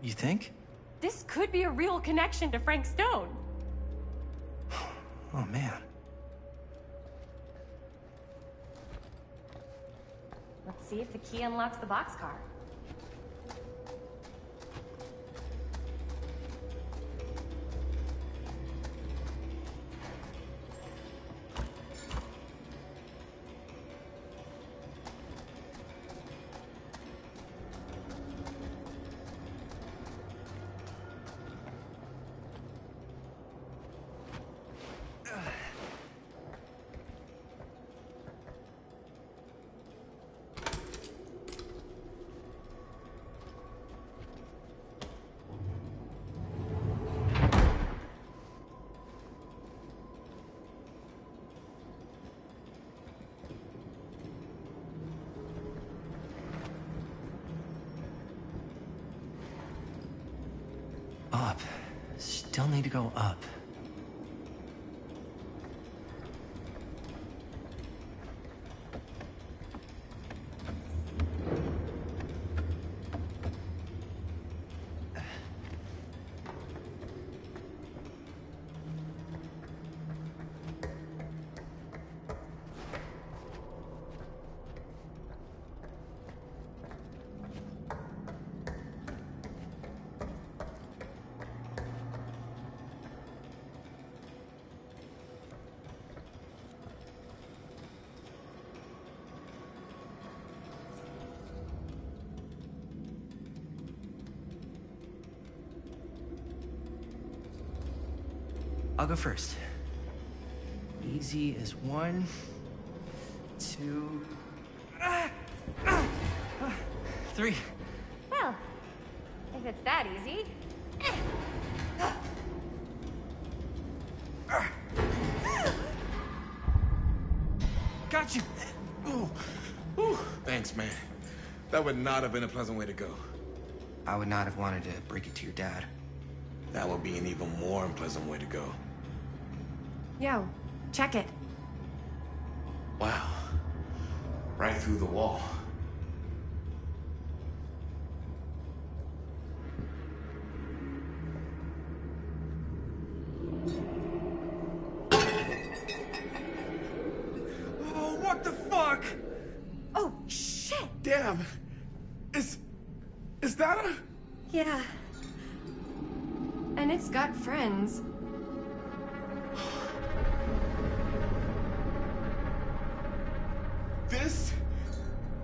You think? This could be a real connection to Frank Stone. Oh, man. Let's see if the key unlocks the boxcar. Up. Still need to go up. I'll go first. Easy as 1, 2, 3. Well, if it's that easy. Got you! Ooh. Ooh. Thanks, man. That would not have been a pleasant way to go. I would not have wanted to break it to your dad. That would be an even more unpleasant way to go. Yo, check it. Wow. Right through the wall. Oh, what the fuck? Oh, shit! Damn! Is that a... Yeah. And it's got friends. This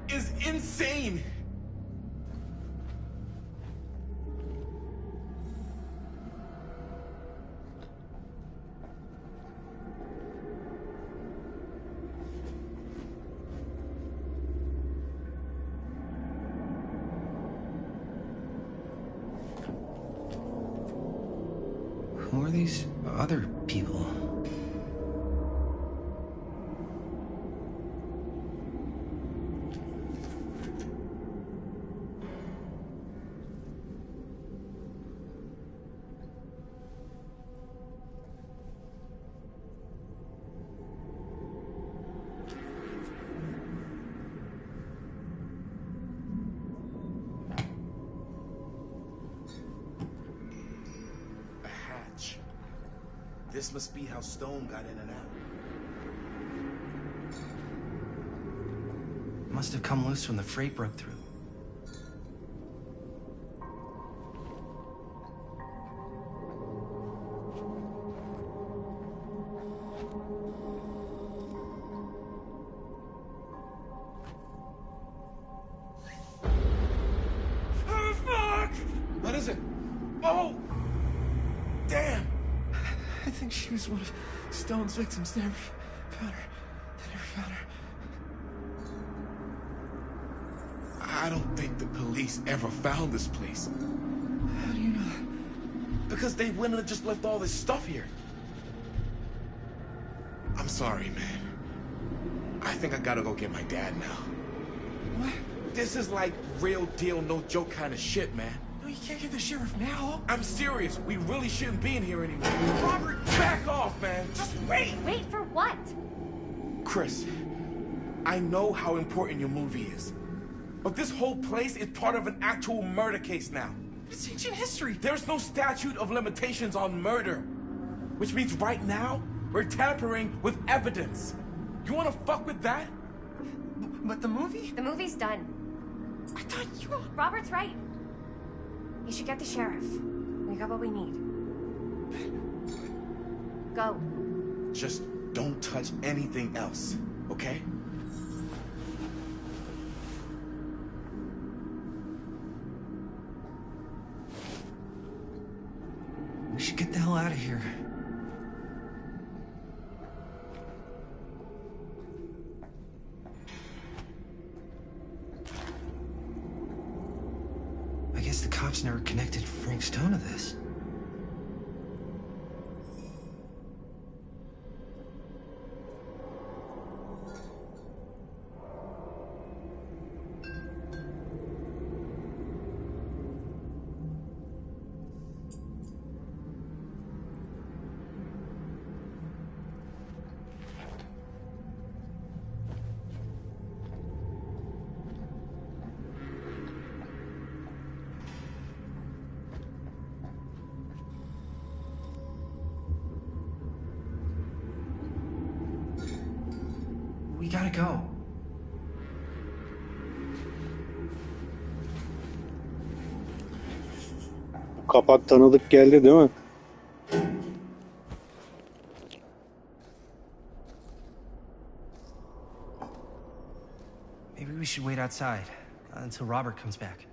is insane! Who are these other people? This must be how Stone got in and out. Must have come loose when the freight broke through. Oh, fuck! What is it? Oh! Damn! I think she was one of Stone's victims. They never found her. They never found her. I don't think the police ever found this place. How do you know that? Because they wouldn't have just left all this stuff here. I'm sorry, man. I think I gotta go get my dad now. What? This is like real deal, no joke kind of shit, man. No, you can't get the sheriff now. I'm serious. We really shouldn't be in here anymore. Robert, back off, man. Just wait. Wait for what? Chris, I know how important your movie is. But this whole place is part of an actual murder case now. It's ancient history. There's no statute of limitations on murder. Which means right now, we're tampering with evidence. You wanna fuck with that? But the movie? The movie's done. I thought you... Robert's right. You should get the sheriff. We got what we need. Go. Just don't touch anything else, okay? We should get the hell out of here. I guess the cops never connected Frank Stone to this. We gotta go. Bu kapak tanıdık geldi değil mi? Maybe we should wait outside until Robert comes back.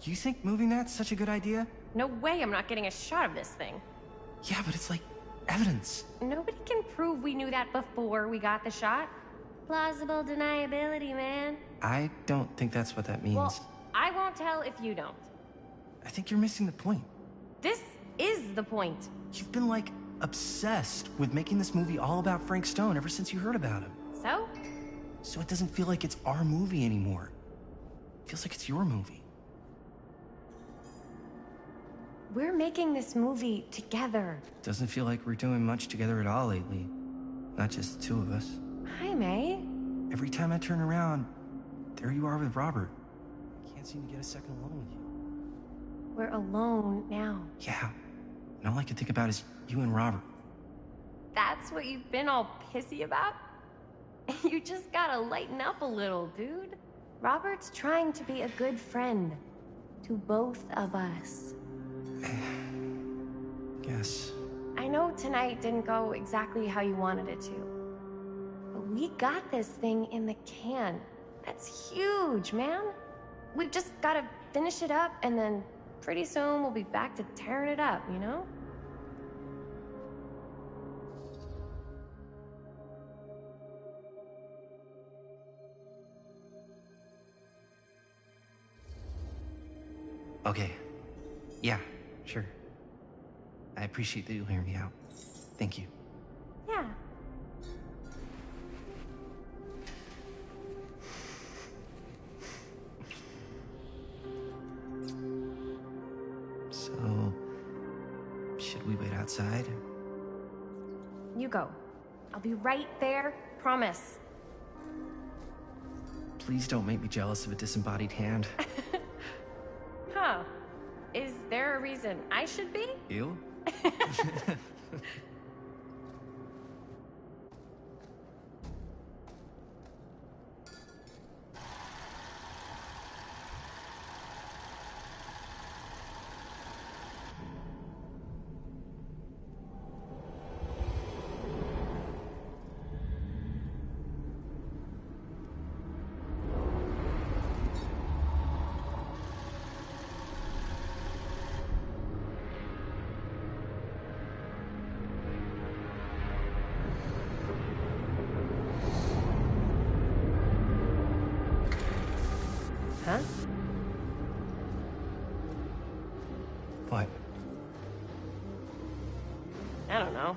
You think moving that's such a good idea? No way I'm not getting a shot of this thing. Yeah, but it's like evidence. Nobody can prove we knew that before we got the shot. Plausible deniability, man. I don't think that's what that means. Well, I won't tell if you don't. I think you're missing the point. This is the point. You've been, like, obsessed with making this movie all about Frank Stone ever since you heard about him. So? So it doesn't feel like it's our movie anymore. It feels like it's your movie. We're making this movie together. Doesn't feel like we're doing much together at all lately. Not just the two of us. Hi, May. Every time I turn around, there you are with Robert. Can't seem to get a second alone with you. We're alone now. Yeah. And all I can think about is you and Robert. That's what you've been all pissy about? You just gotta lighten up a little, dude. Robert's trying to be a good friend to both of us. Yes. I know tonight didn't go exactly how you wanted it to. But we got this thing in the can. That's huge, man. We've just gotta finish it up, and then pretty soon we'll be back to tearing it up, you know? Okay. Yeah, sure. I appreciate that you'll hear me out. Thank you. Yeah. So, should we wait outside? You go. I'll be right there, promise. Please don't make me jealous of a disembodied hand. Huh. Is there a reason I should be? You? Huh? What? I don't know.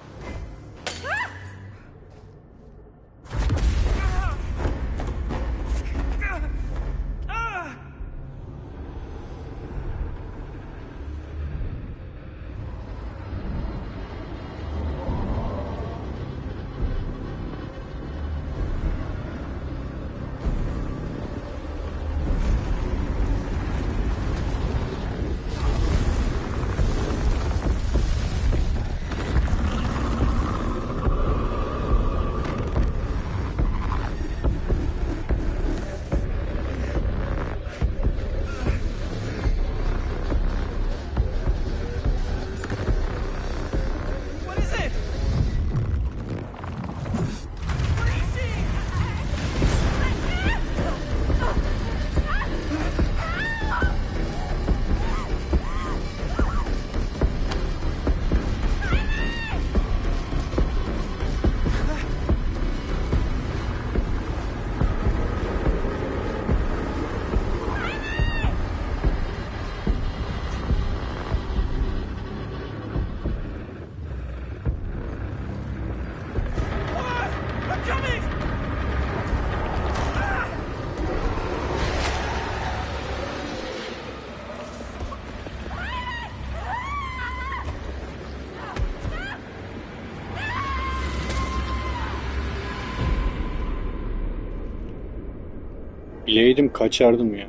Bileydim kaçardım ya.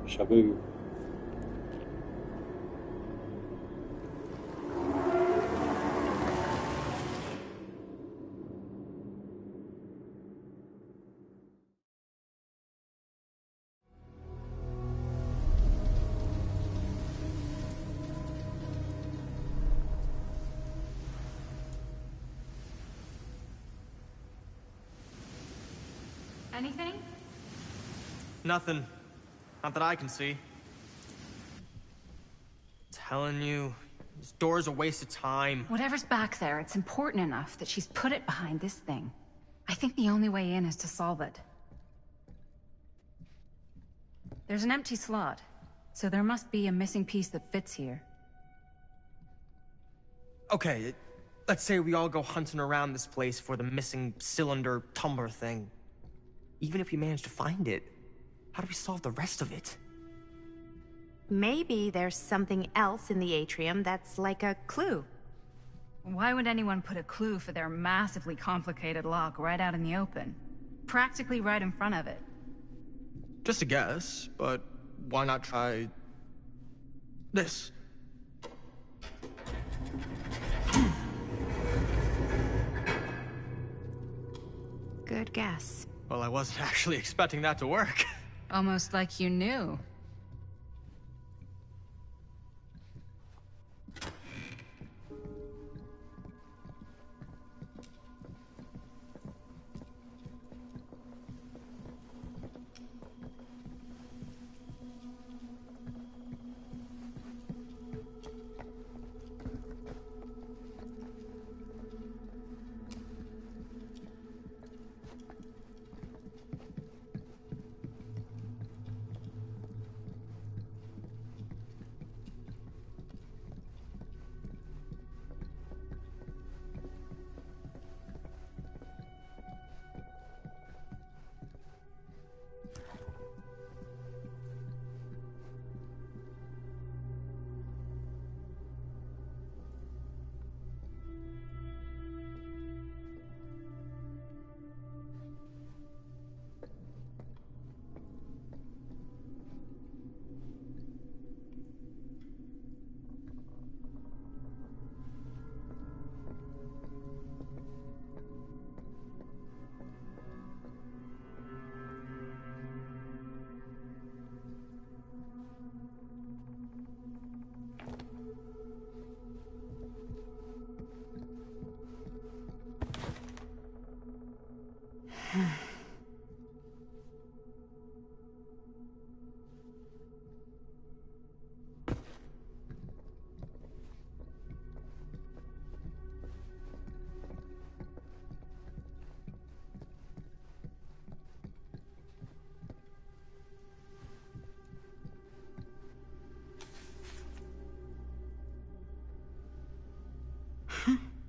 Şaka gibi. Anything? Nothing. Not that I can see. Telling you, this door's a waste of time. Whatever's back there, it's important enough that she's put it behind this thing. I think the only way in is to solve it. There's an empty slot, so there must be a missing piece that fits here. Okay, let's say we all go hunting around this place for the missing cylinder tumbler thing. Even if we manage to find it, how do we solve the rest of it? Maybe there's something else in the atrium that's like a clue. Why would anyone put a clue for their massively complicated lock right out in the open? Practically right in front of it. Just a guess, but why not try this? Good guess. Well, I wasn't actually expecting that to work. Almost like you knew.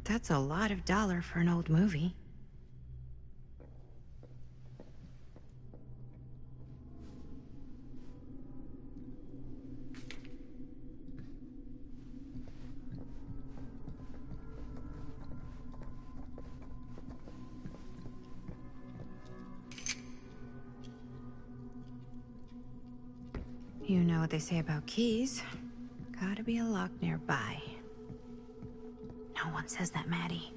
That's a lot of dollar for an old movie. You know what they say about keys. Gotta be a lock nearby. No one says that, Maddie.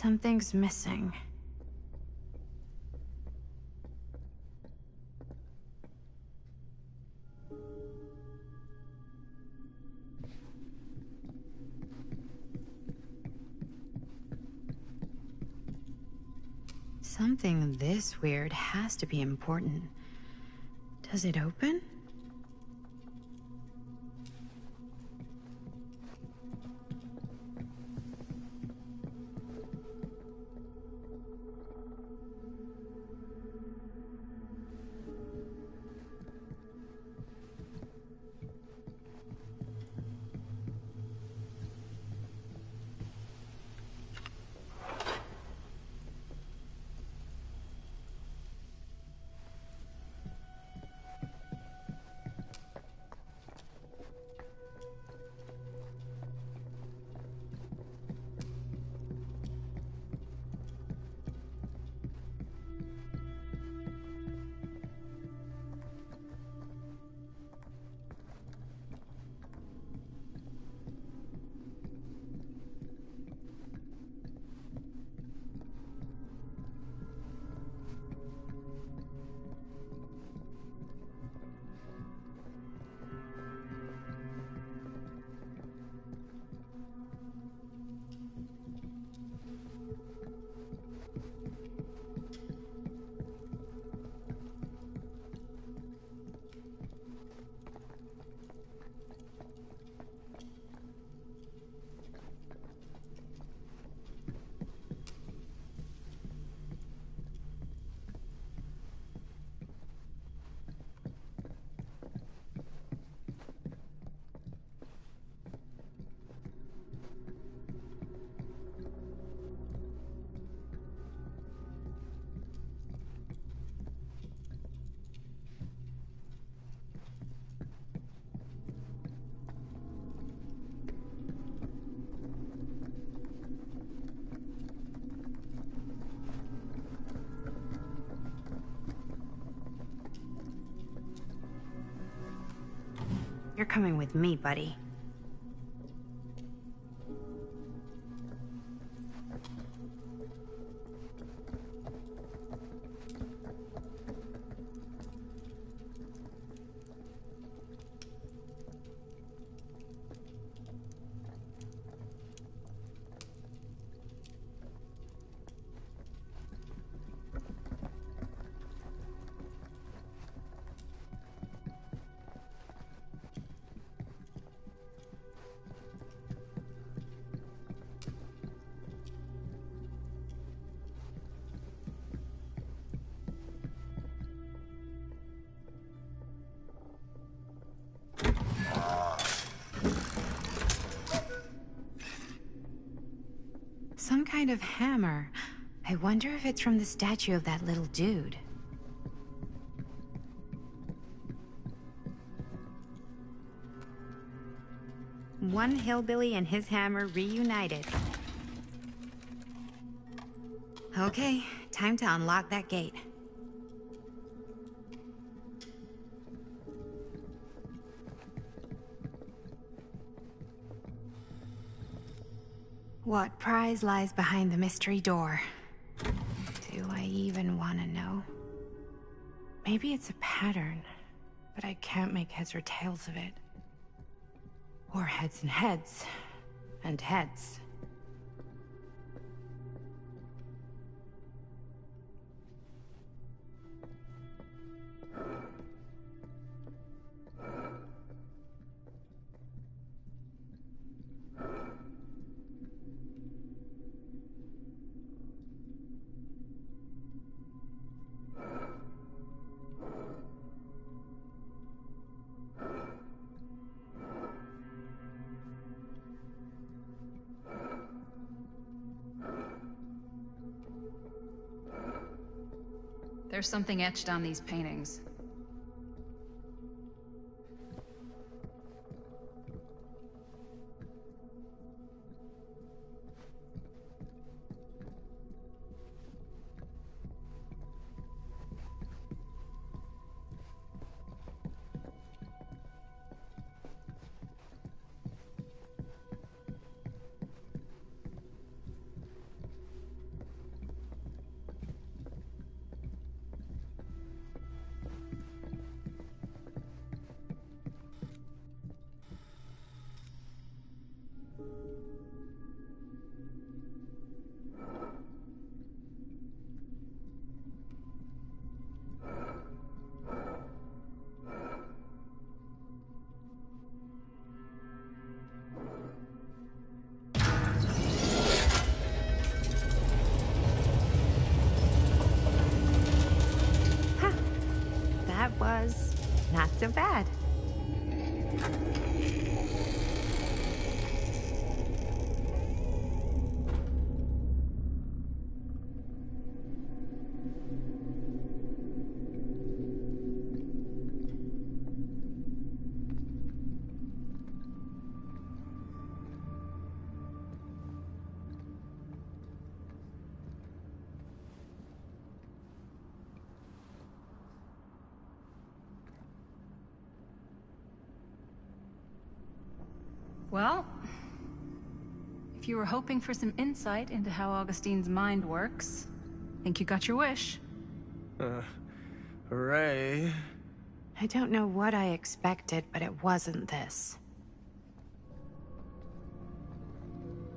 Something's missing. Something this weird has to be important. Does it open? You're coming with me, buddy. Some kind of hammer. I wonder if it's from the statue of that little dude. One hillbilly and his hammer reunited. Okay, time to unlock that gate. What prize lies behind the mystery door? Do I even want to know? Maybe it's a pattern, but I can't make heads or tails of it. Or heads and heads, and heads. There's something etched on these paintings. was not so bad. Well, if you were hoping for some insight into how Augustine's mind works, I think you got your wish. Hooray. I don't know what I expected, but it wasn't this.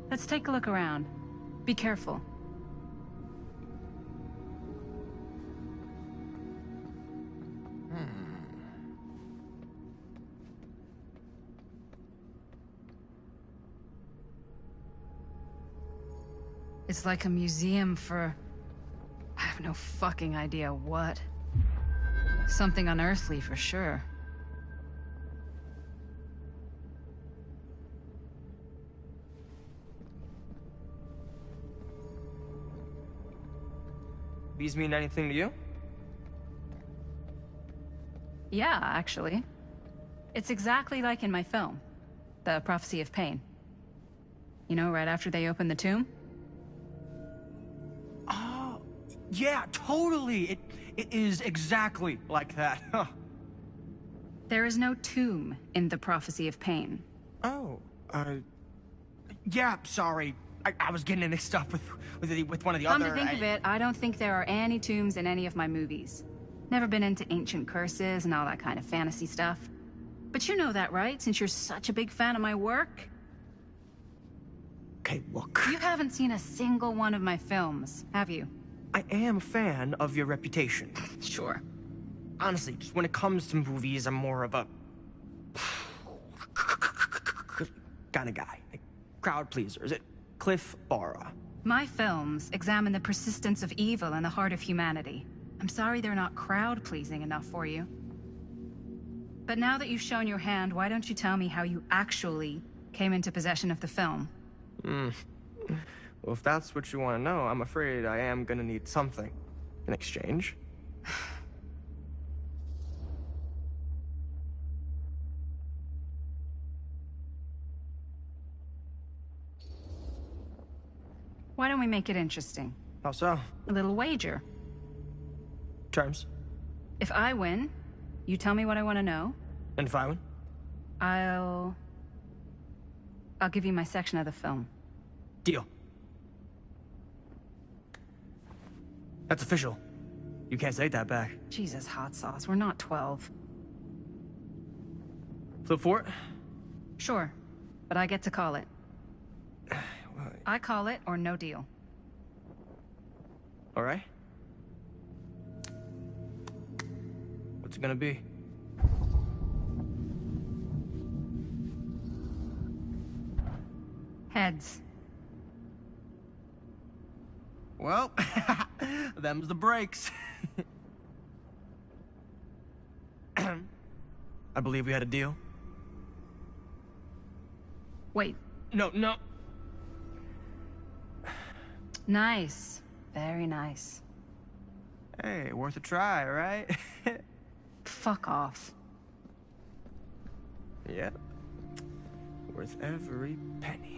Let's take a look around. Be careful. It's like a museum for... I have no fucking idea what. Something unearthly for sure. These mean anything to you? Yeah, actually. It's exactly like in my film, The Prophecy of Pain. You know, right after they open the tomb? Oh, yeah, totally. It is exactly like that. Huh. There is no tomb in The Prophecy of Pain. Oh, yeah, sorry. I was getting mixed up with one of the Come other... to think of it, I don't think there are any tombs in any of my movies. Never been into ancient curses and all that kind of fantasy stuff. But you know that, right? Since you're such a big fan of my work? Okay, look. You haven't seen a single one of my films, have you? I am a fan of your reputation. Sure. Honestly, just when it comes to movies, I'm more of a... kind of guy. Like, crowd pleaser. Is it Cliff Barra? My films examine the persistence of evil in the heart of humanity. I'm sorry they're not crowd-pleasing enough for you. But now that you've shown your hand, why don't you tell me how you actually came into possession of the film? Well, if that's what you want to know, I'm afraid I am gonna need something in exchange. Why don't we make it interesting? How so? A little wager. Terms? If I win, you tell me what I want to know. And if I win? I'll give you my section of the film. Deal. That's official. You can't take that back. Jesus, hot sauce. We're not 12. Flip for it? Sure, but I get to call it. I call it or no deal. All right. What's it gonna be? Heads. Well, them's the breaks. I believe we had a deal. Wait. No. Nice. Very nice. Hey, worth a try, right? Fuck off. Yeah. Worth every penny.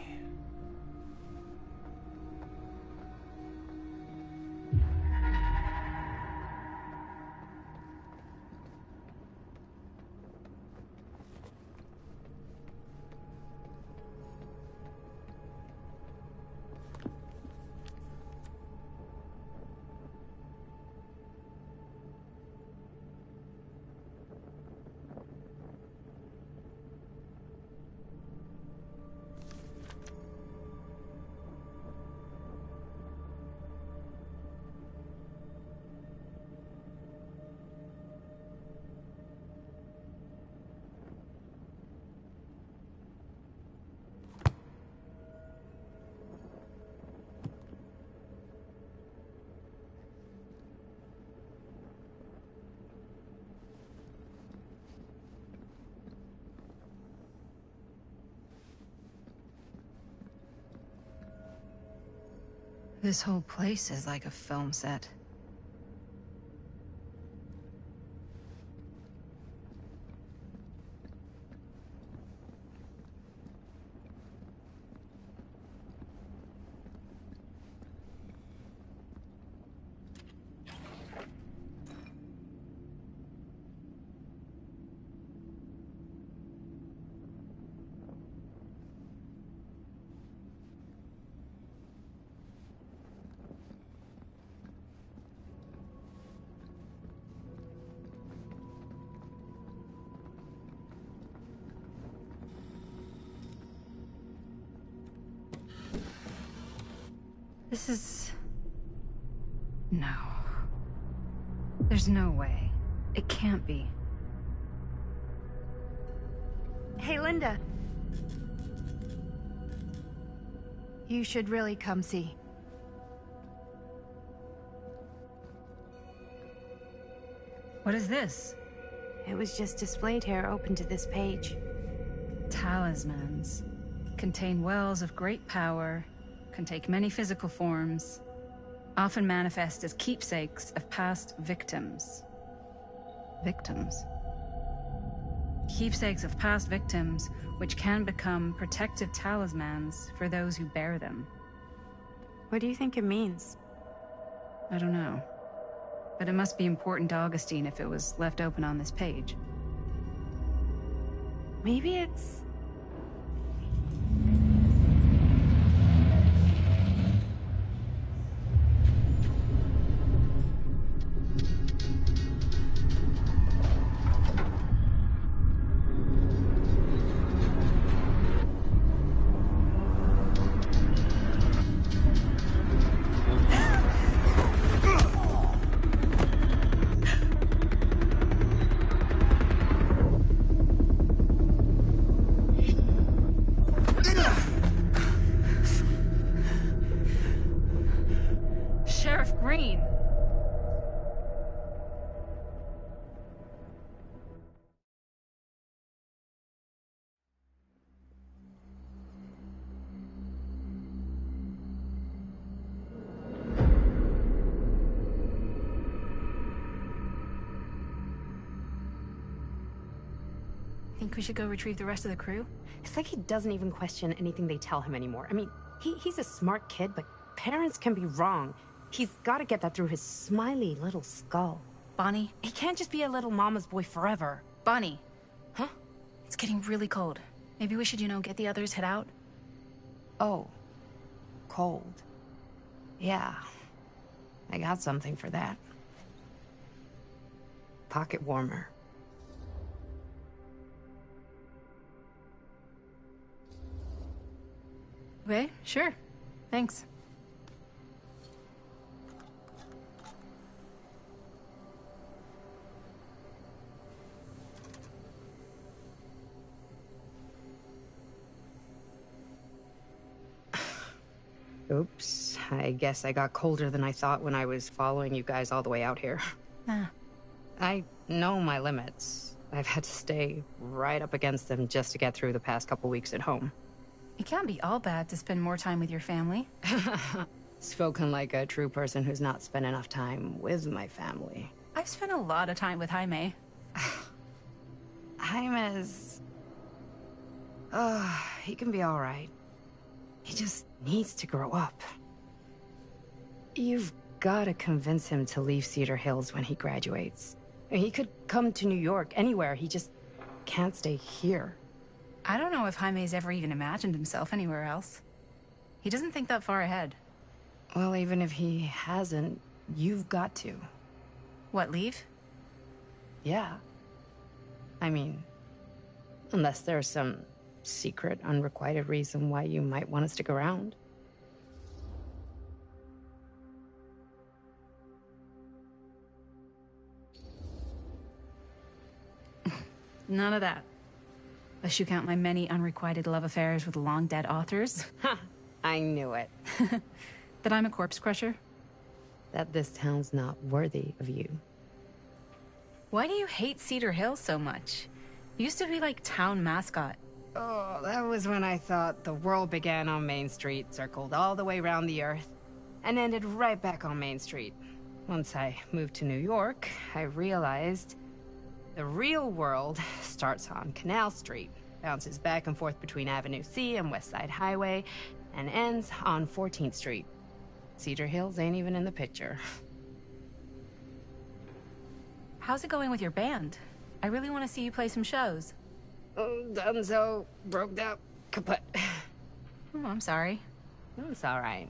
This whole place is like a film set. This is... No. There's no way. It can't be. Hey, Linda. You should really come see. What is this? It was just displayed here, open to this page. Talismans. Contain wells of great power, can take many physical forms, often manifest as keepsakes of past victims. Victims? Keepsakes of past victims, which can become protective talismans for those who bear them. What do you think it means? I don't know. But it must be important to Augustine if it was left open on this page. Maybe it's... Think we should go retrieve the rest of the crew? It's like he doesn't even question anything they tell him anymore. I mean, he's a smart kid, but parents can be wrong. He's got to get that through his smiley little skull. Bonnie? He can't just be a little mama's boy forever. Bonnie. Huh? It's getting really cold. Maybe we should, get the others, head out? Oh. Cold. Yeah. I got something for that. Pocket warmer. Okay, sure. Thanks. Oops. I guess I got colder than I thought when I was following you guys all the way out here. Ah. I know my limits. I've had to stay right up against them just to get through the past couple weeks at home. It can't be all bad to spend more time with your family. Spoken like a true person who's not spent enough time with my family. I've spent a lot of time with Jaime. Jaime's... he can be all right. He just needs to grow up. You've got to convince him to leave Cedar Hills when he graduates. He could come to New York, anywhere. He just can't stay here. I don't know if Jaime's ever even imagined himself anywhere else. He doesn't think that far ahead. Well, even if he hasn't, you've got to. What, leave? Yeah. I mean, unless there's some secret, unrequited reason why you might want to stick around. None of that. Unless you count my many unrequited love affairs with long-dead authors. I knew it. That I'm a corpse crusher. That this town's not worthy of you. Why do you hate Cedar Hills so much? You used to be like town mascot. Oh, that was when I thought the world began on Main Street, circled all the way around the earth. and ended right back on Main Street. Once I moved to New York, I realized the real world starts on Canal Street, bounces back and forth between Avenue C and West Side Highway, and ends on 14th Street. Cedar Hills ain't even in the picture. How's it going with your band? I really want to see you play some shows. Oh, donezo, broke up, kaput. Oh, I'm sorry. It's all right.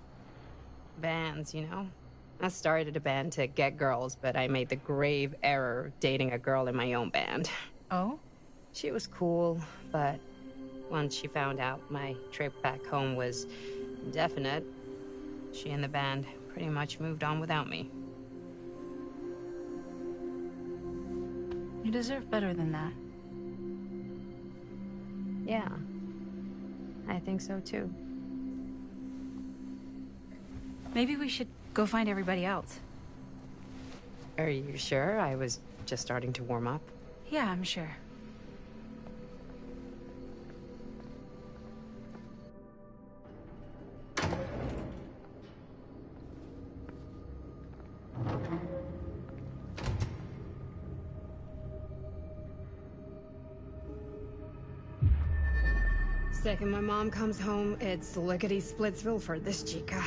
Bands, you know? I started a band to get girls, but I made the grave error of dating a girl in my own band. Oh? She was cool, but once she found out my trip back home was indefinite, she and the band pretty much moved on without me. You deserve better than that. Yeah, I think so too. Maybe we should go find everybody else. Are you sure? I was just starting to warm up. Yeah, I'm sure. Second my mom comes home, it's lickety-splitsville for this chica.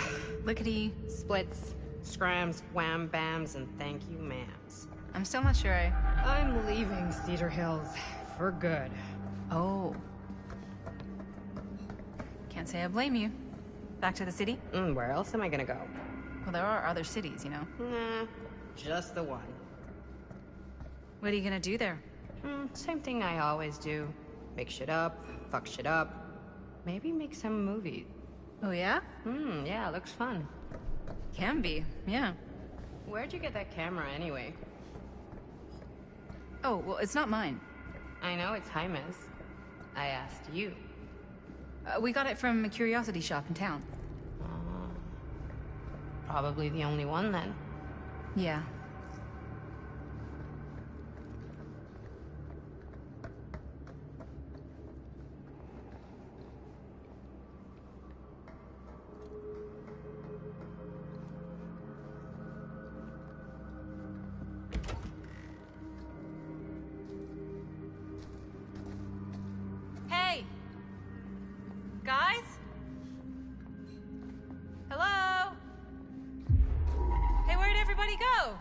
Lickety... Splits, scrams, wham-bams, and thank you, ma'ams. I'm still not sure I'm leaving Cedar Hills for good. Oh. Can't say I blame you. Back to the city? Where else am I gonna go? Well, there are other cities, you know. Nah, just the one. What are you gonna do there? Same thing I always do. Make shit up, fuck shit up. Maybe make some movies. Oh, yeah? Yeah, looks fun. Can be, yeah. Where'd you get that camera, anyway? Oh, well, it's not mine. I know it's Jaime's. I asked you. We got it from a curiosity shop in town. Probably the only one, then. Yeah. Hey! Guys? Hello? Hey, where'd everybody go?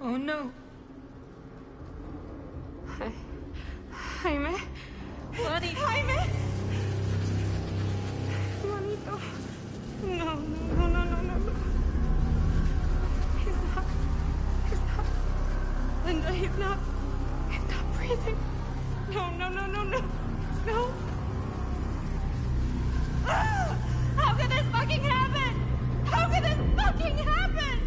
Oh no. Jaime? Buddy. Jaime? Manito. No, no, no, no, no, no. He's not. Linda, he's not breathing. No, no, no, no, no. No. Ah! How could this fucking happen? How could this fucking happen?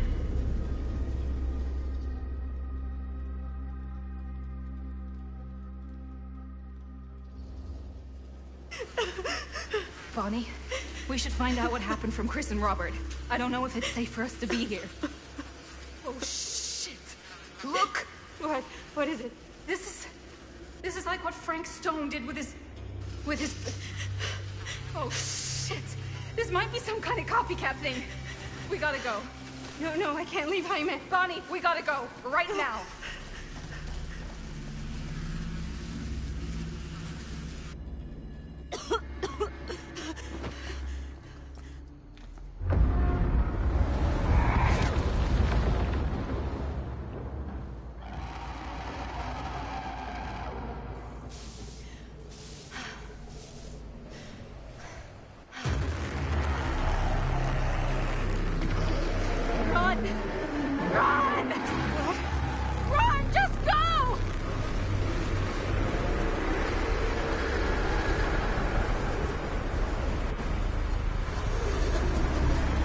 Bonnie, we should find out what happened from Chris and Robert. I don't know if it's safe for us to be here. Oh, shit. Look! What is it? This is like what Frank Stone did with his... Oh, shit. This might be some kind of copycat thing. We gotta go. No, I can't leave Jaime. Bonnie, we gotta go. Right now. Run! Just go!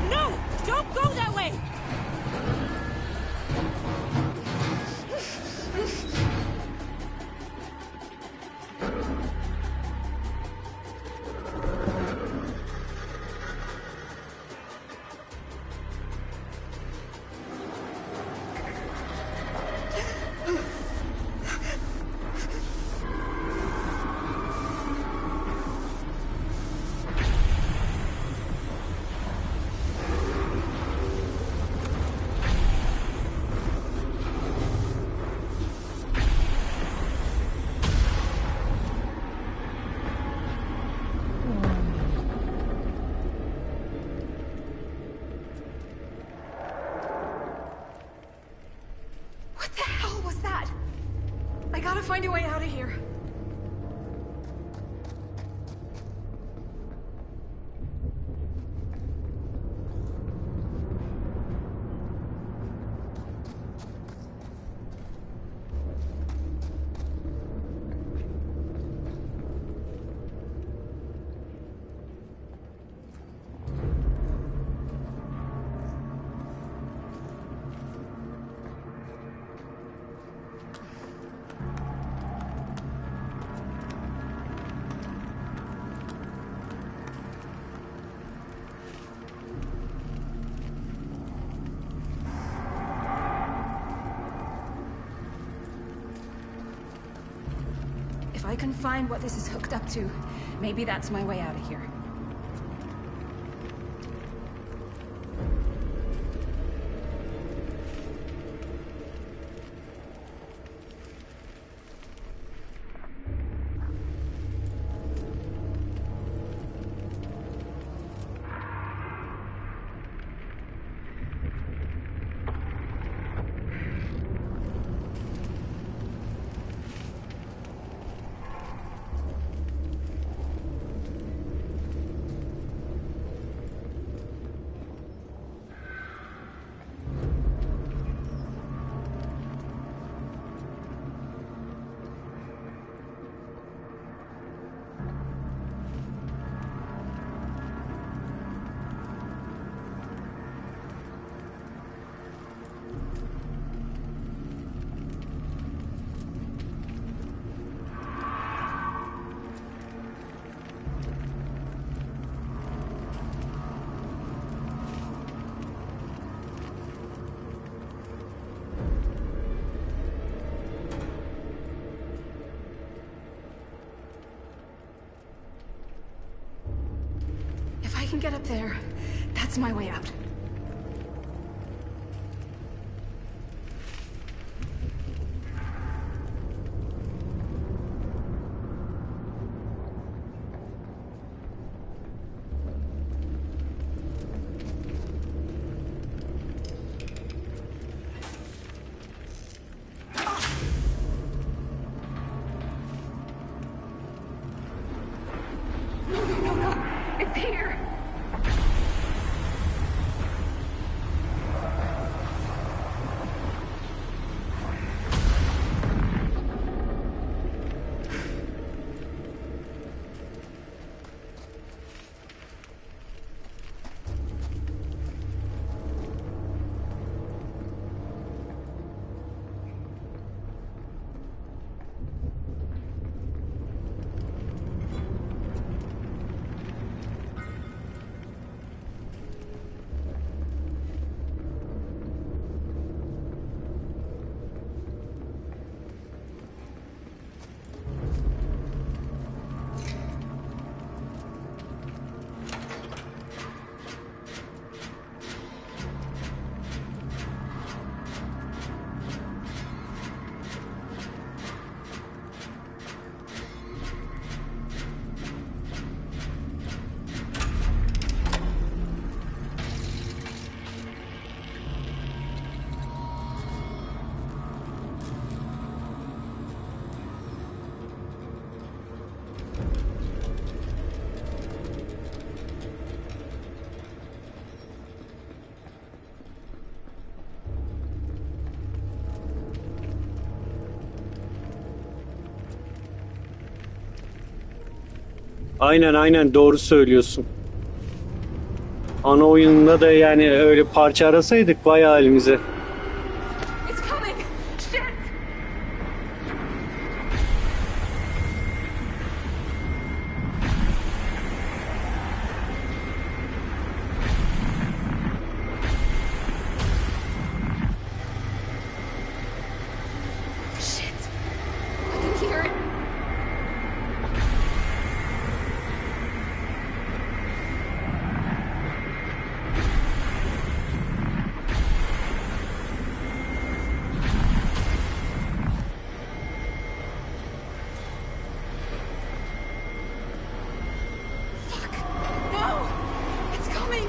No! Don't go that way! What the hell was that? I gotta find a way out of here. If I can find what this is hooked up to, maybe that's my way out of here. If I can get up there, that's my way out. No, it's here. Aynen doğru söylüyorsun. Ana oyununda da yani öyle parça arasaydık vay halimize. It's coming! Shit! Shit! I can hear it. No! It's coming!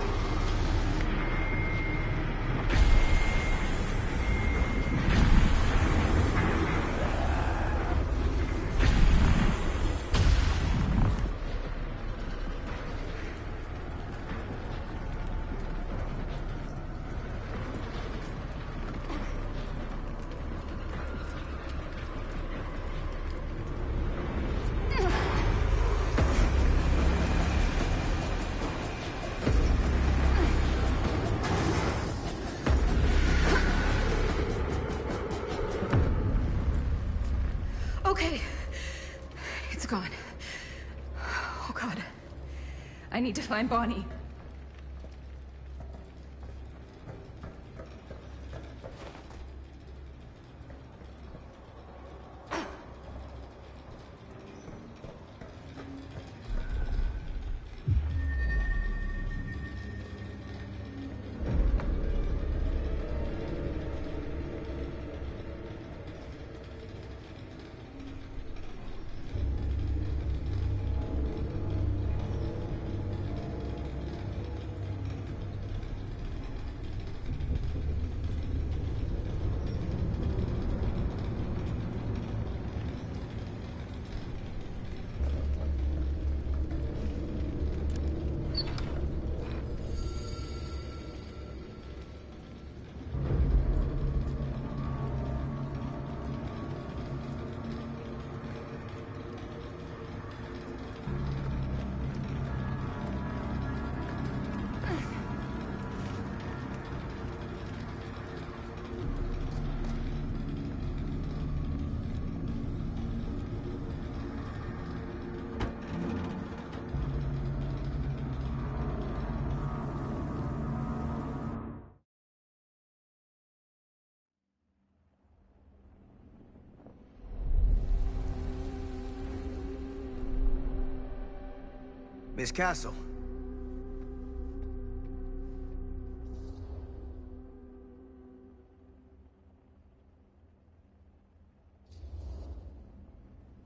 Okay. It's gone. Oh, God. I need to find Bonnie. Miss Castle.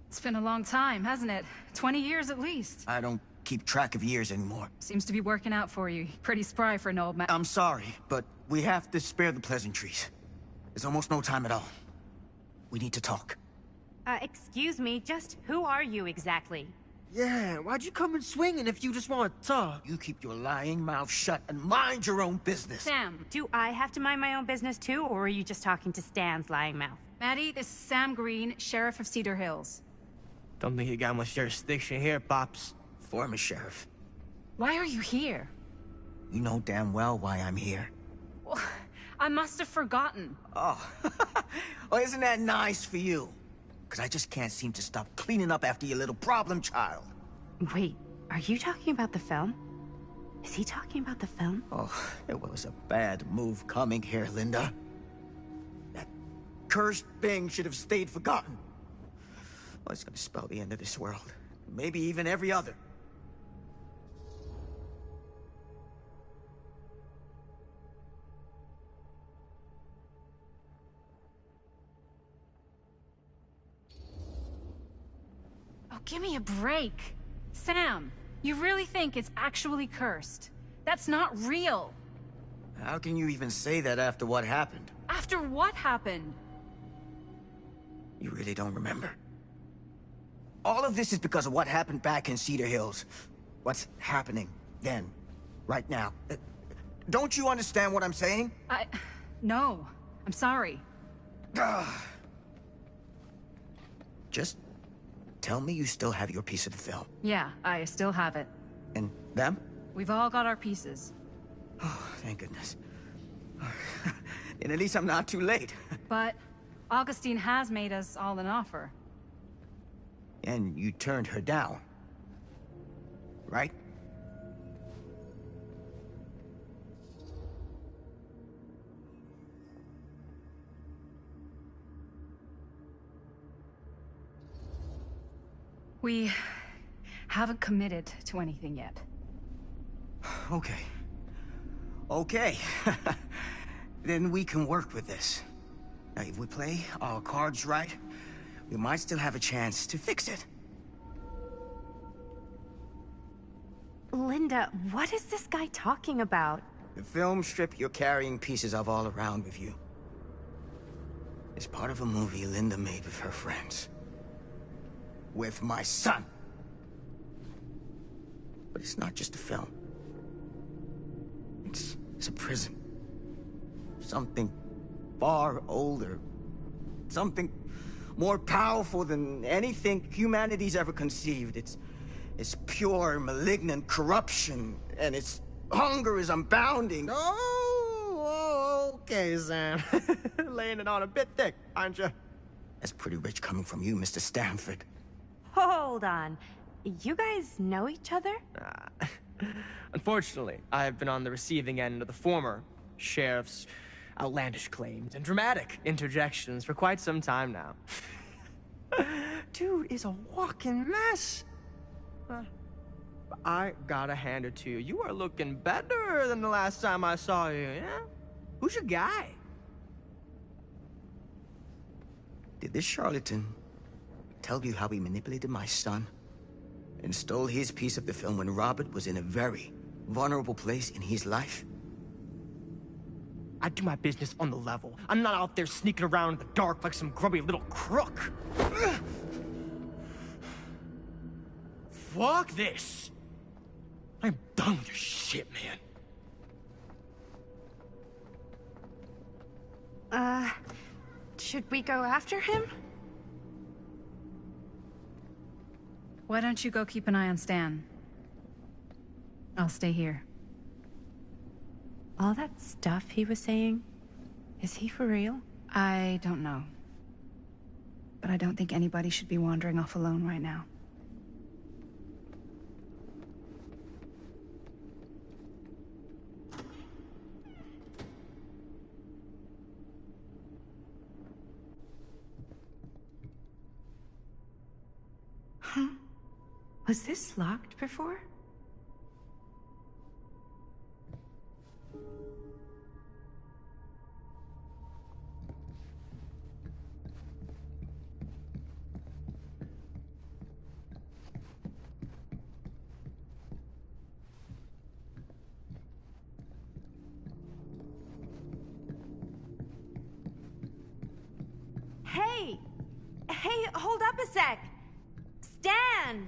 It's been a long time, hasn't it? 20 years at least. I don't keep track of years anymore. Seems to be working out for you. Pretty spry for an old man. I'm sorry, but we have to spare the pleasantries. There's almost no time at all. We need to talk. Excuse me, just who are you exactly? Yeah, why'd you come in swinging if you just want to talk? You keep your lying mouth shut and mind your own business. Sam, do I have to mind my own business too, or are you just talking to Stan's lying mouth? Maddie, this is Sam Green, Sheriff of Cedar Hills. Don't think you got much jurisdiction here, Pops. Former sheriff. Why are you here? You know damn well why I'm here. Well, I must have forgotten. Oh, well, isn't that nice for you? Because I just can't seem to stop cleaning up after your little problem child. Wait, are you talking about the film? Is he talking about the film? Oh, it was a bad move coming here, Linda. That cursed thing should have stayed forgotten. Well, it's gonna spell the end of this world. Maybe even every other. Oh, give me a break. Sam, you really think it's actually cursed? That's not real. How can you even say that after what happened? After what happened? You really don't remember? All of this is because of what happened back in Cedar Hills. What's happening then, right now. Don't you understand what I'm saying? No. I'm sorry. Just tell me you still have your piece of the film. Yeah, I still have it. And them? We've all got our pieces. Oh, thank goodness. And at least I'm not too late. But Augustine has made us all an offer. And you turned her down, right? We haven't committed to anything yet. Okay. Okay. Then we can work with this. Now, if we play our cards right, we might still have a chance to fix it. Linda, what is this guy talking about? The film strip you're carrying pieces of all around with you is part of a movie Linda made with her friends. With my son. But it's not just a film. It's a prison. Something far older. Something more powerful than anything humanity's ever conceived. It's pure, malignant corruption, and its hunger is unbounding. Oh, okay, Sam. Laying it on a bit thick, aren't you? That's pretty rich coming from you, Mr. Stanford. Hold on. You guys know each other? Unfortunately, I've been on the receiving end of the former sheriff's outlandish claims and dramatic interjections for quite some time now. Dude is a walking mess. I gotta hand it to you. You are looking better than the last time I saw you, yeah? Who's your guy? Did this charlatan tell you how he manipulated my son and stole his piece of the film when Robert was in a very vulnerable place in his life? I do my business on the level. I'm not out there sneaking around in the dark like some grubby little crook. Fuck this. I'm done with your shit, man. Should we go after him? Why don't you go keep an eye on Stan? I'll stay here. All that stuff he was saying, is he for real? I don't know. But I don't think anybody should be wandering off alone right now. Huh? Was this locked before? Hey! Hey, hold up a sec! Stan!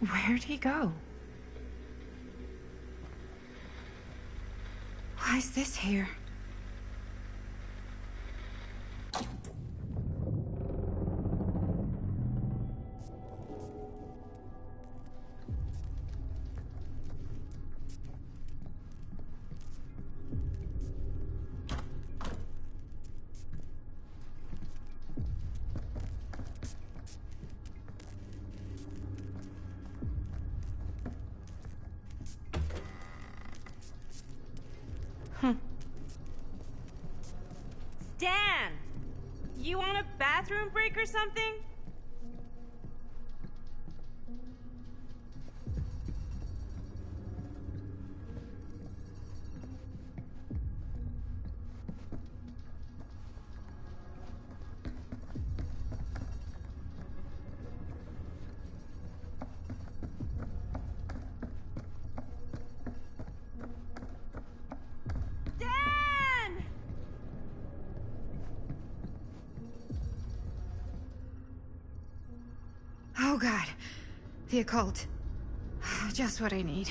Where'd he go? Why is this here? Stan! You want a bathroom break or something? Oh God, the occult. Just what I need.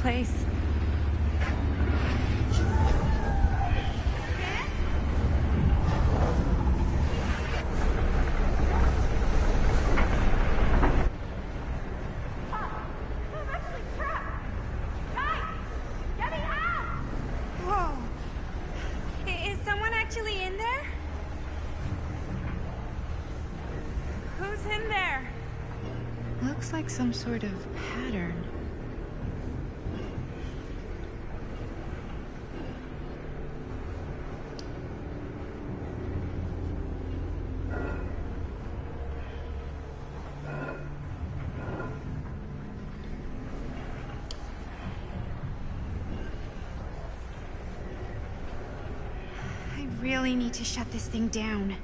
place. Whoa. Is someone actually in there? Who's in there? Looks like some sort of pattern. I really need to shut this thing down.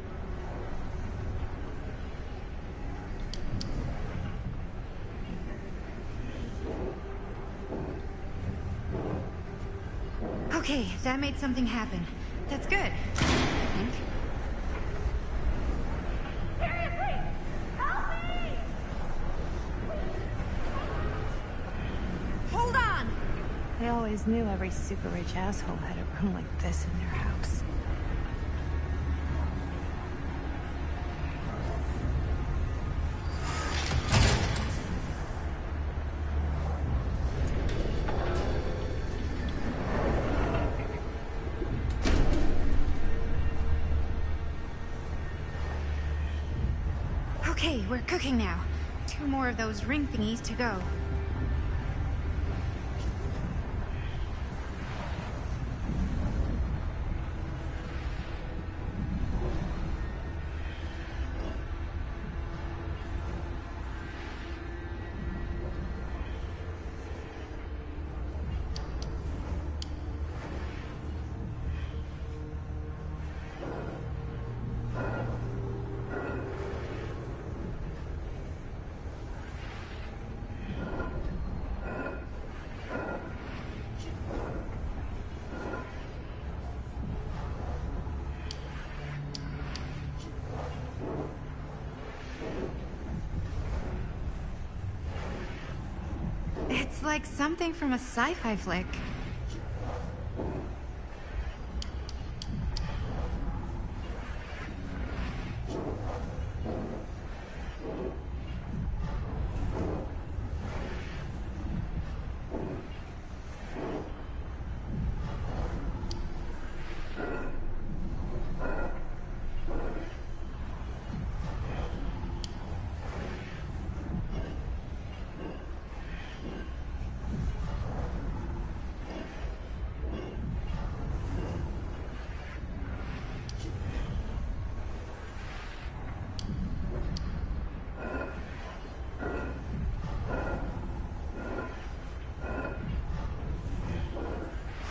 Okay, that made something happen. That's good. I think. Seriously! Help me! Hold on! I always knew every super rich asshole had a room like this in their house. Okay, we're cooking now. 2 more of those ring thingies to go. It's like something from a sci-fi flick.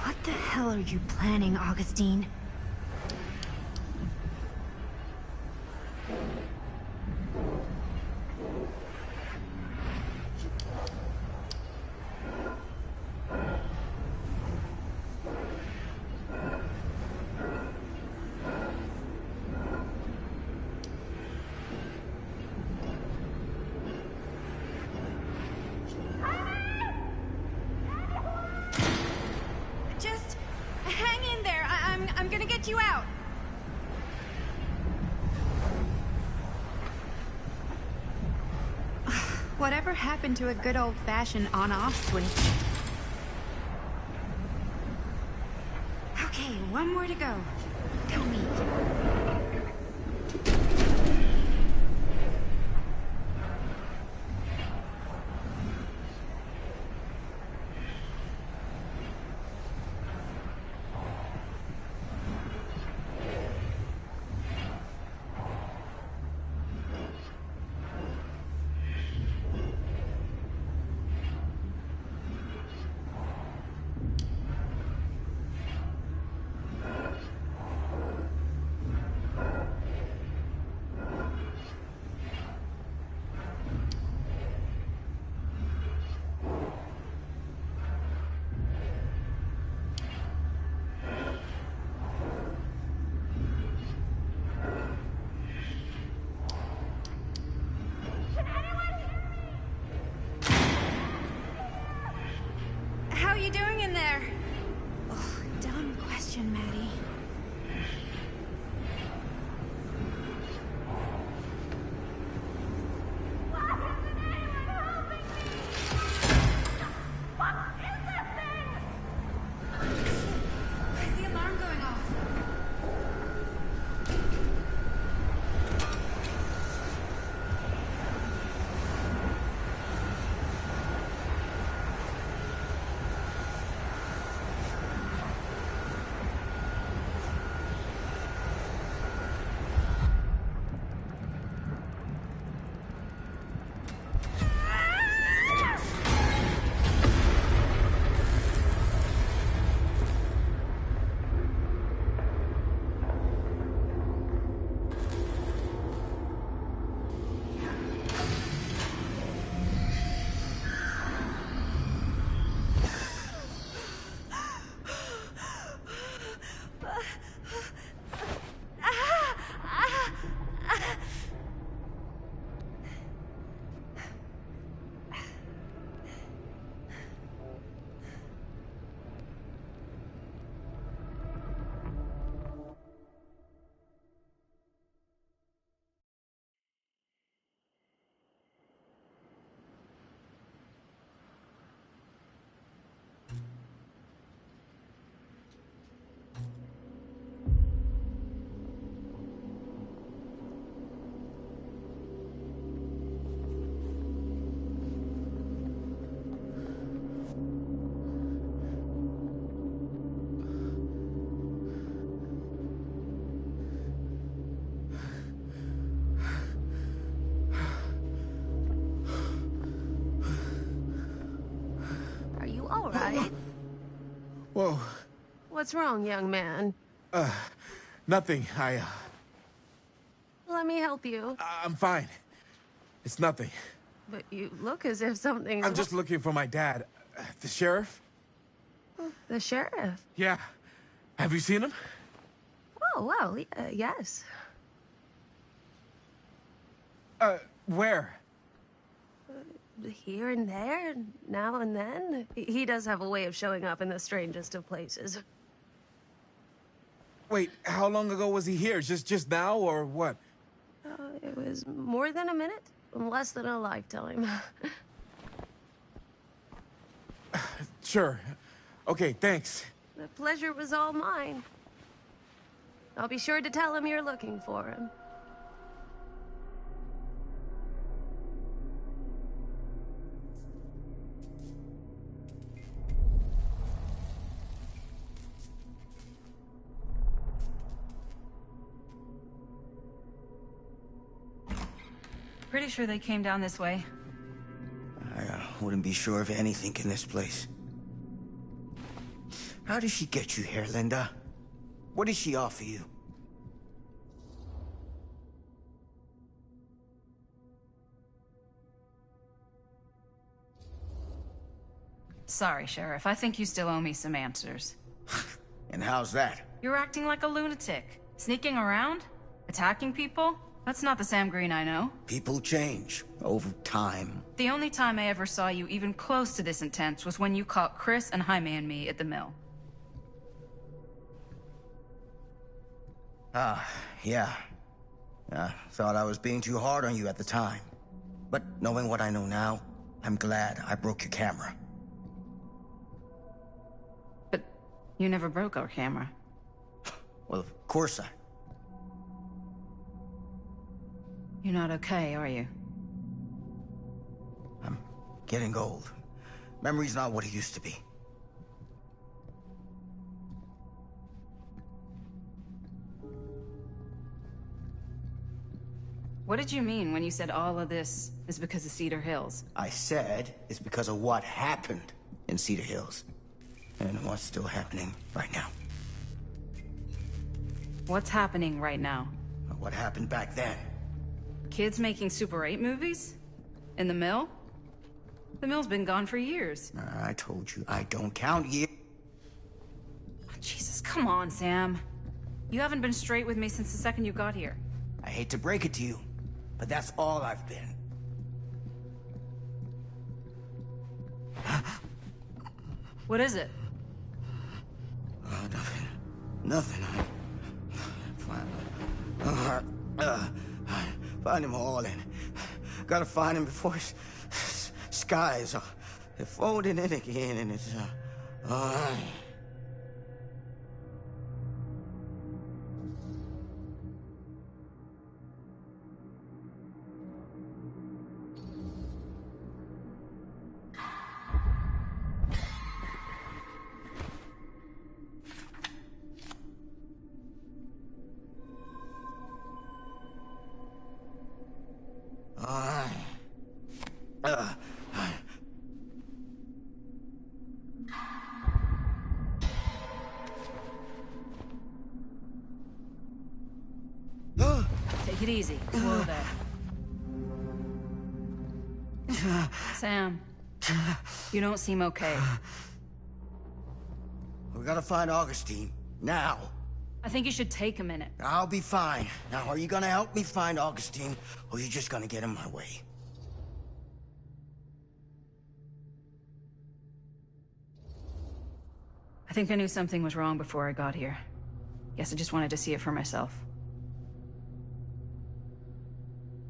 What the hell are you planning, Augustine? Just hang in there. I'm gonna get you out. Whatever happened to a good old-fashioned on-off switch? Okay, one more to go. Tell me. Whoa. What's wrong, young man? Nothing. Let me help you. I'm fine. It's nothing. But you look as if something's I'm just looking for my dad. The sheriff? The sheriff? Yeah. Have you seen him? Oh, well, yes. Where? Here and there, now and then. He does have a way of showing up in the strangest of places. Wait, how long ago was he here? Just now, or what? It was more than a minute, less than a lifetime. Sure. Okay, thanks. The pleasure was all mine. I'll be sure to tell him you're looking for him. Pretty sure they came down this way. I wouldn't be sure of anything in this place. How did she get you here, Linda? What did she offer you? Sorry, Sheriff. I think you still owe me some answers. And how's that? You're acting like a lunatic. Sneaking around? Attacking people? That's not the Sam Green I know. People change over time. The only time I ever saw you even close to this intense was when you caught Chris and Jaime and me at the mill. Yeah. I thought I was being too hard on you at the time. But knowing what I know now, I'm glad I broke your camera. But you never broke our camera. Well, of course I... You're not okay, are you? I'm getting old. Memory's not what it used to be. What did you mean when you said all of this is because of Cedar Hills? I said it's because of what happened in Cedar Hills. And what's still happening right now. What's happening right now? What happened back then? Kids making Super 8 movies? In the mill? The mill's been gone for years. I told you, I don't count years. Oh, Jesus, come on, Sam. You haven't been straight with me since the second you got here. I hate to break it to you, but that's all I've been. What is it? Nothing. Nothing. Find him all and gotta find him before his skies are folding in again and it's Take it easy. Slow there. Sam, you don't seem okay. We gotta find Augustine. Now. I think you should take a minute. I'll be fine. Now, are you gonna help me find Augustine, or are you just gonna get in my way? I think I knew something was wrong before I got here. Guess I just wanted to see it for myself.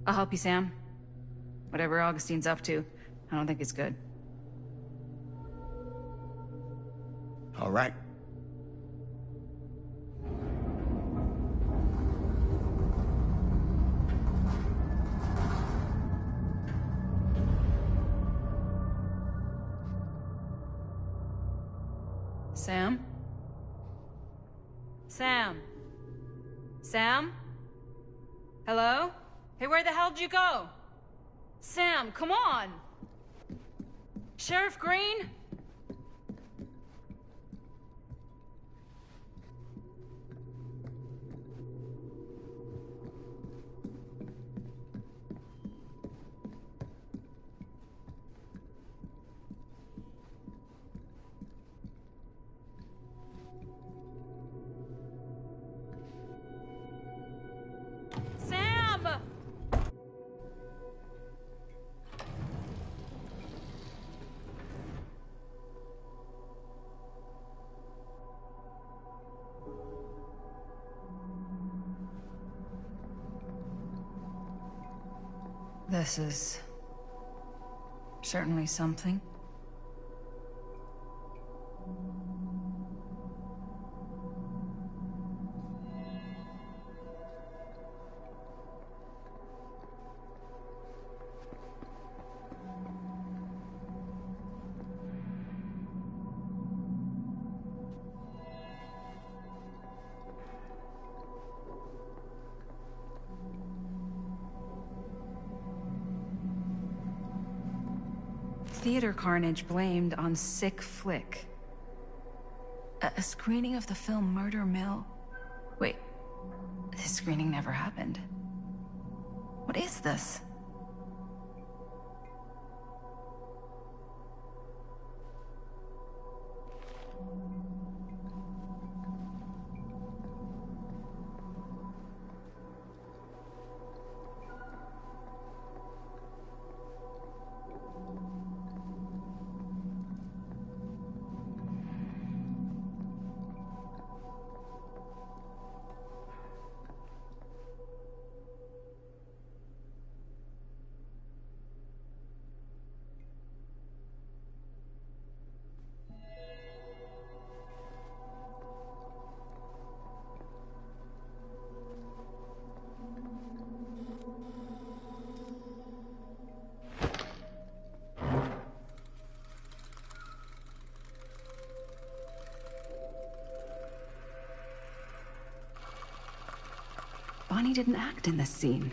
I'll help you, Sam. Whatever Augustine's up to, I don't think it's good. All right. Sam? Sam? Sam? Hello? Hey, where the hell did you go? Sam, come on! Sheriff Green? Sam! This is certainly something. Theater carnage blamed on sick flick. A screening of the film Murder Mill? Wait, this screening never happened. What is this? Bonnie didn't act in this scene.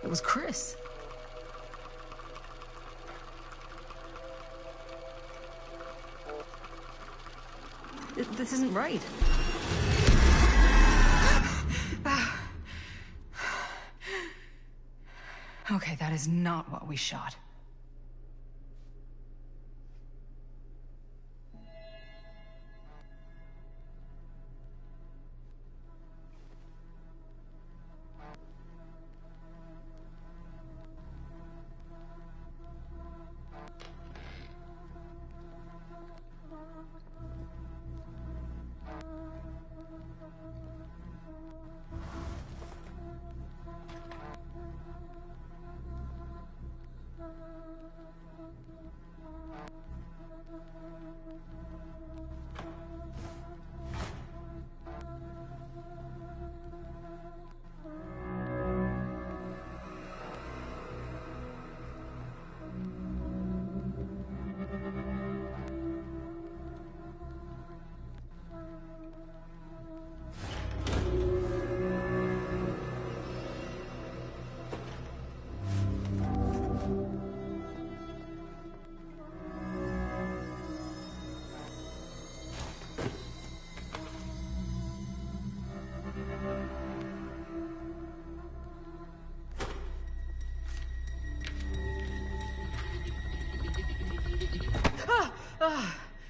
It was Chris. This isn't right. Okay, that is not what we shot.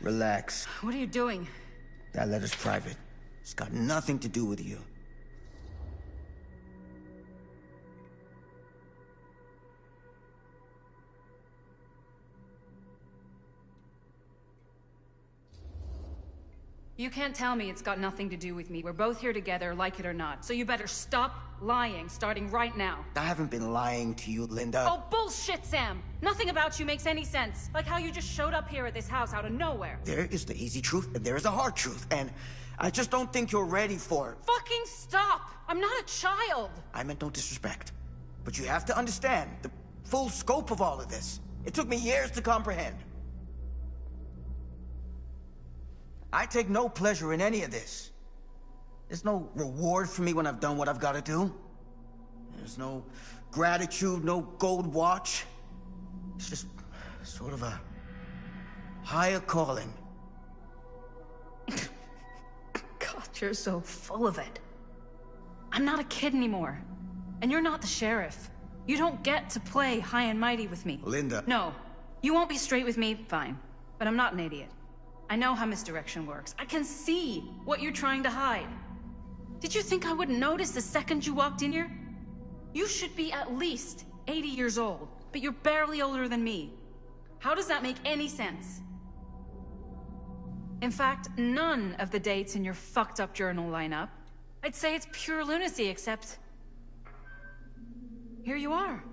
Relax. What are you doing? That letter's private. It's got nothing to do with you. You can't tell me it's got nothing to do with me. We're both here together, like it or not. So you better stop lying, starting right now. I haven't been lying to you, Linda. Oh, bullshit, Sam! Nothing about you makes any sense. Like how you just showed up here at this house out of nowhere. There is the easy truth, and there is the hard truth, and I just don't think you're ready for it. Fucking stop! I'm not a child! I meant no disrespect, but you have to understand the full scope of all of this. It took me years to comprehend. I take no pleasure in any of this. There's no reward for me when I've done what I've got to do. There's no gratitude, no gold watch. It's just sort of a higher calling. God, you're so full of it. I'm not a kid anymore. And you're not the sheriff. You don't get to play high and mighty with me. Linda. No. You won't be straight with me, fine. But I'm not an idiot. I know how misdirection works. I can see what you're trying to hide. Did you think I wouldn't notice the second you walked in here? You should be at least 80 years old, but you're barely older than me. How does that make any sense? In fact, none of the dates in your fucked up journal line up. I'd say it's pure lunacy, except... here you are.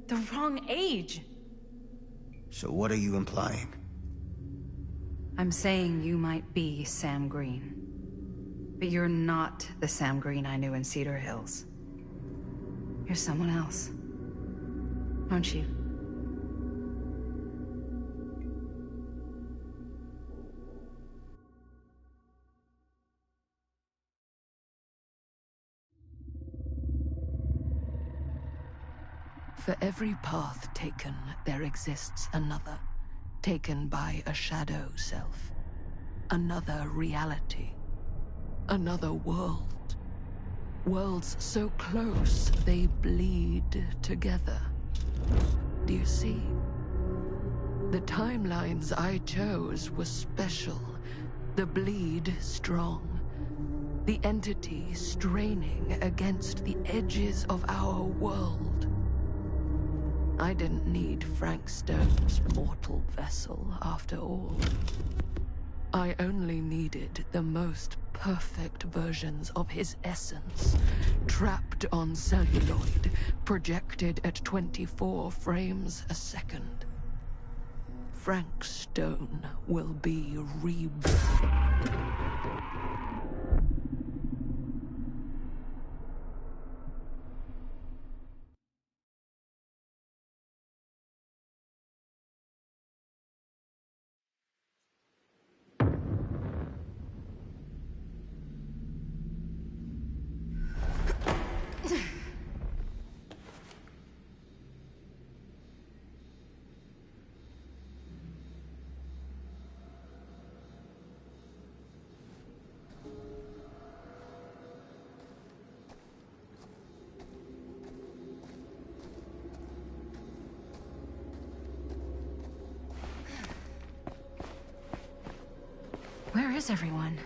The wrong age. So what are you implying? I'm saying you might be Sam Green. But you're not the Sam Green I knew in Cedar Hills. You're someone else. Aren't you? For every path taken, there exists another, taken by a shadow self. Another reality. Another world. Worlds so close, they bleed together. Do you see? The timelines I chose were special. The bleed strong. The entity straining against the edges of our world. I didn't need Frank Stone's mortal vessel, after all. I only needed the most perfect versions of his essence, trapped on celluloid, projected at 24 frames a second. Frank Stone will be reborn. Where is everyone?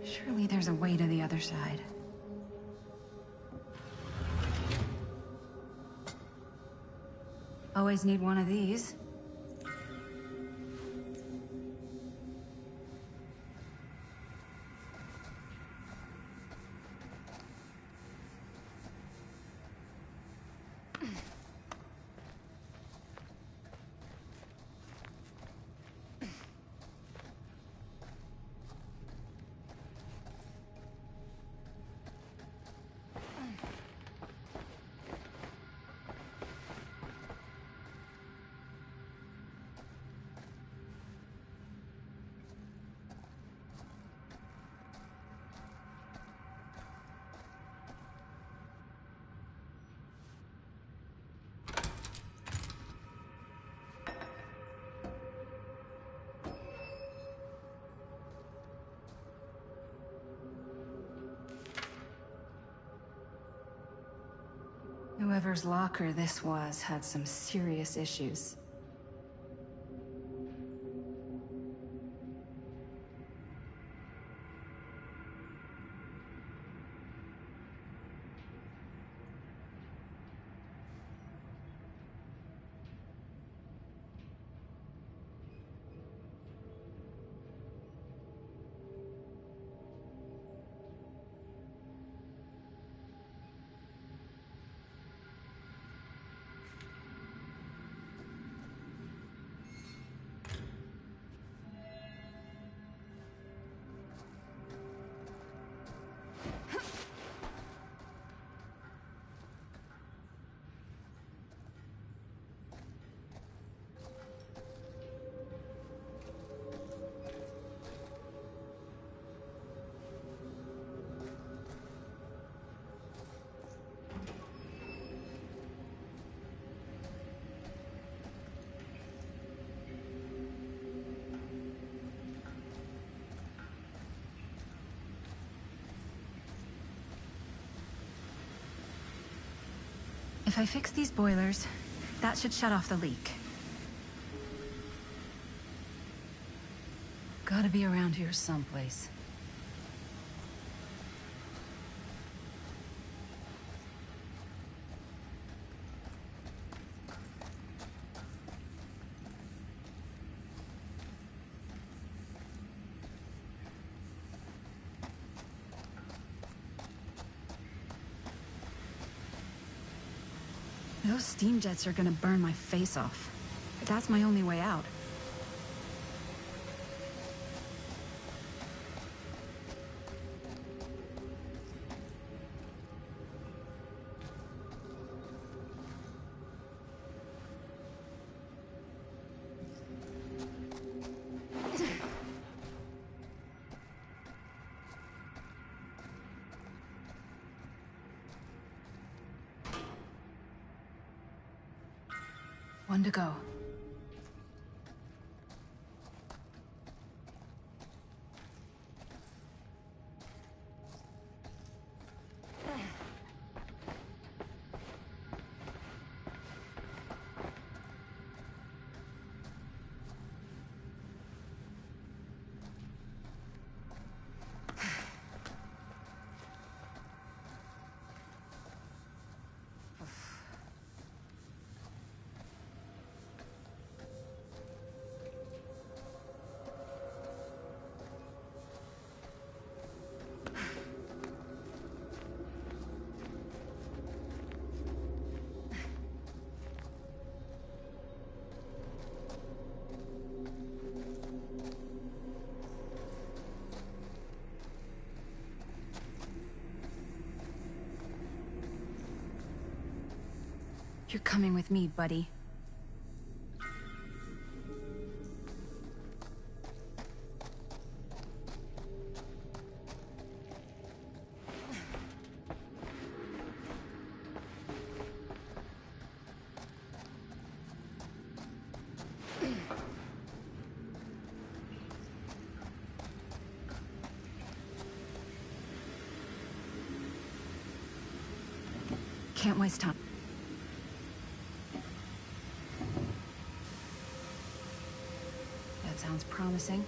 Surely there's a way to the other side. Always need one of these. Whoever's locker this was had some serious issues. I fix these boilers, that should shut off the leak. Gotta be around here someplace. Those steam jets are gonna burn my face off. But that's my only way out. One to go. You're coming with me, buddy. Can't waste time. That sounds promising.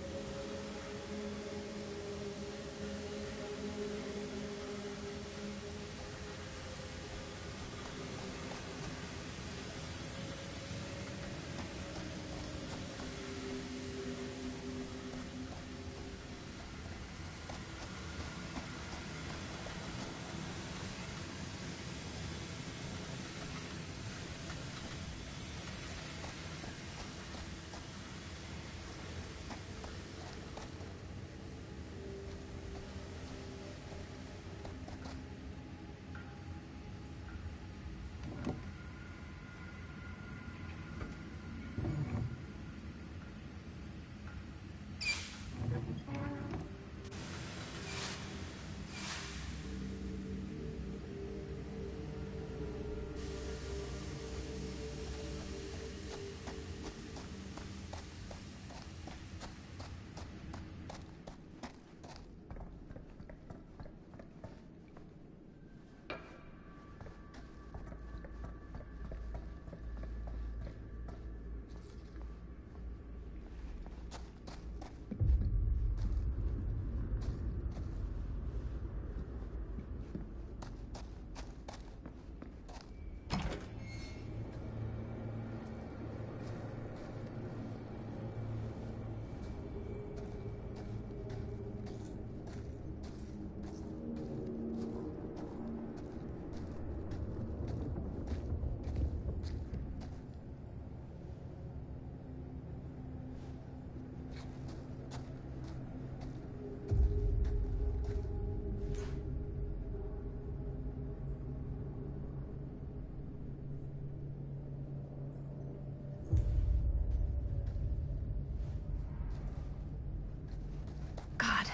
God,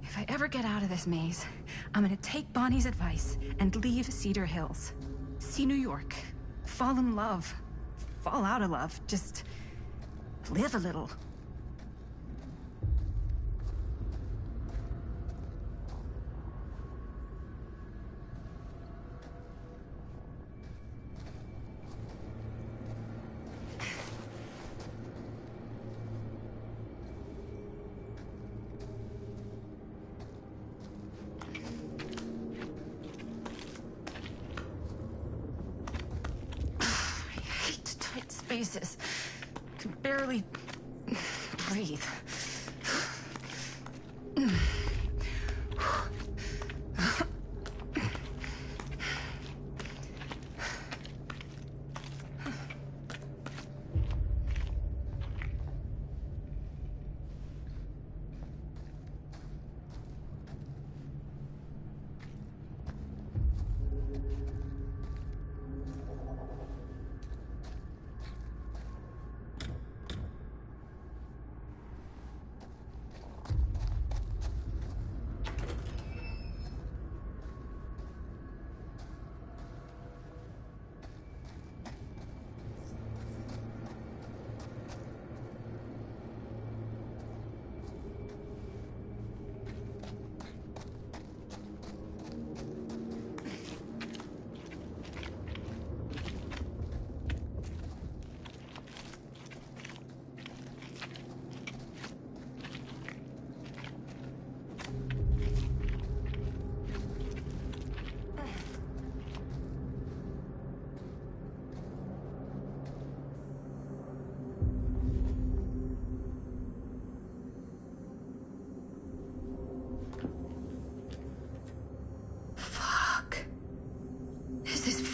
if I ever get out of this maze, I'm gonna take Bonnie's advice and leave Cedar Hills. See New York. Fall in love. Fall out of love. Just live a little. spaces. Can barely breathe.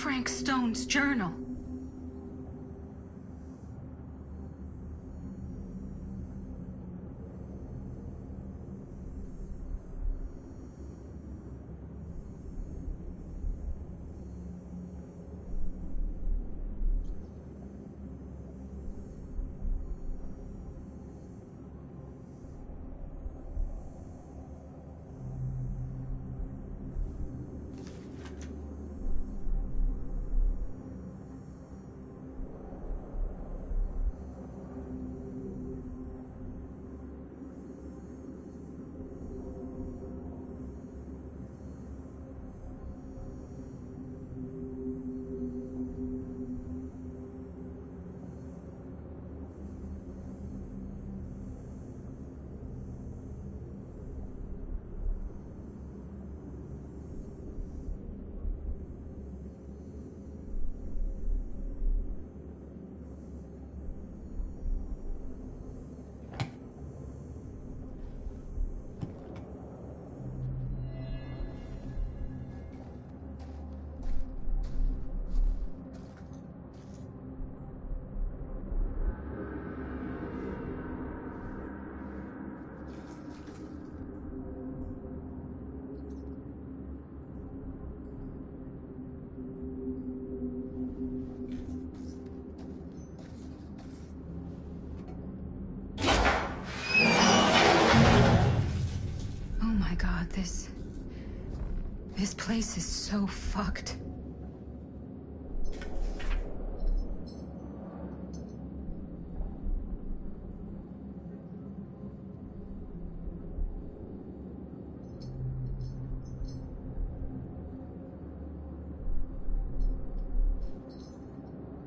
Frank Stone's journal. This place is so fucked.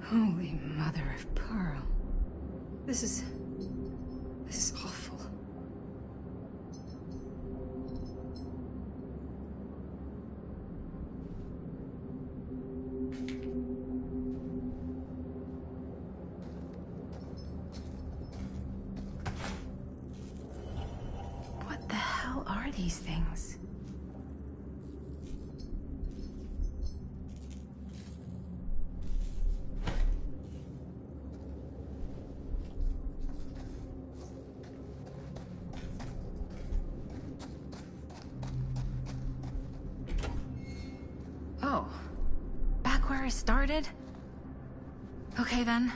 Holy mother of pearl. This is awful. What the hell are these things? Oh, back where I started? Okay then.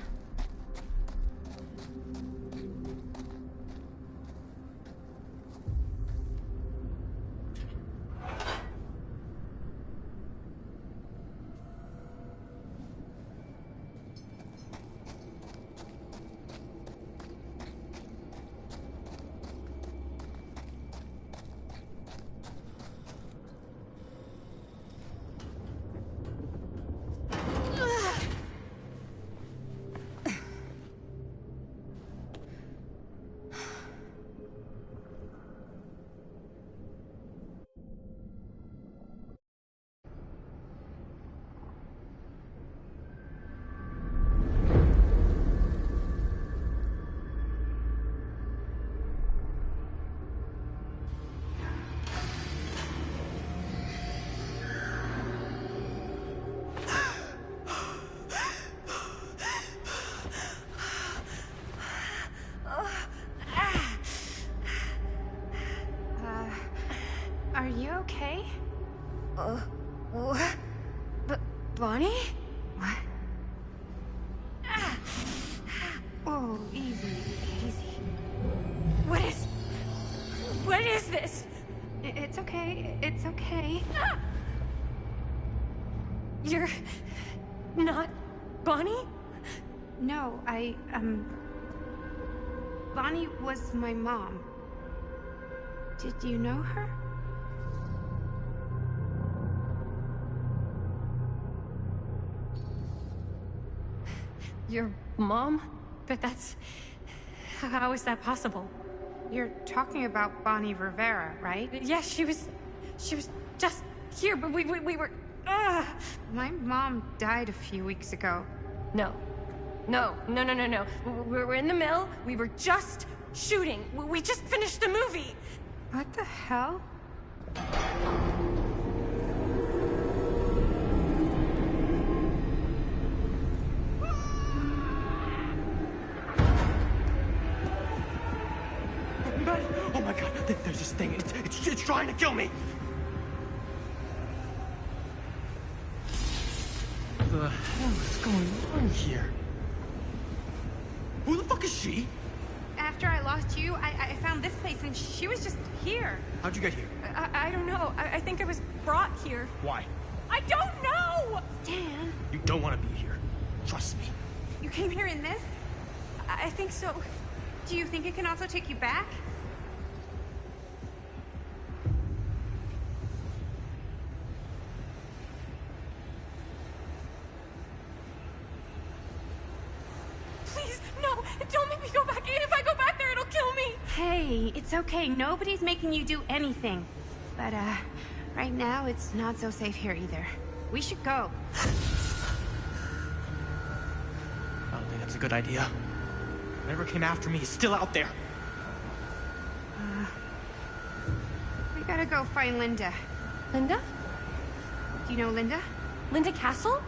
Are you okay? What? Bonnie? What? Oh, easy, easy. What is this? It's okay. It's okay. You're not Bonnie? No, Bonnie was my mom. Did you know her? Your mom? But that's... How is that possible? You're talking about Bonnie Rivera, right? Yes, she was just here, but we were... My mom died a few weeks ago. No. We were in the mill. We were just shooting. We just finished the movie. What the hell? Oh my god, there's this thing. It's trying to kill me. What the hell is going on here? Who the fuck is she? After I lost you, I found this place and she was just here. How'd you get here? I don't know. I think I was brought here. Why? I don't know! Stan. You don't want to be here. Trust me. You came here in this? I think so. Do you think it can also take you back? Don't make me go back. If I go back there, it'll kill me. Hey, it's okay. Nobody's making you do anything. But, right now, it's not so safe here either. We should go. I don't think that's a good idea. Whoever came after me is still out there. We gotta go find Linda. Linda? Do you know Linda? Linda Castle?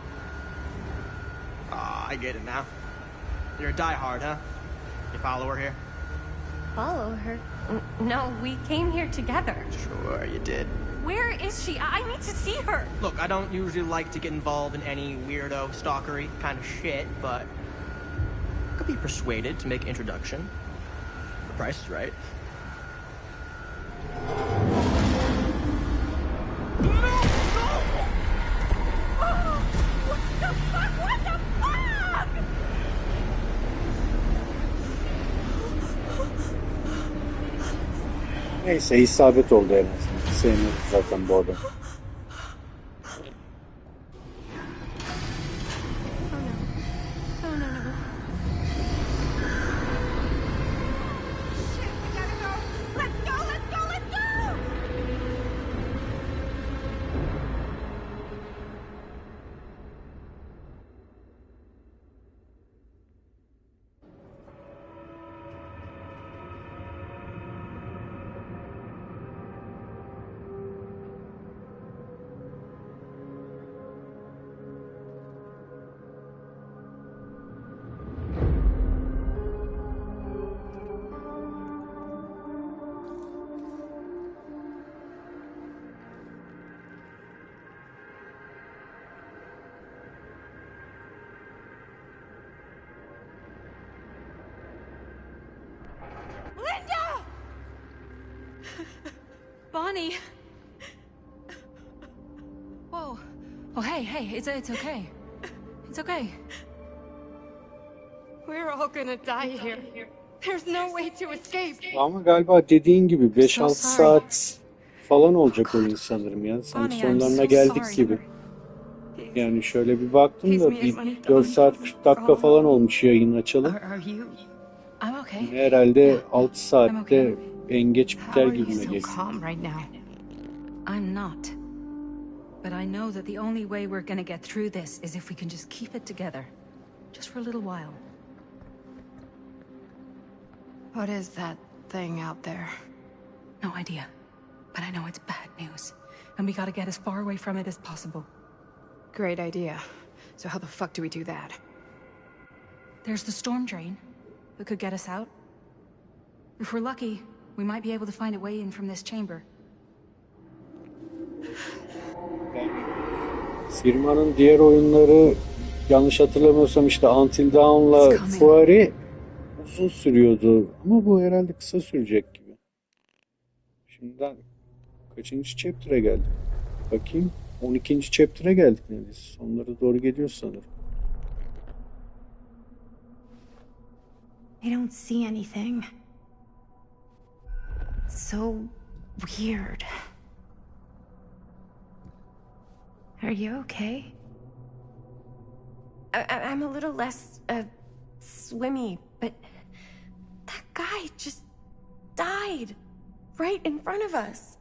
I get it now. You're a diehard, huh? You follow her here? Follow her? No, we came here together. Sure, you did. Where is she? I need to see her. Look, I don't usually like to get involved in any weirdo, stalkery kind of shit, but I could be persuaded to make an introduction. The price is right. Neyse isabet oldu en azından. Sevmiyoruz zaten bu adam. Bonnie! Whoa. Oh, hey, it's okay. It's okay. We're all gonna die here. There's no way to escape. Ama galiba dediğin gibi 5-6 saat falan olacak oyun sanırım ya. Sanki sonlarına geldik gibi. Yani şöyle bir baktım da bir 4 saat 40 dakika falan olmuş yayın açalım. Herhalde 6 saatte en geç biter gibime geliyor. I'm not. But I know that the only way we're gonna get through this is if we can just keep it together. Just for a little while. What is that thing out there? No idea. But I know it's bad news. And we gotta get as far away from it as possible. Great idea. So how the fuck do we do that? There's the storm drain that could get us out. If we're lucky, we might be able to find a way in from this chamber. Firmanın diğer oyunları yanlış hatırlamıyorsam işte Until Dawn'la Fury uzun sürüyordu. Ama bu herhalde kısa sürecek gibi. Şimdiden kaçıncı chapter'a geldik? Bakayım. 12. chapter'a geldik neredeyse. Sonlara doğru geliyoruz sanırım. I don't see anything. It's so weird. Are you okay? I'm a little less, swimmy, but that guy just died right in front of us.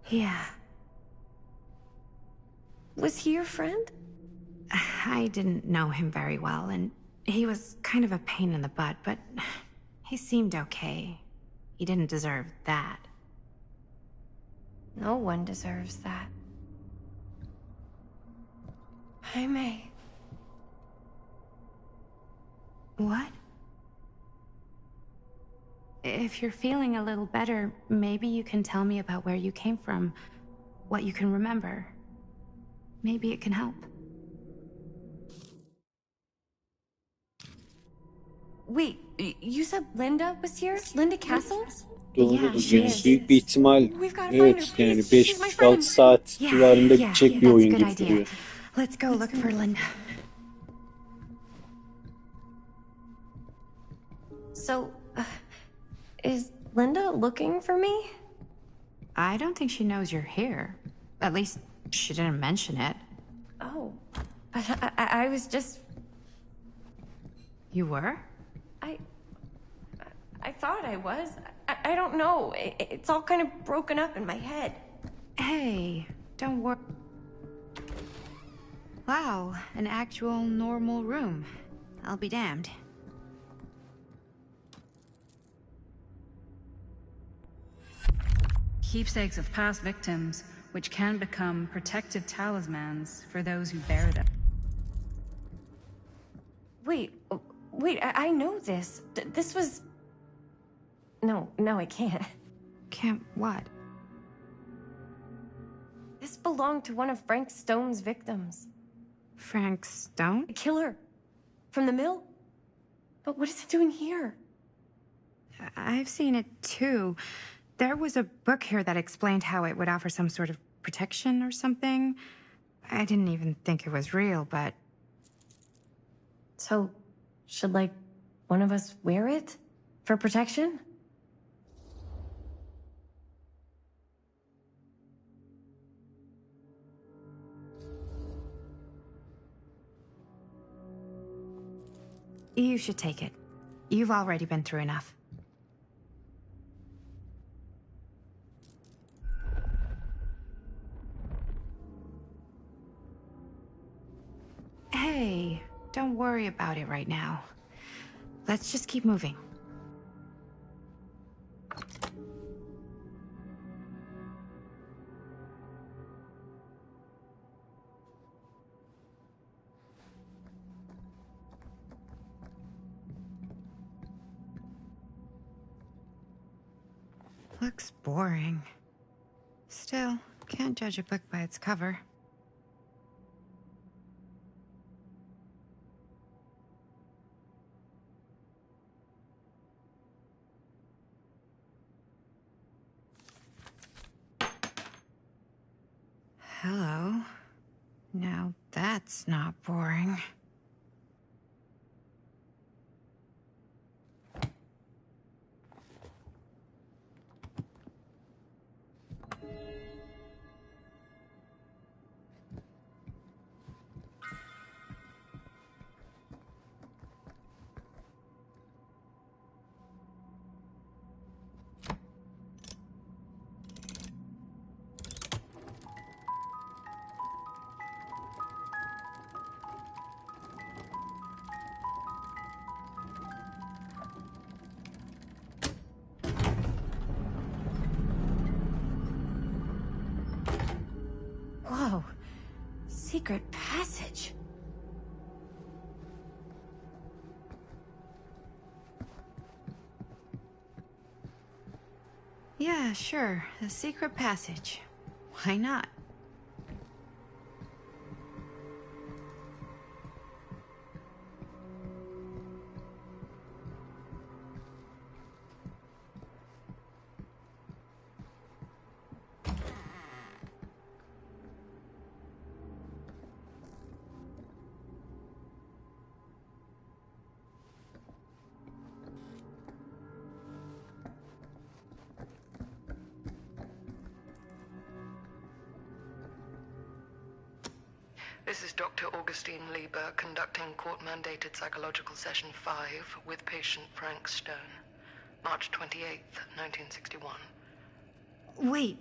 Yeah. Was he your friend? I didn't know him very well, and he was kind of a pain in the butt, but he seemed okay. He didn't deserve that. No one deserves that. Jaime. What? If you're feeling a little better, maybe you can tell me about where you came from, what you can remember. Maybe it can help. Wait, you said Linda was here? Linda Castle? Doğru. Yeah, she Yani is. büyük bir ihtimal We've gotta find evet her, yani please. She's my 5,5-6 friend. saat civarında gidecek bir that's a oyun good gibi idea. duruyor. Let's go look for Linda. So, is Linda looking for me? I don't think she knows you're here. At least, she didn't mention it. Oh, but I was just... You were? I thought I was. I don't know. It's all kind of broken up in my head. Hey, don't worry. Wow, an actual normal room. I'll be damned. Keepsakes of past victims, which can become protective talismans for those who bear them. Wait, I know this. This was... No, I can't. Can't what? This belonged to one of Frank Stone's victims. Frank Stone? The killer. From the mill. But what is it doing here? I've seen it too. There was a book here that explained how it would offer some sort of protection or something. I didn't even think it was real, but... So, should, like, one of us wear it? For protection? You should take it. You've already been through enough. Hey, don't worry about it right now. Let's just keep moving. Looks boring. Still, can't judge a book by its cover. Hello. Now that's not boring. Whoa. Secret passage. Yeah, sure. A secret passage. Why not? This is Dr. Augustine Lieber conducting court-mandated psychological session 5 with patient Frank Stone. March 28th, 1961. Wait,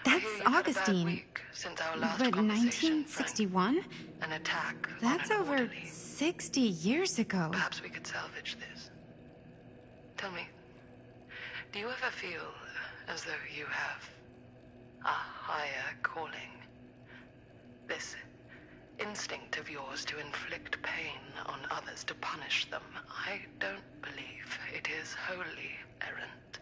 that's Augustine. Since our last But conversation, 1961? An attack. That's over 60 years ago. Perhaps we could salvage this. Tell me, do you ever feel as though you have a higher calling? This instinct of yours to inflict pain on others, to punish them, I don't believe it is wholly errant.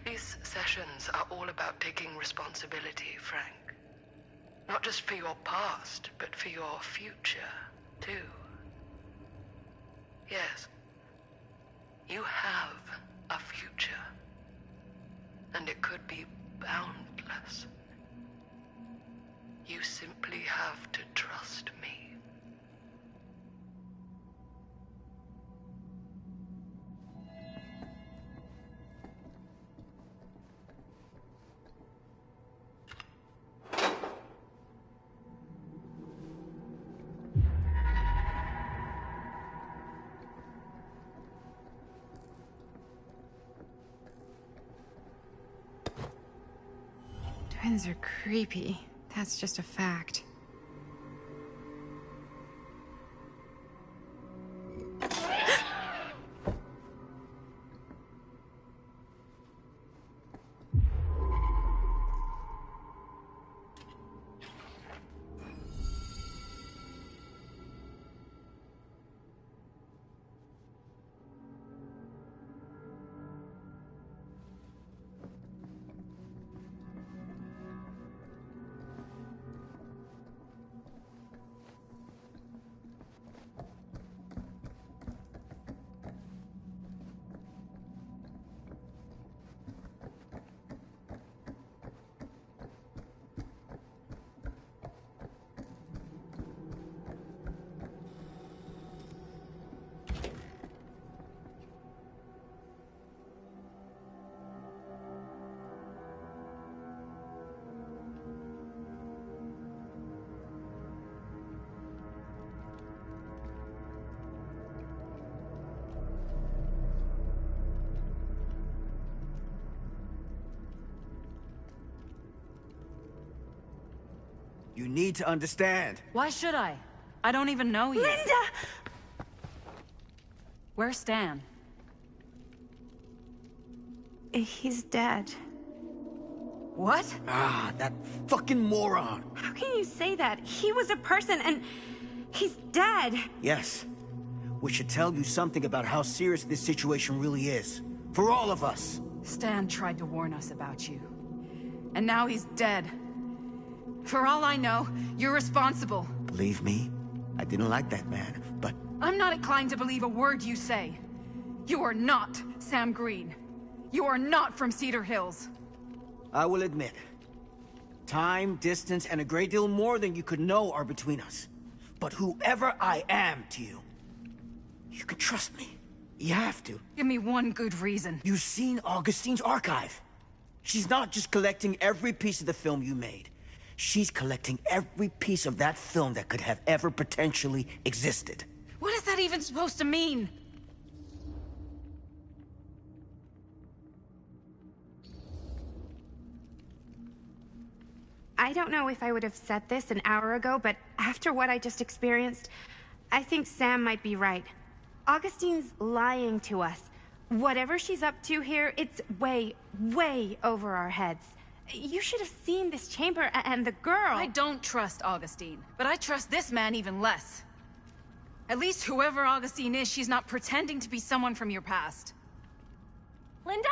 These sessions are all about taking responsibility, Frank. Not just for your past, but for your future, too. Yes, you have a future, and it could be boundless. You simply have to trust me. Twins are creepy. That's just a fact. You need to understand. Why should I? I don't even know you. Linda! Where's Stan? He's dead. What? Ah, that fucking moron. How can you say that? He was a person and he's dead. Yes. We should tell you something about how serious this situation really is. For all of us. Stan tried to warn us about you. And now he's dead. For all I know, you're responsible. Believe me, I didn't like that man, but... I'm not inclined to believe a word you say. You are not Sam Green. You are not from Cedar Hills. I will admit, time, distance, and a great deal more than you could know are between us. But whoever I am to you, you can trust me. You have to. Give me one good reason. You've seen Augustine's archive. She's not just collecting every piece of the film you made. She's collecting every piece of that film that could have ever potentially existed. What is that even supposed to mean? I don't know if I would have said this an hour ago, but after what I just experienced, I think Sam might be right. Augustine's lying to us. Whatever she's up to here, it's way, way over our heads. You should have seen this chamber and the girl. I don't trust Augustine, but I trust this man even less. At least whoever Augustine is, she's not pretending to be someone from your past. Linda?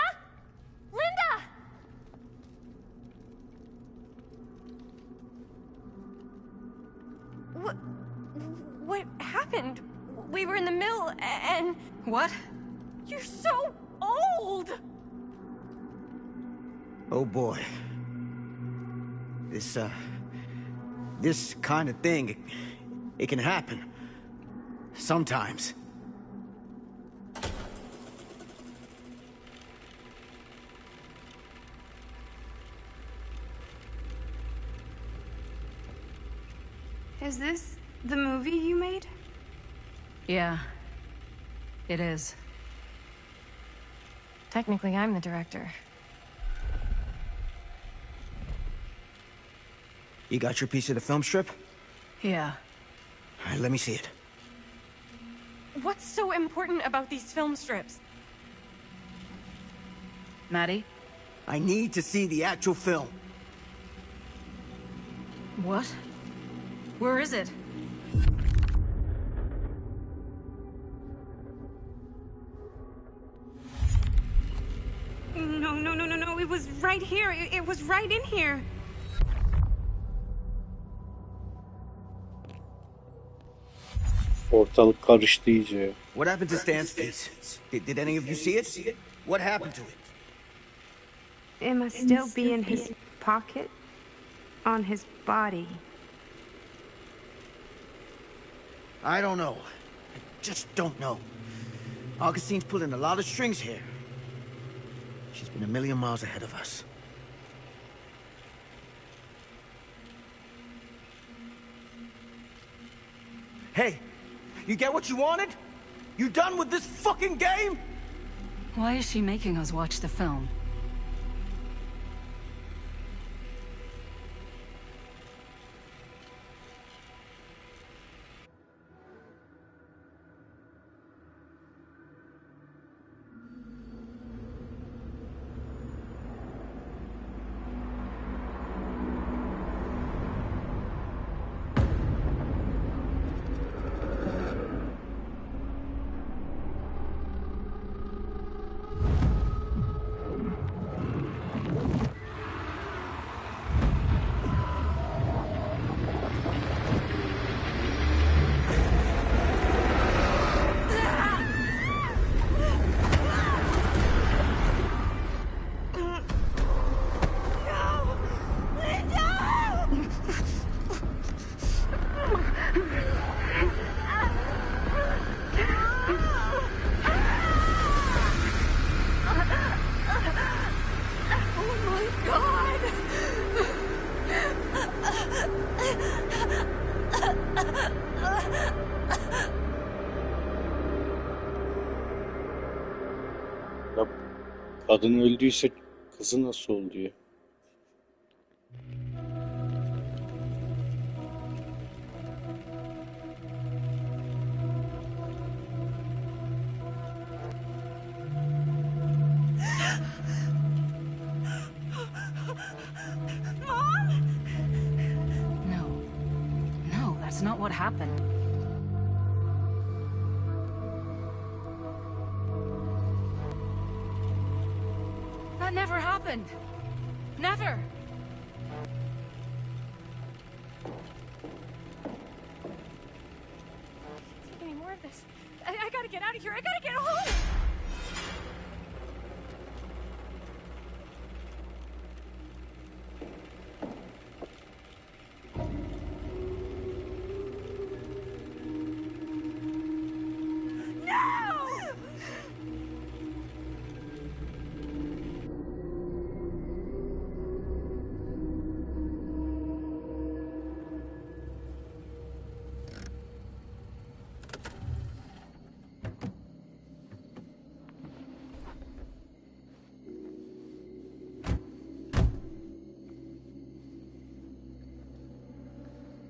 Linda! What happened? We were in the mill and... What? You're so old! Oh boy. This kind of thing, it can happen. Sometimes. Is this the movie you made? Yeah, it is. Technically, I'm the director. You got your piece of the film strip? Yeah. All right, let me see it. What's so important about these film strips? Maddie? I need to see the actual film. What? Where is it? No. It was right here. It was right in here. Ortalık karıştı iyice. What happened to Stan's face? Did any of you see it? What happened to it? It must still be in his pocket. On his body. I don't know. I just don't know. Augustine's pulling a lot of strings here. She's been a million miles ahead of us. Hey, you get what you wanted? You done with this fucking game? Why is she making us watch the film? Ya, kadın öldüyse kızı nasıl oldu ya? No, that's not what happened. That never happened. Never. Take any more of this. I gotta get out of here. I gotta get home.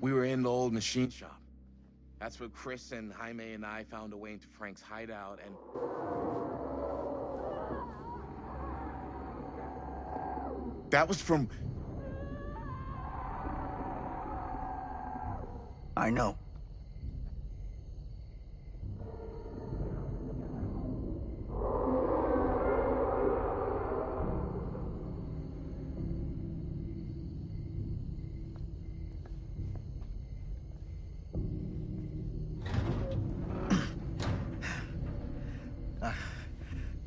We were in the old machine shop. That's where Chris and Jaime and I found a way into Frank's hideout and... That was from... I know.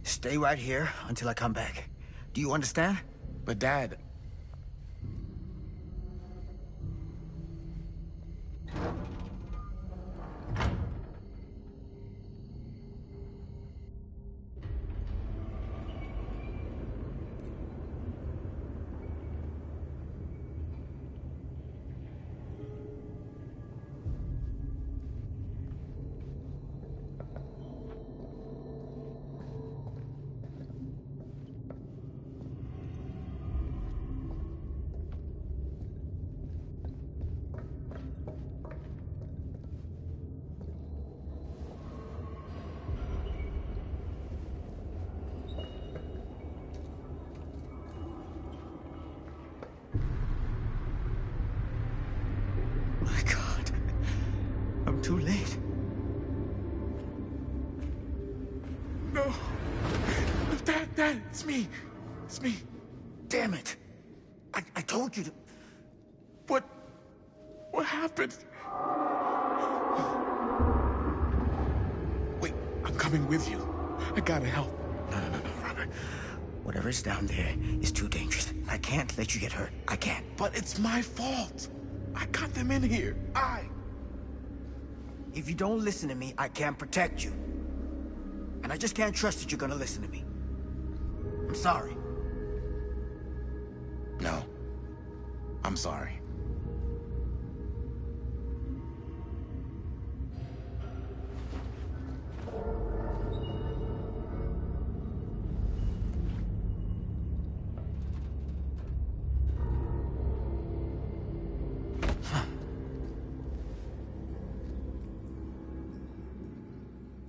Stay right here until I come back. Do you understand? But Dad... Dad, it's me. It's me. Damn it. I told you to... What happened? Wait, I'm coming with you. I gotta help. No, Robert. Whatever's down there is too dangerous. I can't let you get hurt. I can't. But it's my fault. I got them in here. If you don't listen to me, I can't protect you. And I just can't trust that you're gonna listen to me. I'm sorry. No. I'm sorry.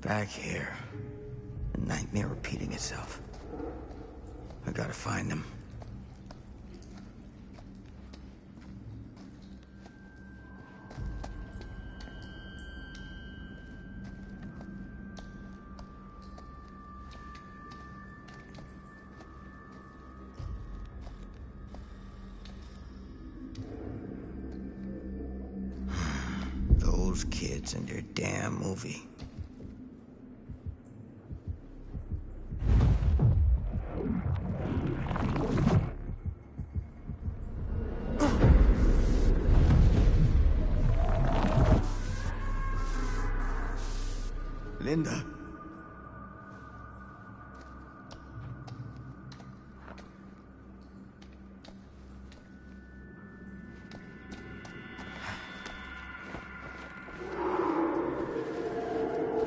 Back here. A nightmare repeating itself. I gotta find them. Those kids and their damn movie. Linda.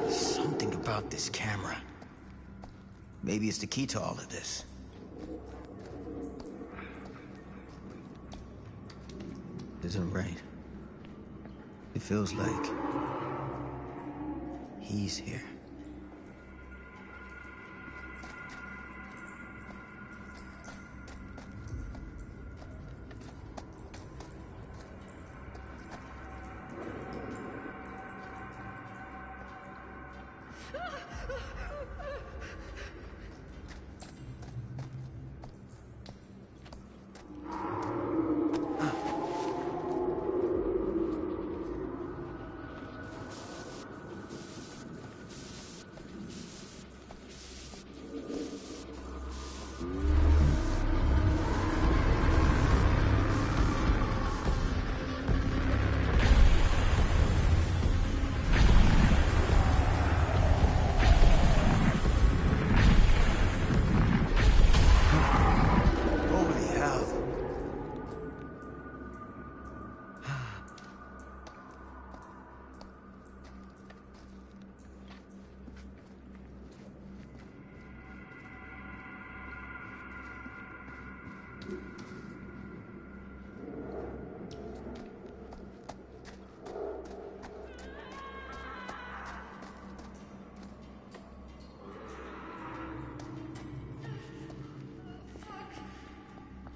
Something about this camera. Maybe it's the key to all of this. Isn't right. It feels like he's here.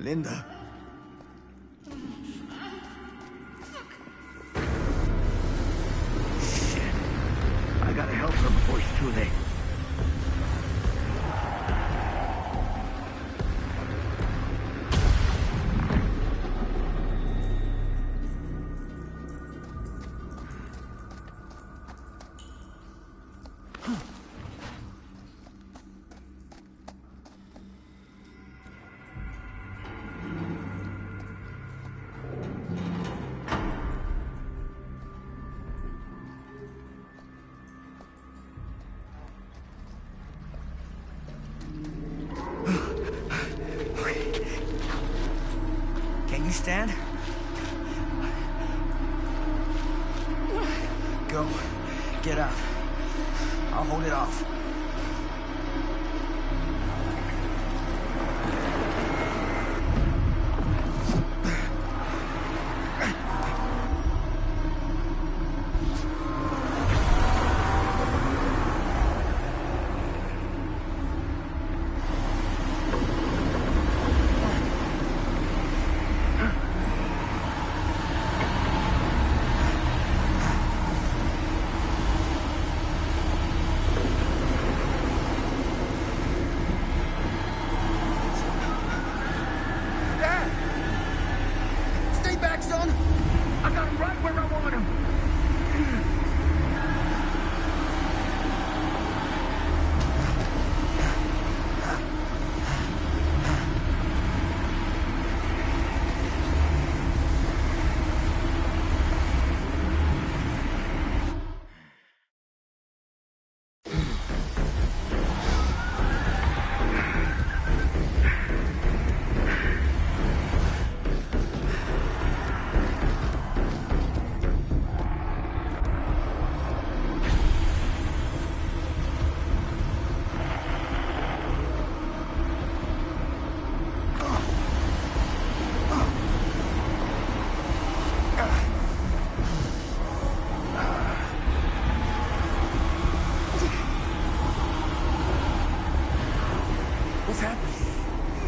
Linda. Shit. I gotta help her before it's too late. Can you stand? Go. Get out. I'll hold it off.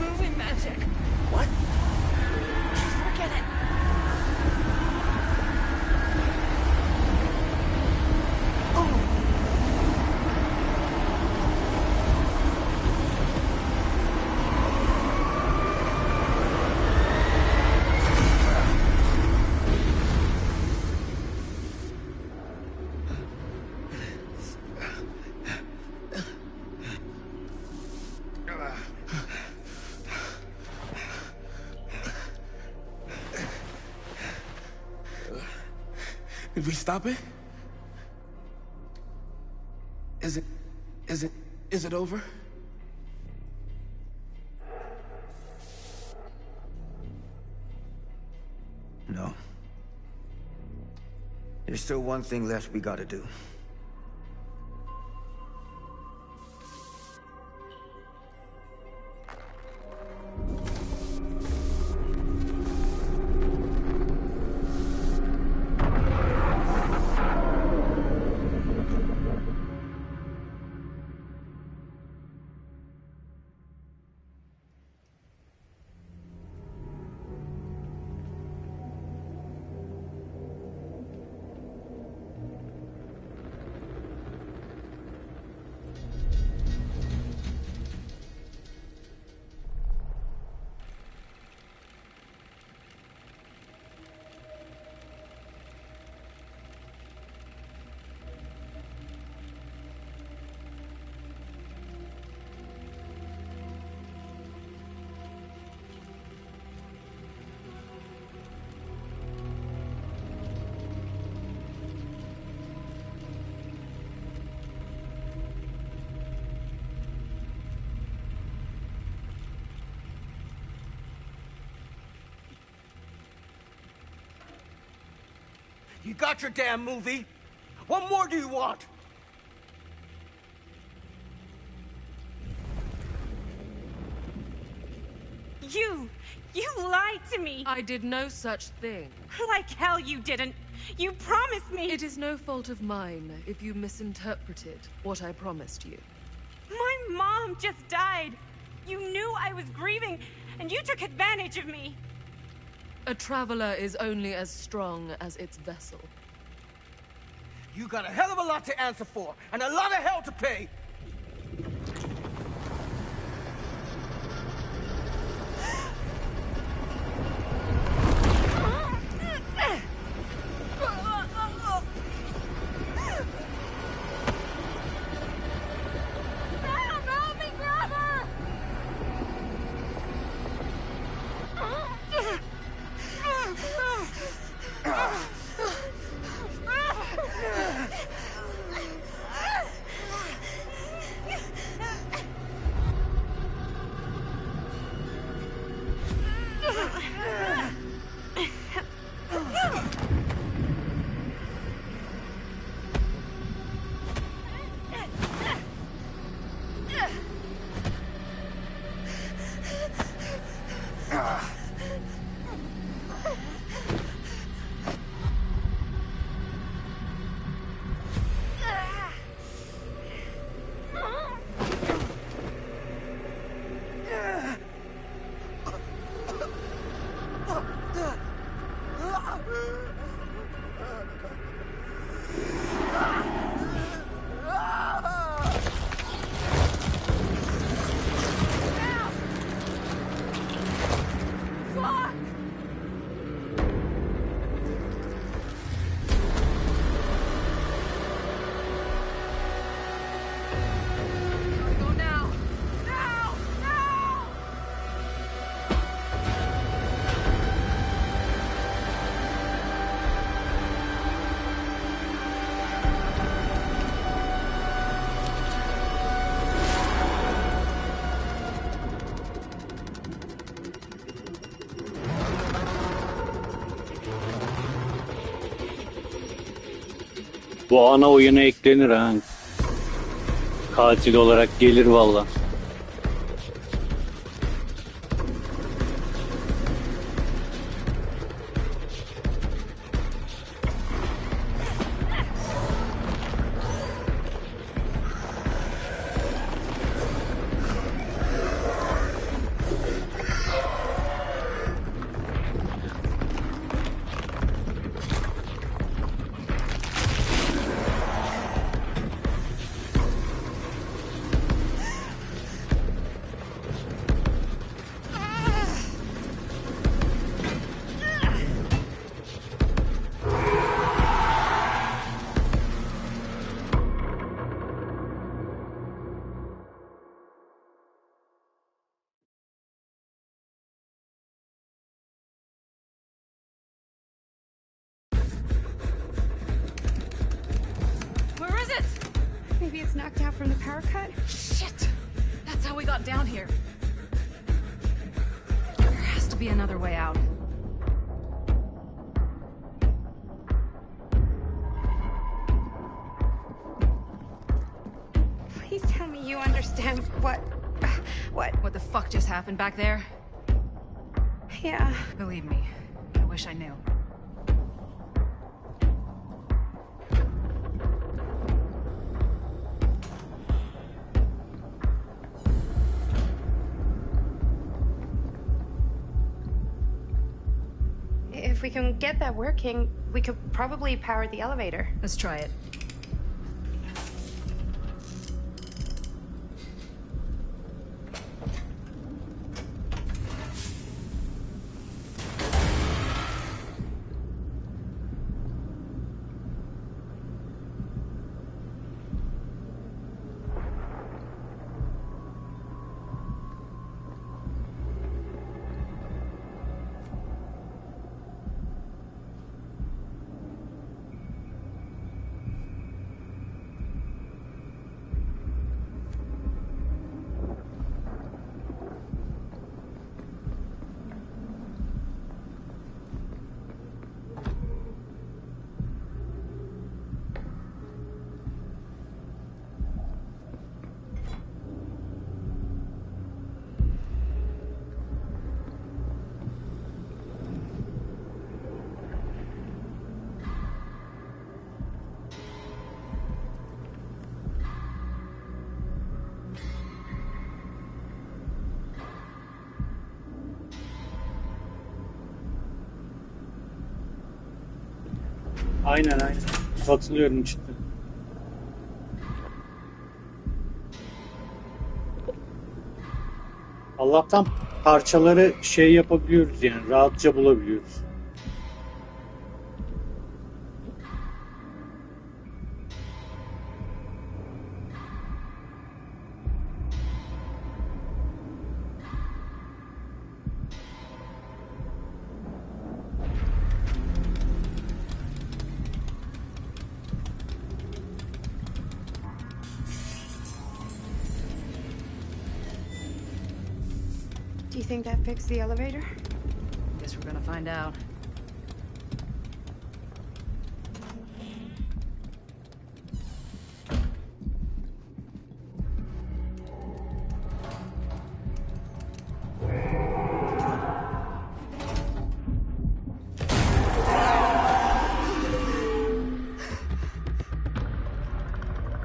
movie magic. What? Forget it. Did we stop it? Is it over? No. There's still one thing left we gotta do. You got your damn movie. What more do you want? You lied to me. I did no such thing. Like hell you didn't. You promised me. It is no fault of mine if you misinterpreted what I promised you. My mom just died. You knew I was grieving, and you took advantage of me. A traveler is only as strong as its vessel. You got a hell of a lot to answer for, and a lot of hell to pay. Bu ana oyuna eklenir ha. Katil olarak gelir valla. was knocked out from the power cut? Shit! That's how we got down here. There has to be another way out. Please tell me you understand what... What the fuck just happened back there? Yeah. Believe me, I wish I knew. If we can get that working, we could probably power the elevator. Let's try it. Aynen. Katılıyorum işte. Allah'tan parçaları şey yapabiliyoruz yani rahatça bulabiliyoruz. Do you think that fixed the elevator? Guess we're gonna find out.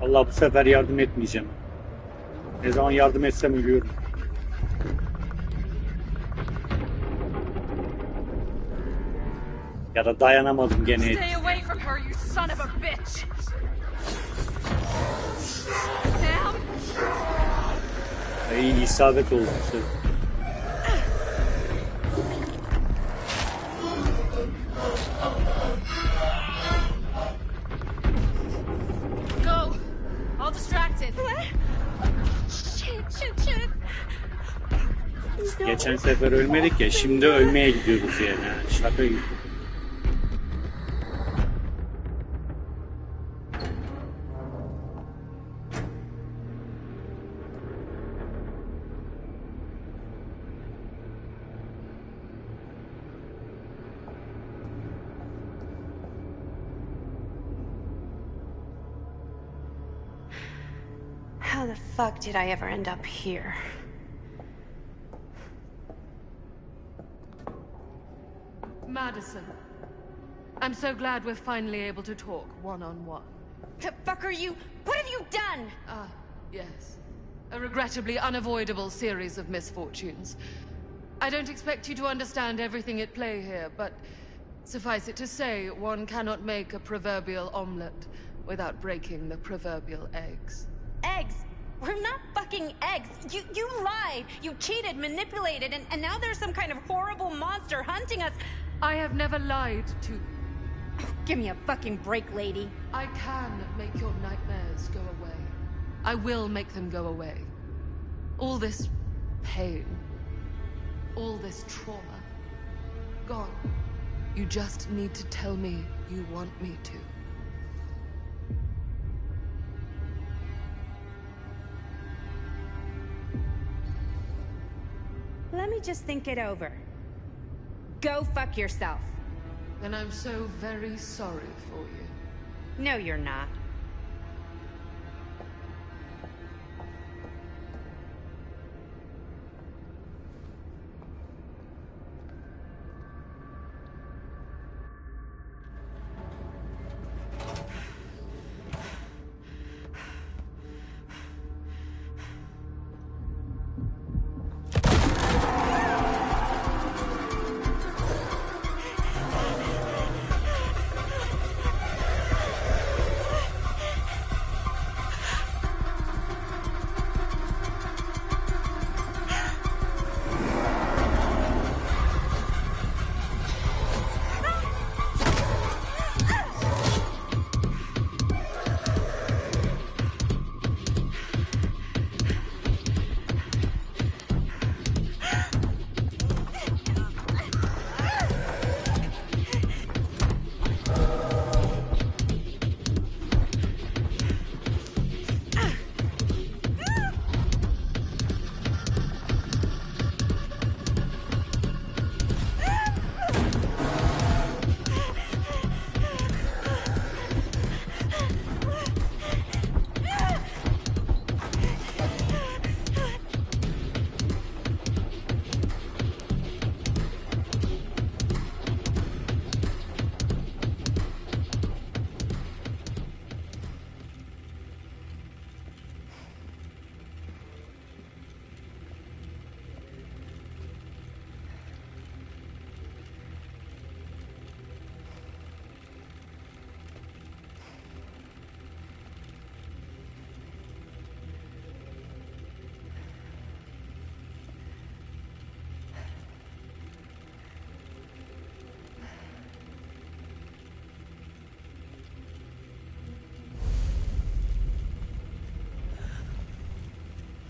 Allah bu sefer yardım etmeyeceğim. Ne zaman yardım etsem ölüyorum. Ya da dayanamadım gene. Stay away from her, you son of a bitch! Sam? İyi isabet oldu. Go! All distracted. Shit. Geçen sefer ölmedik ya, şimdi ölmeye gidiyoruz yani. Şaka gibi. How the fuck did I ever end up here? Madison, I'm so glad we're finally able to talk one-on-one. The fuck are you? What have you done? Ah, yes. A regrettably unavoidable series of misfortunes. I don't expect you to understand everything at play here, but suffice it to say, one cannot make a proverbial omelette without breaking the proverbial eggs. Eggs? We're not fucking eggs. You lied. You cheated, manipulated, and now there's some kind of horrible monster hunting us. I have never lied to you. Give me a fucking break, lady. I can make your nightmares go away. I will make them go away. All this pain, all this trauma, gone. You just need to tell me you want me to. just think it over. Go fuck yourself. Then I'm so very sorry for you. No, you're not.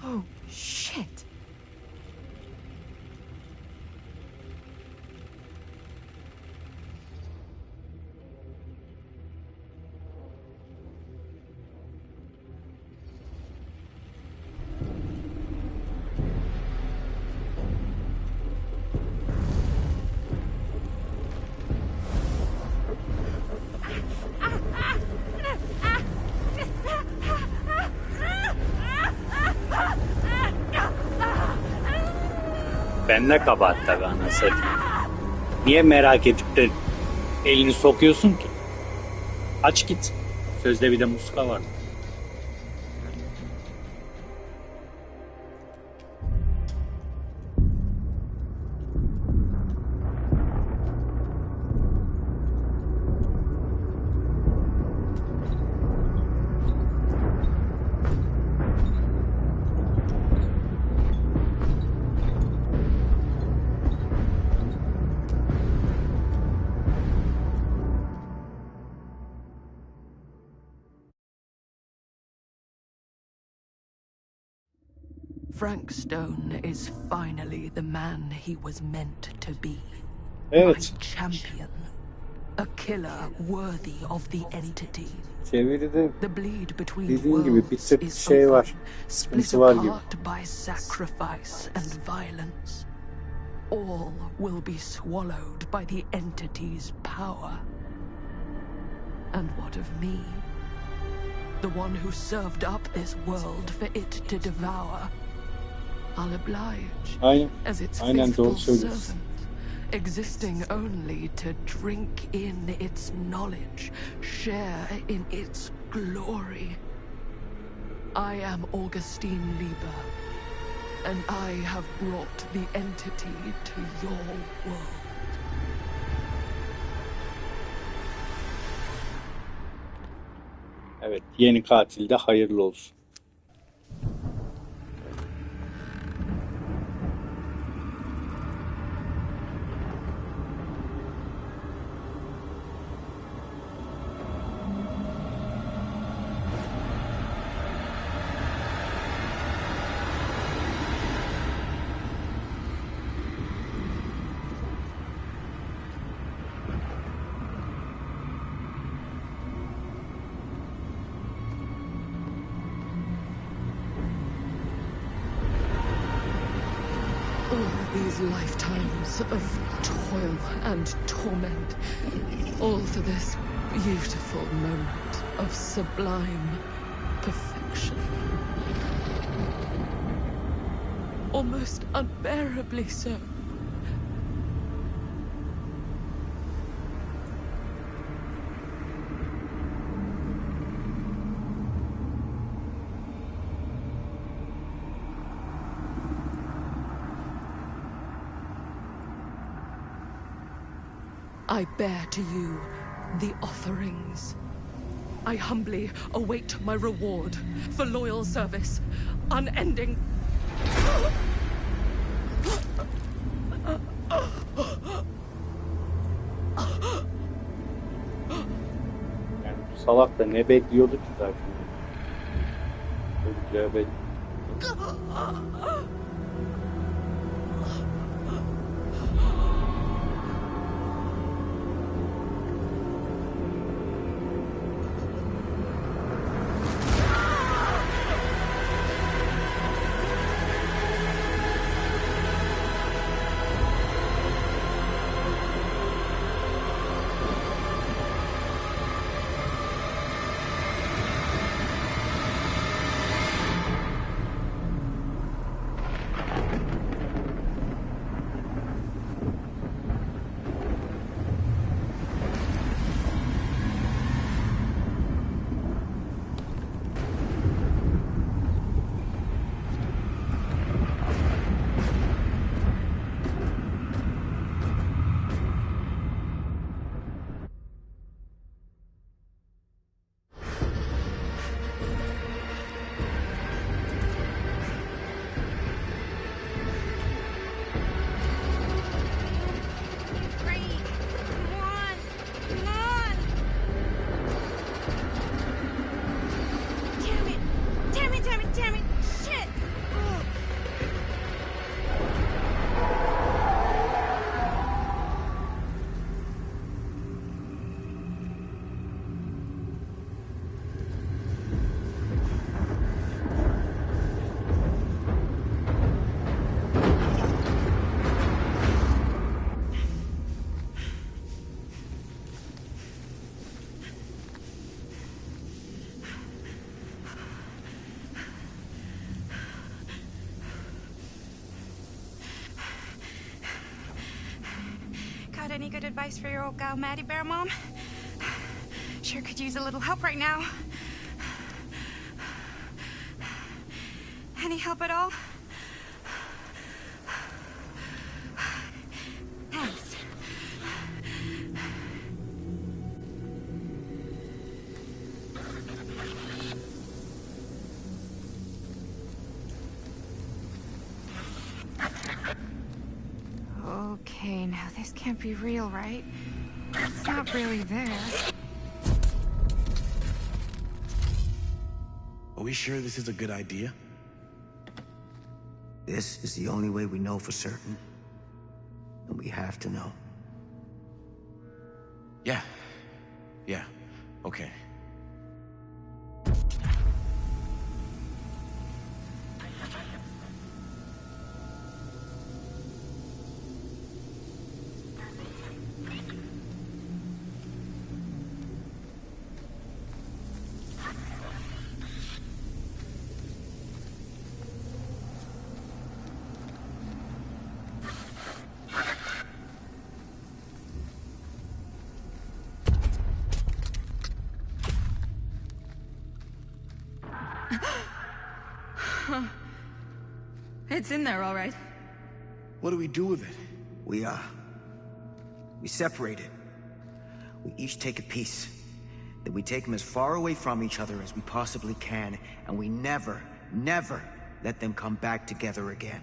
Oh, shit. Ben ne kabahat tabii anasını. Niye merak edip de elini sokuyorsun ki? Aç git. Sözde bir de muska var. Frank Stone is finally the man he was meant to be. Evet. My champion. A killer worthy of the entity. Çeviride The bleed between dediğin gibi bir tık is şey var. split Sıkıntı var gibi. apart by sacrifice and violence. All will be swallowed by the entity's power. And what of me? The one who served up this world for it to devour. I'll oblige Aynen. as its Aynen doğru faithful söylüyorsun. servant, existing only to drink in its knowledge, share in its glory. I am Augustine Lieber, and I have brought the entity to your world. Evet, yeni katil de hayırlı olsun. these lifetimes of toil and torment, all for this beautiful moment of sublime perfection. Almost unbearably so. I bear to you the offerings. I humbly await my reward for loyal service, unending. Yani bu salak da ne bekliyordu ki zaten? Öleceği belli. Got any good advice for your old gal Maddie Bear, Mom? Sure could use a little help right now. Any help at all? Thanks. Okay, now this can't be real, right? It's not really there. Are we sure this is a good idea? This is the only way we know for certain. And we have to know. Yeah. Yeah. Okay. It's in there, all right. What do we do with it? We separate it. We each take a piece. Then we take them as far away from each other as we possibly can, and we never, never let them come back together again.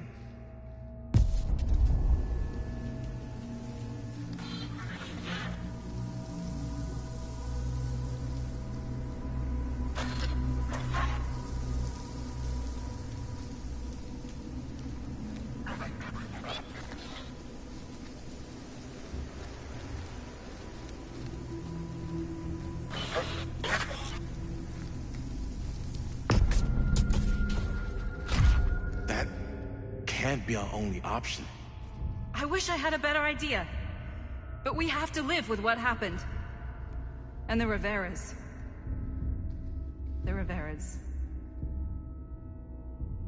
That can't be our only option. I wish I had a better idea. But we have to live with what happened. And the Riveras. The Riveras.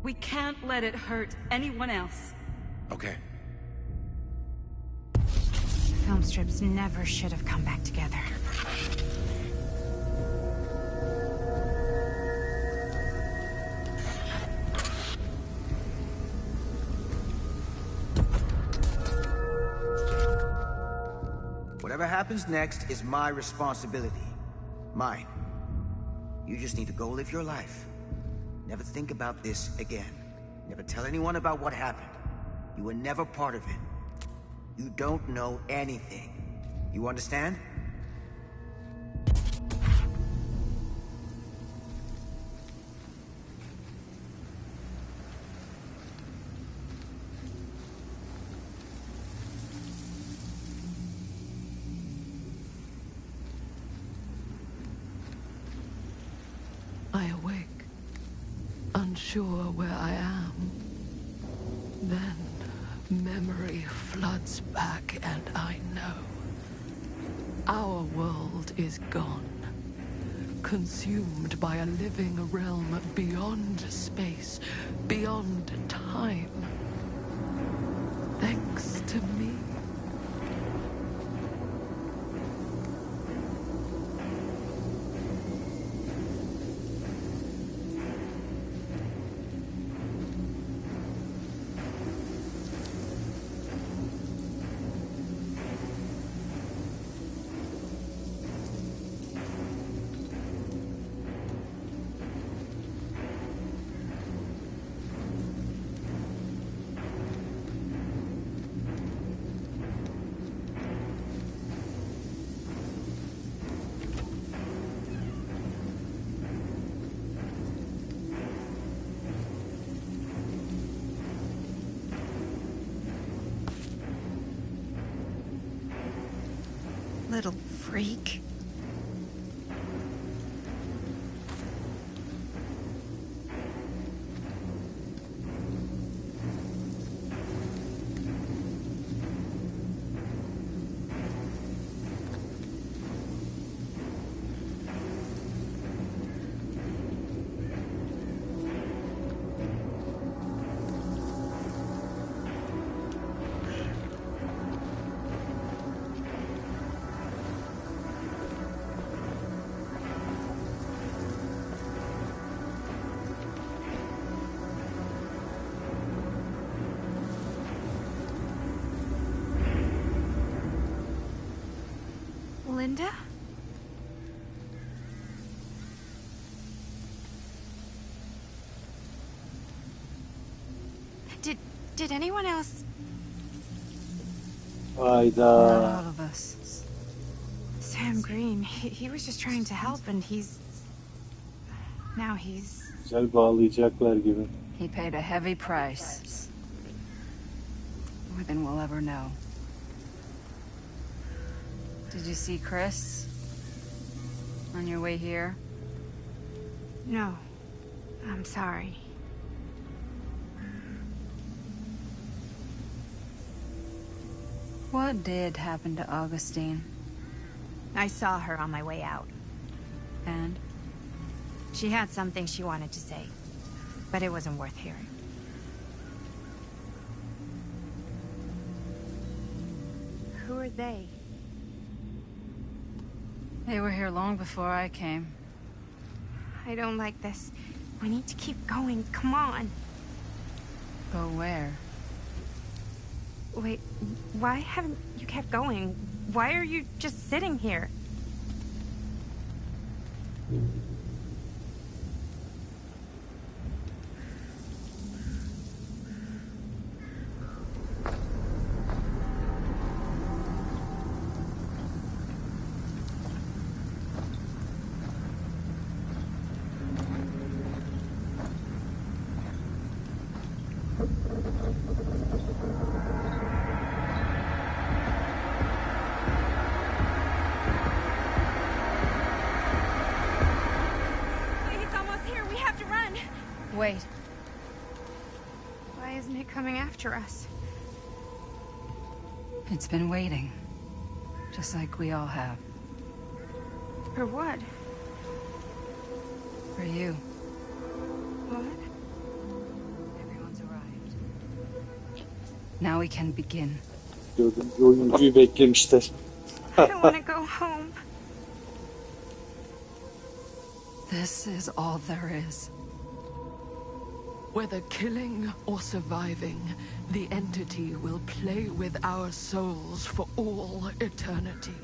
We can't let it hurt anyone else. Okay. Film strips never should have come back together. Whatever happens next is my responsibility. Mine. You just need to go live your life. Never think about this again. Never tell anyone about what happened. You were never part of it. You don't know anything. You understand? I awake, unsure where I am. Then memory floods back and I know. Our world is gone, consumed by a living realm beyond space, beyond time. Thanks to me. Little freak. Linda? Did anyone else? Hayda. Not all of us. Sam Green, he was just trying to help and now he's... Güzel bağlayacaklar gibi. He paid a heavy price. More than we'll ever know. Did you see Chris? On your way here? No. I'm sorry. What did happen to Augustine? I saw her on my way out. And? She had something she wanted to say, but it wasn't worth hearing. Who are they? They were here long before I came. I don't like this. We need to keep going. Come on. Go where? Wait, why haven't you kept going? Why are you just sitting here? Wait. Why isn't it coming after us? It's been waiting. Just like we all have. For what? For you. What? Everyone's arrived. Now we can begin. Dördüncü oyuncuyu beklemişler. I don't want to go home. This is all there is. Whether killing or surviving, the entity will play with our souls for all eternity.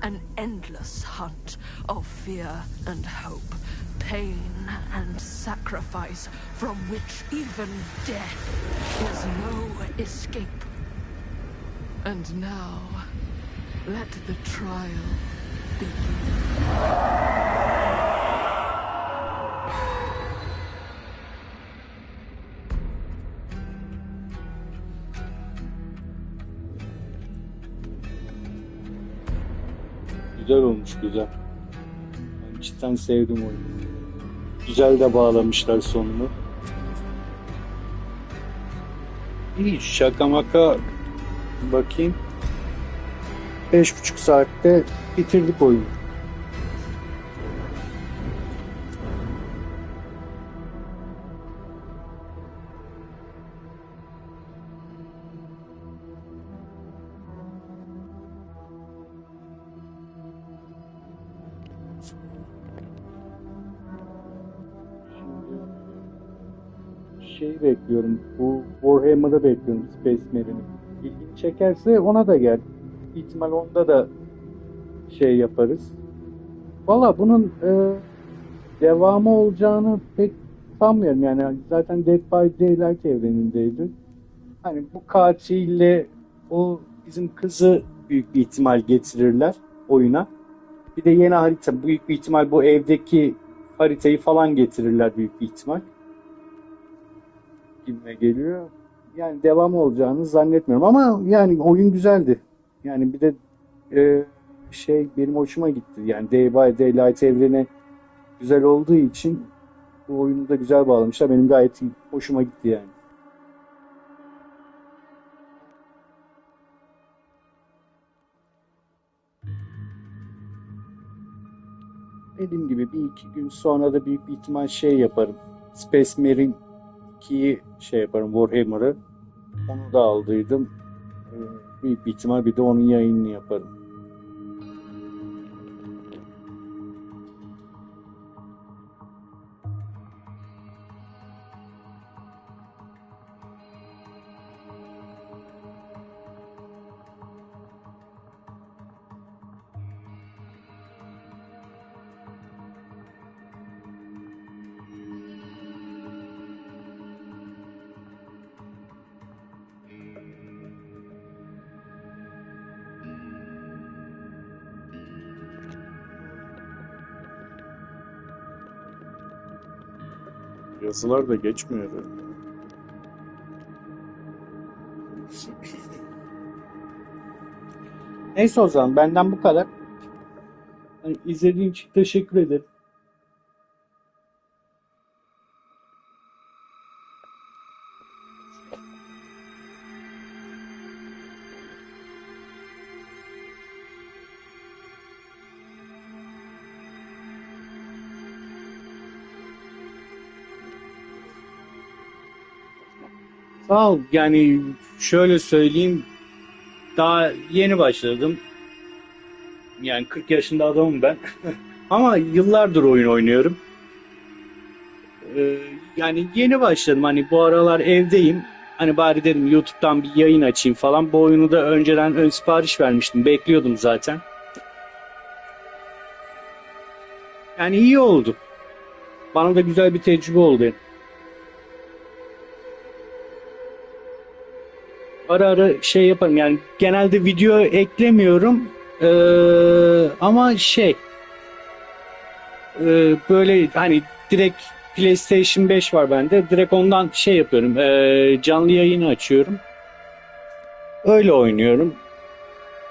An endless hunt of fear and hope, pain and sacrifice, from which even death is no escape. And now, let the trial begin. Güzel olmuş, güzel. Ben cidden sevdim oyunu. Güzel de bağlamışlar sonunu. İyi, şaka maka bakayım. 5,5 saatte bitirdik oyunu. Şeyi bekliyorum. Bu Warhammer'ı bekliyorum. Space Marine'i. İlgini çekerse ona da gel. İhtimal onda da şey yaparız. Valla bunun devamı olacağını pek sanmıyorum. Yani zaten Dead by Daylight evrenindeydi. Hani bu katille o bizim kızı büyük bir ihtimal getirirler oyuna. Bir de yeni harita. Büyük bir ihtimal bu evdeki haritayı falan getirirler büyük bir ihtimal. Gibime geliyor. Yani devam olacağını zannetmiyorum ama yani oyun güzeldi. Yani bir de benim hoşuma gitti. Yani Day by Daylight evreni güzel olduğu için bu oyunu da güzel bağlamışlar. Benim gayet hoşuma gitti yani. Dediğim gibi bir iki gün sonra da büyük bir ihtimal şey yaparım. Space Marine 2'yi şey yaparım, Warhammer'ı. Onu da aldıydım. Büyük bir ihtimal bir de onun yayınını yaparım. Yazılar da geçmiyor herhalde. Neyse o zaman benden bu kadar. Yani izlediğin için teşekkür ederim. Sağ ol. Yani şöyle söyleyeyim. Daha yeni başladım. Yani 40 yaşında adamım ben. Ama yıllardır oyun oynuyorum. Yani yeni başladım. Hani bu aralar evdeyim. Hani bari dedim YouTube'dan bir yayın açayım falan. Bu oyunu da önceden ön sipariş vermiştim. Bekliyordum zaten. Yani iyi oldu. Bana da güzel bir tecrübe oldu. Ara ara şey yaparım yani genelde video eklemiyorum ama böyle hani direkt PlayStation 5 var bende, direkt ondan şey yapıyorum, canlı yayını açıyorum, öyle oynuyorum.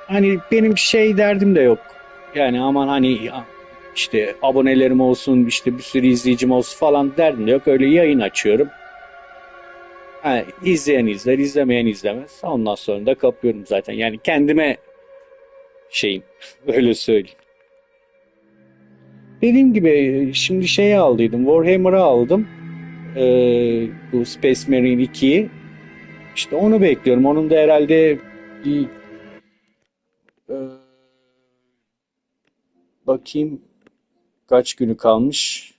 Hani benim şey derdim de yok yani, aman hani işte abonelerim olsun, işte bir sürü izleyicim olsun falan derdim de yok, öyle yayın açıyorum. Ha, izleyen izler, izlemeyen izlemez. Ondan sonra da kapıyorum zaten. Yani kendime şeyim, öyle söyleyeyim. Dediğim gibi şimdi şeyi aldıydım, Warhammer'ı aldım. Bu Space Marine 2'yi. İşte onu bekliyorum. Onun da herhalde bir e, bakayım kaç günü kalmış.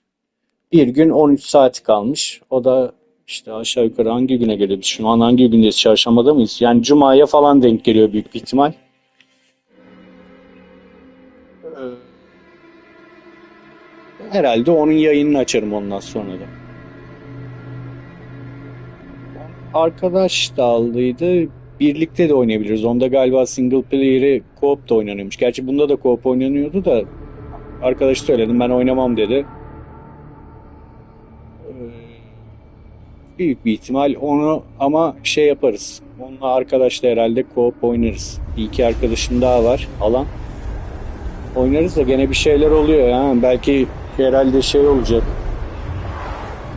Bir gün 13 saati kalmış. O da işte aşağı yukarı hangi güne geliyor? Şu an hangi gündeyiz? Çarşambada mıyız? Yani Cuma'ya falan denk geliyor büyük bir ihtimal. Herhalde onun yayınını açarım ondan sonra da. Arkadaş da aldıydı. Birlikte de oynayabiliriz. Onda galiba single player'ı co-op da oynanıyormuş. Gerçi bunda da co-op oynanıyordu da arkadaş söyledim ben oynamam dedi. Büyük bir ihtimal onu ama şey yaparız. Onunla arkadaşla herhalde co-op oynarız. Bir iki arkadaşım daha var alan. Oynarız da gene bir şeyler oluyor ya. Belki herhalde şey olacak.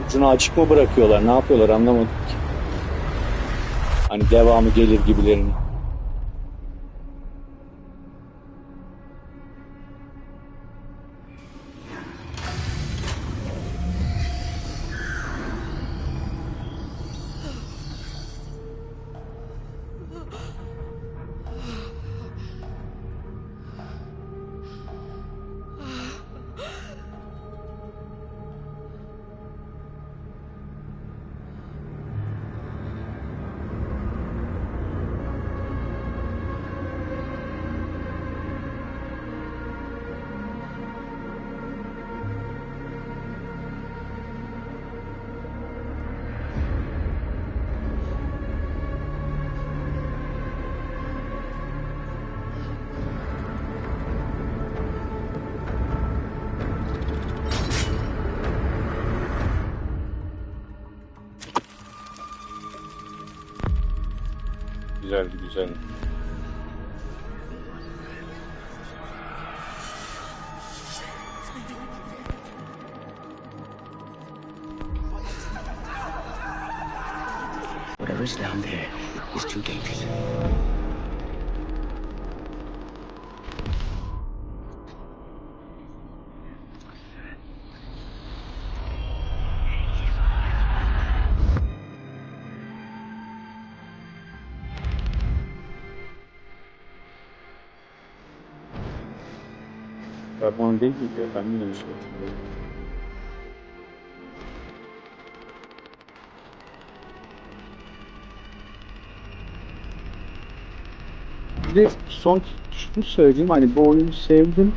Ucunu açık mı bırakıyorlar? Ne yapıyorlar anlamadım ki. Hani devamı gelir gibilerini. Güzeldi, güzeldi. Whatever's down there is too dangerous. Karbon değil mi diyor? Ben yine bir şey hatırlıyorum. Bir de son şunu söyleyeyim hani bu oyunu sevdim.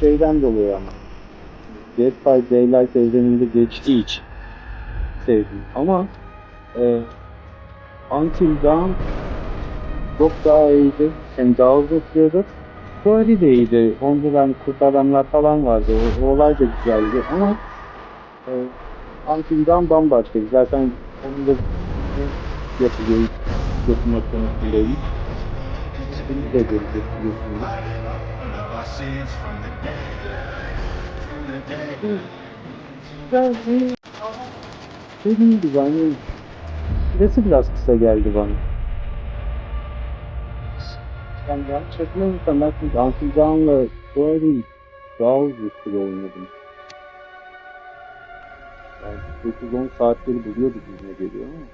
Şeyden dolayı ama. Dead by Daylight evreninde geçtiği için sevdim. Ama Until Dawn çok daha iyiydi. Hem daha uzun sürüyordu. Story de iyiydi. Onda ben kurt adamlar falan vardı. O olay da güzeldi ama Until Dawn bambaşkaydı. Zaten onun da yapılıyor. Yapım aşamasındaymış. Bunu da göreceksiniz. Güzel bir dediğim gibi hani süresi biraz kısa geldi bana. Ben yanlış hatırlamıyorsam ben şimdi Until Dawn'la Story daha uzun süre oynadım. Yani 9-10 saatleri buluyordu bizime geliyor ama.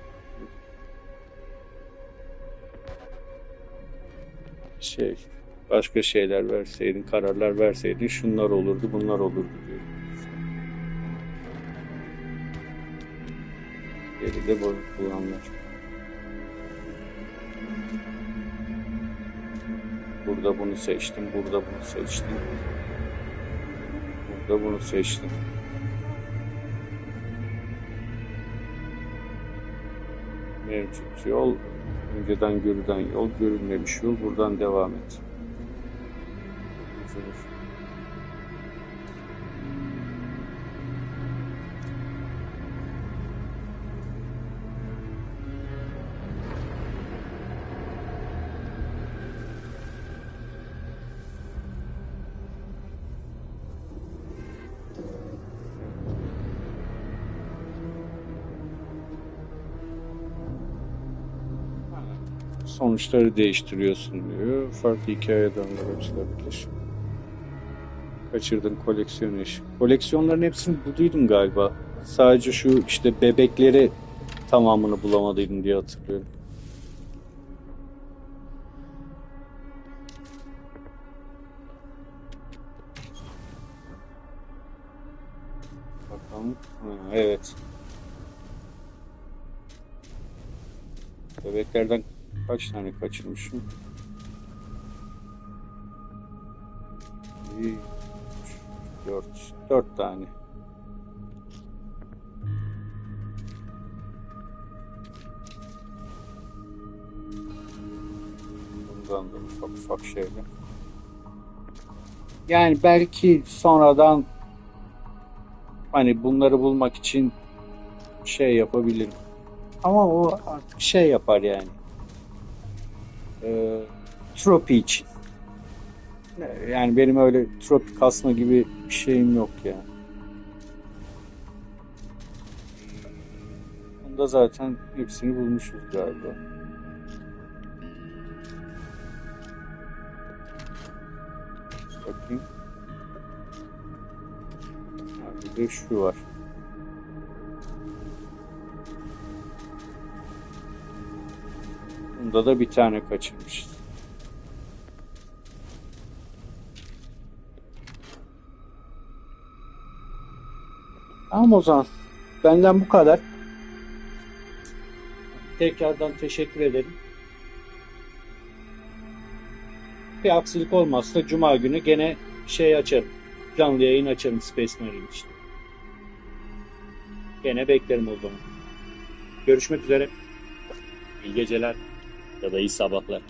Başka şeyler verseydin, kararlar verseydin şunlar olurdu, bunlar olurdu diyor. Geride bulanlar. Burada bunu seçtim, burada bunu seçtim. Burada bunu seçtim. Mevcut yol, önceden görülen yol, görünmemiş yol, buradan devam et. Sonuçları değiştiriyorsun diyor. Farklı hikaye döngüleri açılabilir. Kaçırdın koleksiyon eşi. Koleksiyonların hepsini bulduydum galiba. Sadece şu işte bebekleri tamamını bulamadıydım diye hatırlıyorum. Bakalım. Ha, evet. Bebeklerden kaç tane kaçırmışım? 4 tane. Bundan da ufak ufak şeyler. Yani belki sonradan hani bunları bulmak için şey yapabilirim. Ama o artık şey yapar yani. Tropi için. Yani benim öyle tropi kasma gibi bir şeyim yok yani. Bunda zaten hepsini bulmuşuz galiba. Bakayım. Bir de şu var. Bunda da bir tane kaçırmışız. Tamam o zaman. Benden bu kadar. Tekrardan teşekkür ederim. Bir aksilik olmazsa Cuma günü gene şey açarım. Canlı yayın açarım Space Marine için. Gene beklerim o zaman. Görüşmek üzere. İyi geceler ya da iyi sabahlar.